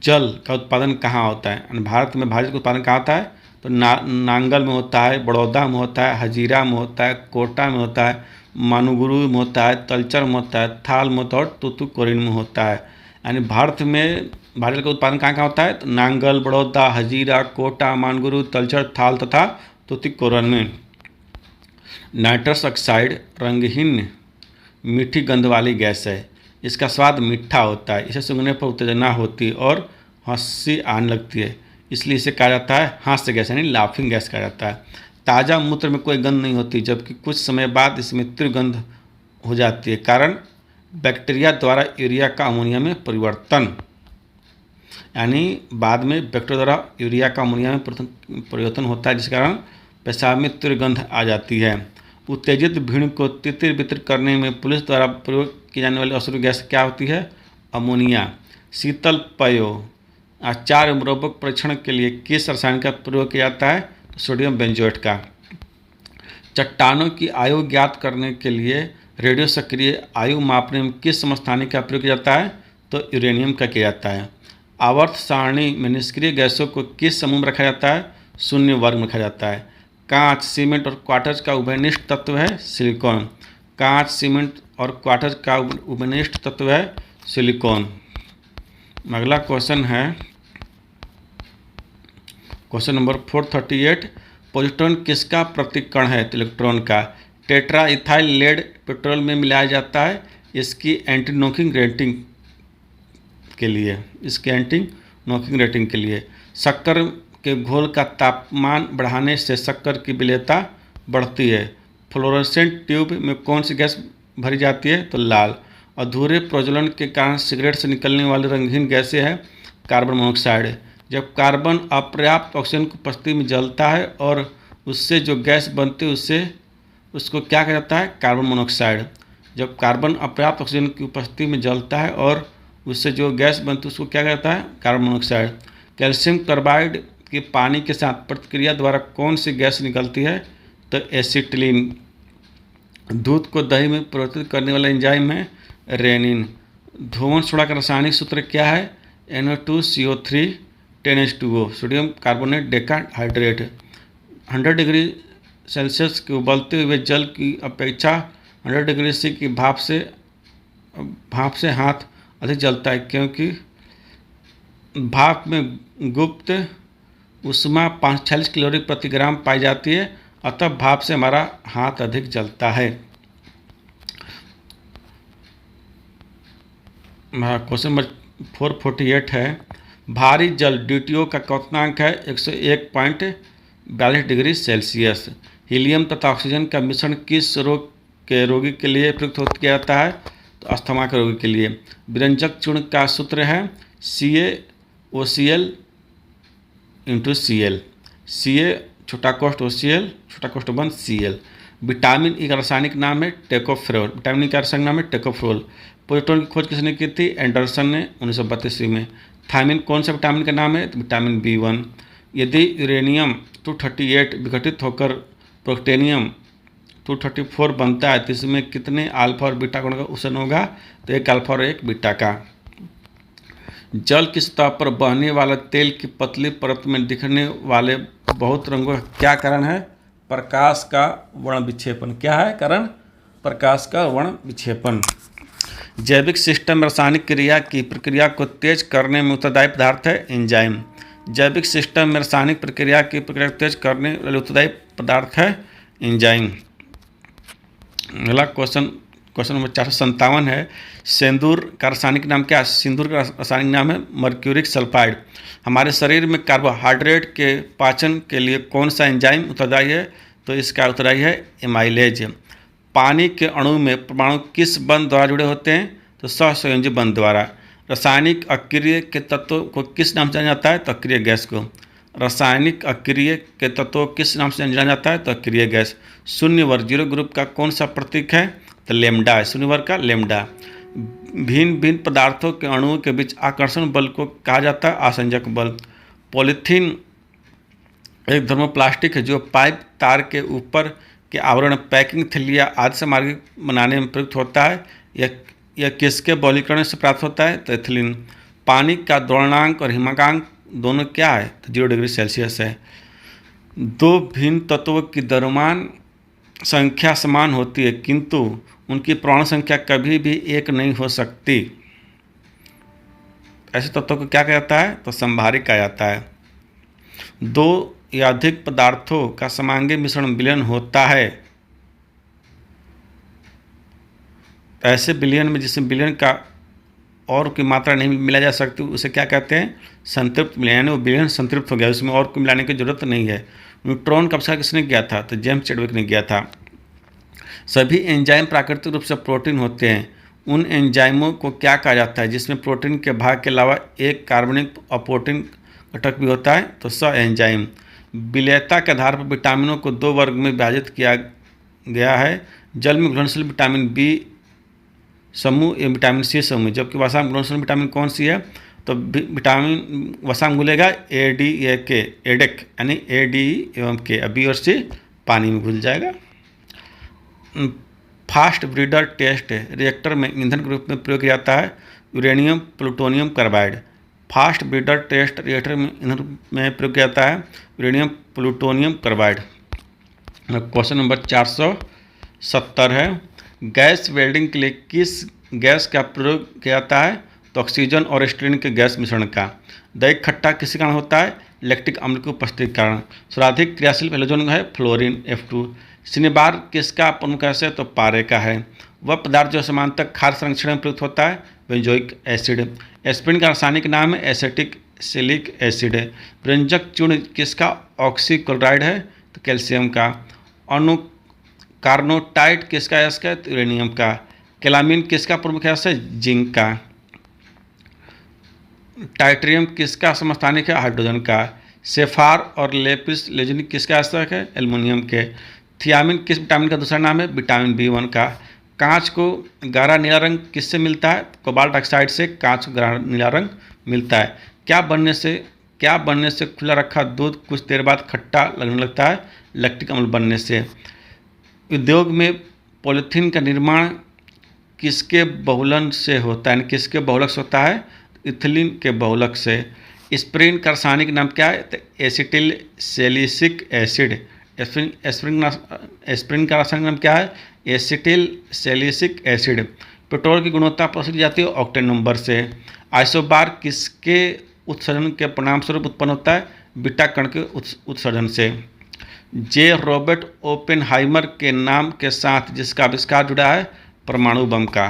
जल का उत्पादन कहाँ होता है? भारत में भारी जल का उत्पादन कहाँ होता है? तो नांगल में होता है, बड़ौदा में होता है, हजीरा में होता है, कोटा में होता है, मानुगुरु में होता है, तलचर में होता है, थाल में होता है और तूतुकुड़ीन में होता है। यानी भारत में भारी जल का उत्पादन कहाँ कहाँ होता है? तो नांगल, बड़ौदा, हजीरा, कोटा, मानगुरु, तलचर, थाल तथा तूतिकोरिन में। नाइट्रस ऑक्साइड रंगहीन मीठी गंध वाली गैस है। इसका स्वाद मीठा होता है, इसे सूंघने पर उत्तेजना होती है और हंसी आने लगती है, इसलिए इसे कहा जाता है हास्य गैस यानी लाफिंग गैस कहा जाता है। ताज़ा मूत्र में कोई गंध नहीं होती, जबकि कुछ समय बाद इसमें तीव्र गंध हो जाती है, कारण बैक्टीरिया द्वारा यूरिया का अमोनिया में परिवर्तन। यानी बाद में बैक्टीरिया द्वारा यूरिया का अमोनिया में परिवर्तन होता है, जिस कारण पेशाब में तीव्र गंध आ जाती है। उत्तेजित भीड़ को तितिर बितर करने में पुलिस द्वारा प्रयोग की जाने वाली अश्रु गैस क्या होती है? अमोनिया। शीतल पेयो अचार मुरब्बक परीक्षण के लिए किस रसायन का प्रयोग किया जाता है? तो सोडियम बेंजोएट का। चट्टानों की आयु ज्ञात करने के लिए रेडियो सक्रिय आयु मापने में किस समस्थानिक का प्रयोग किया जाता है? तो यूरेनियम का किया जाता है। आवर्त सारणी में निष्क्रिय गैसों को किस समूह में रखा जाता है? शून्य वर्ग में रखा जाता है। कांच, सीमेंट और क्वार्टज का उभयनिष्ठ तत्व है सिलिकॉन। कांच, सीमेंट और क्वार्टज का उभयनिष्ठ तत्व है सिलिकॉन। अगला क्वेश्चन है क्वेश्चन नंबर 438। पॉजिट्रॉन किसका प्रतिकण है? तो इलेक्ट्रॉन का। टेट्रा इथाइल लेड पेट्रोल में मिलाया जाता है इसकी एंटी नॉकिंग रेटिंग के लिए। शक्कर के घोल का तापमान बढ़ाने से शक्कर की विलेयता बढ़ती है। फ्लोरोसेंट ट्यूब में कौन सी गैस भरी जाती है? तो लाल। अधूरे प्रज्वलन के कारण सिगरेट से निकलने वाली रंगहीन गैसें है कार्बन मोनोऑक्साइड। जब कार्बन अपर्याप्त ऑक्सीजन की उपस्थिति में जलता है और उससे जो गैस बनती है उसको क्या कहा जाता है? Carbon monoxide. जब कार्बन अपर्याप्त ऑक्सीजन की उपस्थिति में जलता है और उससे जो गैस बनती है उसको क्या कहता है, कार्बन मोनोऑक्साइड। कैल्शियम क्लोराइड की पानी के साथ प्रतिक्रिया द्वारा कौन सी गैस निकलती है, तो एसिटिलीन। दूध को दही में परिवर्तित करने वाला एंजाइम है रेनिन। धूमन सोडा का रासायनिक सूत्र क्या है, NO2CO3 10H2O, sodium carbonate decahydrate. 100 degree Celsius के उबलते हुए जल की अपेक्षा 100 डिग्री सी की भाप से हाथ अधिक जलता है, क्योंकि भाप में गुप्त ऊष्मा 45 कैलोरी प्रति ग्राम पाई जाती है, अतः भाप से हमारा हाथ अधिक जलता है। क्वेश्चन नंबर 448 है, भारी जल DTO का क्वथनांक है 101.42 डिग्री सेल्सियस। हीलियम तथा ऑक्सीजन का मिश्रण किस रोग के रोगी के लिए प्रयुक्त किया जाता है, तो अस्थमा के रोगी के लिए। विरंजक चूर्ण का सूत्र है CaOCl × Cl, Ca छोटा कोष्ठ OCl छोटा कोष्ठ बंद Cl। विटामिन ई का रासायनिक नाम है टेकोफ्रेरोल, विटामिन ई का रासायनिक नाम है टेकोफ्रेरोल। प्रोटोन की खोज किसने की थी, एंडरसन ने 1932 में। थायमिन कौन सा विटामिन का नाम है, तो विटामिन B1। यदि यूरेनियम 238 विघटित होकर प्रोटेनियम 234 बनता है तो इसमें कितने अल्फा और बीटा कोण का उत्सर्जन होगा, तो एक अल्फा और एक बीटा का। जल की सतह पर बहने वाला तेल की पतली परत में दिखने वाले बहुत रंगों का क्या कारण है, प्रकाश का वर्ण विक्षेपण। क्या है कारण, प्रकाश का वर्ण विक्षेपण। जैविक सिस्टम में रासायनिक क्रिया की प्रक्रिया को तेज करने में उत्तरदायी पदार्थ है एंजाइम। जैविक सिस्टम में रासायनिक प्रक्रिया की प्रक्रिया को तेज करने वाले उत्तरदायी पदार्थ है एंजाइम। अगला क्वेश्चन नंबर 457 है, सिंदूर का रासायनिक नाम क्या है। सिंदूर का रासायनिक नाम है मर्क्यूरिक सल्फाइड। हमारे शरीर में कार्बोहाइड्रेट के पाचन के लिए कौन सा एंजाइम उत्तरदायी है, तो इसका उत्तरदायी है एमाइलेज। पानी के अणु में परमाणु किस बंध द्वारा जुड़े होते हैं, तो सहसंयोजी बंध द्वारा। रासायनिक अक्रिय के तत्व को किस नाम से जाना जाता है, तो अक्रिय गैस को। रासायनिक अक्रिय के तत्व किस नाम से जाना जाता है, तो अक्रिय गैस। शून्य वर्ग 0 ग्रुप का कौन सा प्रतीक है, तो लेमडा है, शून्य वर्ग का लेमडा। भिन्न भिन्न पदार्थों के अणुओं के बीच आकर्षण बल को कहा जाता है आसंजक बल। पॉलीथीन एक थर्मोप्लास्टिक है जो पाइप, तार के ऊपर के आवरण, पैकिंग थैलियाँ आदि सामग्री बनाने में प्रयुक्त होता है। यह किसके बहुलीकरण से प्राप्त होता है, तो एथिलीन। पानी का द्रवणांक और हिमांक दोनों क्या है, तो 0 डिग्री सेल्सियस है। दो भिन्न तत्वों की द्रव्यमान संख्या समान होती है, किंतु उनकी परमाणु संख्या कभी भी एक नहीं हो सकती। ऐसे तत्वों को क्या कहा जाता है, तो समभारिक कहा जाता है। दो या अधिक पदार्थों का समांगी मिश्रण विलयन होता है। ऐसे विलयन में जिसमें विलयन का और की मात्रा नहीं मिला जा सकती उसे क्या कहते हैं, संतृप्त विलयन। यानी वो विलयन संतृप्त हो गया, उसमें और को मिलाने की जरूरत नहीं है। न्यूट्रॉन का आविष्कार किसने किया था, तो जेम्स चैडविक ने किया था। सभी एंजाइम प्राकृतिक रूप से प्रोटीन होते हैं। उन एंजाइमों को क्या कहा जाता है जिसमें प्रोटीन के भाग के अलावा एक कार्बनिक अप्रोटीन घटक भी होता है, तो सह एंजाइम। विलेयता के आधार पर विटामिनों को 2 वर्ग में विभाजित किया गया है। जल में घुलनशील विटामिन B समूह या विटामिन C समूह, जबकि वसा में घुलनशील विटामिन कौन सी है, तो विटामिन वसा में घुलेगा ADK, एडेक यानी ADE एवं K। B और C पानी में घुल जाएगा। फास्ट ब्रीडर टेस्ट रिएक्टर में ईंधन के रूप में प्रयोग किया जाता है uranium plutonium carbide. Fast breeder test reactor में ईंधन में प्रयोग किया जाता है uranium plutonium carbide. Question number 470 है, गैस वेल्डिंग के लिए किस गैस का प्रयोग किया जाता है, तो ऑक्सीजन और स्टीरीन के गैस मिश्रण का। दही खट्टा किस कारण होता है, लैक्टिक अम्ल की उपस्थिति के कारण। सर्वाधिक क्रियाशील हैलोजन है फ्लोरीन F2। सिनेबार किसका प्रमुख गैस है, तो पारे का है। वह पदार्थ जो समानांतर खाद्य संरक्षण में प्रयुक्त होता है बेंजोइक एसिड। एस्पिरिन का रासायनिक नाम है एसेटिक सिलिक एसिड। व्यंजक चूर्ण किसका ऑक्सीक्लोराइड है, तो कैल्शियम का। अणु कार्नोटाइट किसका गैस है, तो यूरेनियम का। कैलामीन किसका प्रमुख गैस है, जिंक का। टाइट्रियम किसका समस्थानिक है, हाइड्रोजन का। सेफार और लेपिस लेजुनी किसका आश्रय है, एल्युमिनियम के। थियामिन किस विटामिन का दूसरा नाम है, विटामिन B1 का। कांच को गहरा नीला रंग किससे मिलता है? कोबाल्ट ऑक्साइड से कांच को गहरा नीला रंग मिलता है। क्या बनने से खुला रखा दूध कुछ देर बाद खट्टा लगने लगता है? लैक्टिक अम्ल बनने से। उद्योग में पॉलीथीन का निर्माण किसके बहुलन से होता है? किसके बहुलक से होता है? इथिलीन के बहुलक से। एस्पिरिन का रासायनिक नाम क्या है? तो एसिटिल सैलिसिक एसिड। एस्पिरिन का रासायनिक नाम क्या है? Acetyl salicylic acid. पेट्रोल की गुणवत्ता पता की जाती है ऑक्टेन नंबर से। आइसोबार किसके उत्सर्जन के परिणाम स्वरूप उत्पन्न होता है? बीटा कण के उत्सर्जन से। जे रॉबर्ट ओपेनहाइमर के नाम के साथ जिसका आविष्कार जुड़ा है? परमाणु बम का।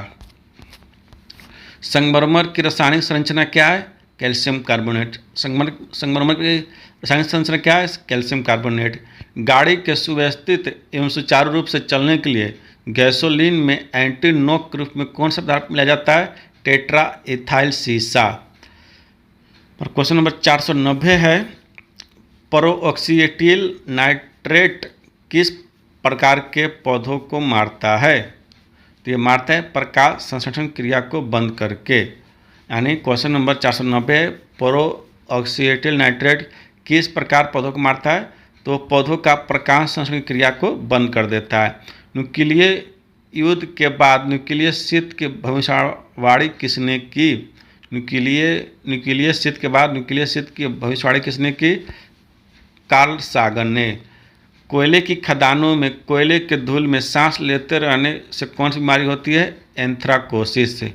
संगमरमर की रासायनिक संरचना क्या है? Calcium carbonate. संगमरमर की रासायनिक संरचना क्या है? Calcium carbonate. गाड़ी के सुव्यवस्थित एवं सुचारू रूप से चलने के लिए गैसोलीन में एंटी नॉक के रूप में कौन सा पदार्थ मिलाया जाता है? टेट्रा इथाइल सीसा। और क्वेश्चन नंबर 490 है, पेरोक्सीएटिल नाइट्रेट किस प्रकार के पौधों को मारता है? तो ये मारता है प्रकाश संश्लेषण क्रिया को बंद करके। यानी क्वेश्चन नंबर 490, पेरोक्सीएटिल नाइट्रेट किस प्रकार पौधों को मारता है? तो पौधों का प्रकाश संश्लेषण क्रिया को बंद कर देता है। न्यूक्लिय युद्ध के बाद न्यूक्लिय शीत की भविष्यवाणी किसने की? न्यूक्लिय शीत के बाद न्यूक्लिय शीत की भविष्यवाणी किसने की? कार्ल सागन ने। कोयले की खदानों में कोयले के धूल में सांस लेते रहने से कौन सी बीमारी होती है? एंथ्राकोसिस से।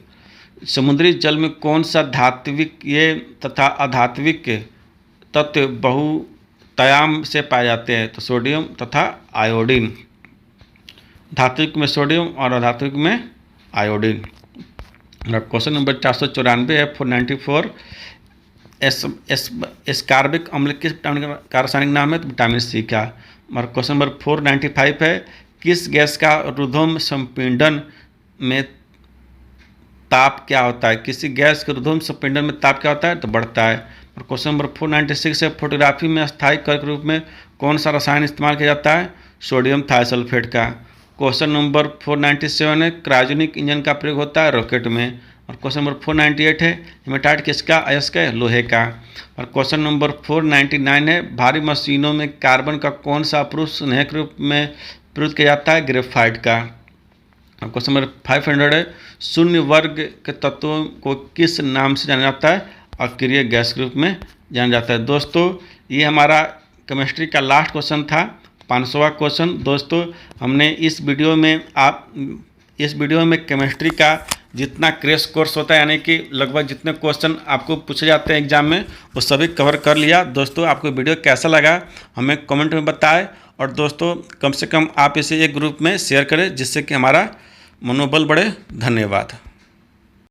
समुद्री जल में कौन सा धात्विक तथा अधात्विक तत्व बहुतायाम से पाए जाते हैं? तो सोडियम तथा आयोडीन। धात्विक में सोडियम और अधात्विक में आयोडीन। क्वेश्चन नंबर 494 है, 494, एस्कार्बिक अम्ल किस विटामिन का रासायनिक नाम है? तो विटामिन सी का। और क्वेश्चन नंबर 495 है, किस गैस का रुद्धोष्म संपीड़न में ताप क्या होता है? किसी गैस के रुद्धोष्म संपीड़न में ताप क्या होता है? तो बढ़ता है। और क्वेश्चन नंबर 496 है, फोटोग्राफी में अस्थायी कण के रूप में कौन सा रसायन इस्तेमाल किया जाता है? सोडियम थाइसल्फेट का। क्वेश्चन नंबर 497 है, क्रायोजेनिक इंजन का प्रयोग होता है रॉकेट में। और क्वेश्चन नंबर 498 है, हेमाटाइट किसका अयस्क है? लोहे का। और क्वेश्चन नंबर 499 है, भारी मशीनों में कार्बन का कौन सा अप्रूव स्नेहक रूप में प्रयुक्त किया जाता है? ग्रेफाइट का। और क्वेश्चन नंबर 500 है, शून्य वर्ग के तत्वों को किस नाम से जाना जाता है? अक्रिय गैस के रूप में जाना जाता है। दोस्तों, ये हमारा केमिस्ट्री का लास्ट क्वेश्चन था, 500वां क्वेश्चन। दोस्तों, हमने इस वीडियो में केमिस्ट्री का जितना क्रैश कोर्स होता है, यानी कि लगभग जितने क्वेश्चन आपको पूछे जाते हैं एग्जाम में, वो सभी कवर कर लिया। दोस्तों, आपको वीडियो कैसा लगा हमें कमेंट में बताएं। और दोस्तों, कम से कम आप इसे एक ग्रुप में शेयर करें जिससे कि हमारा मनोबल बढ़े। धन्यवाद।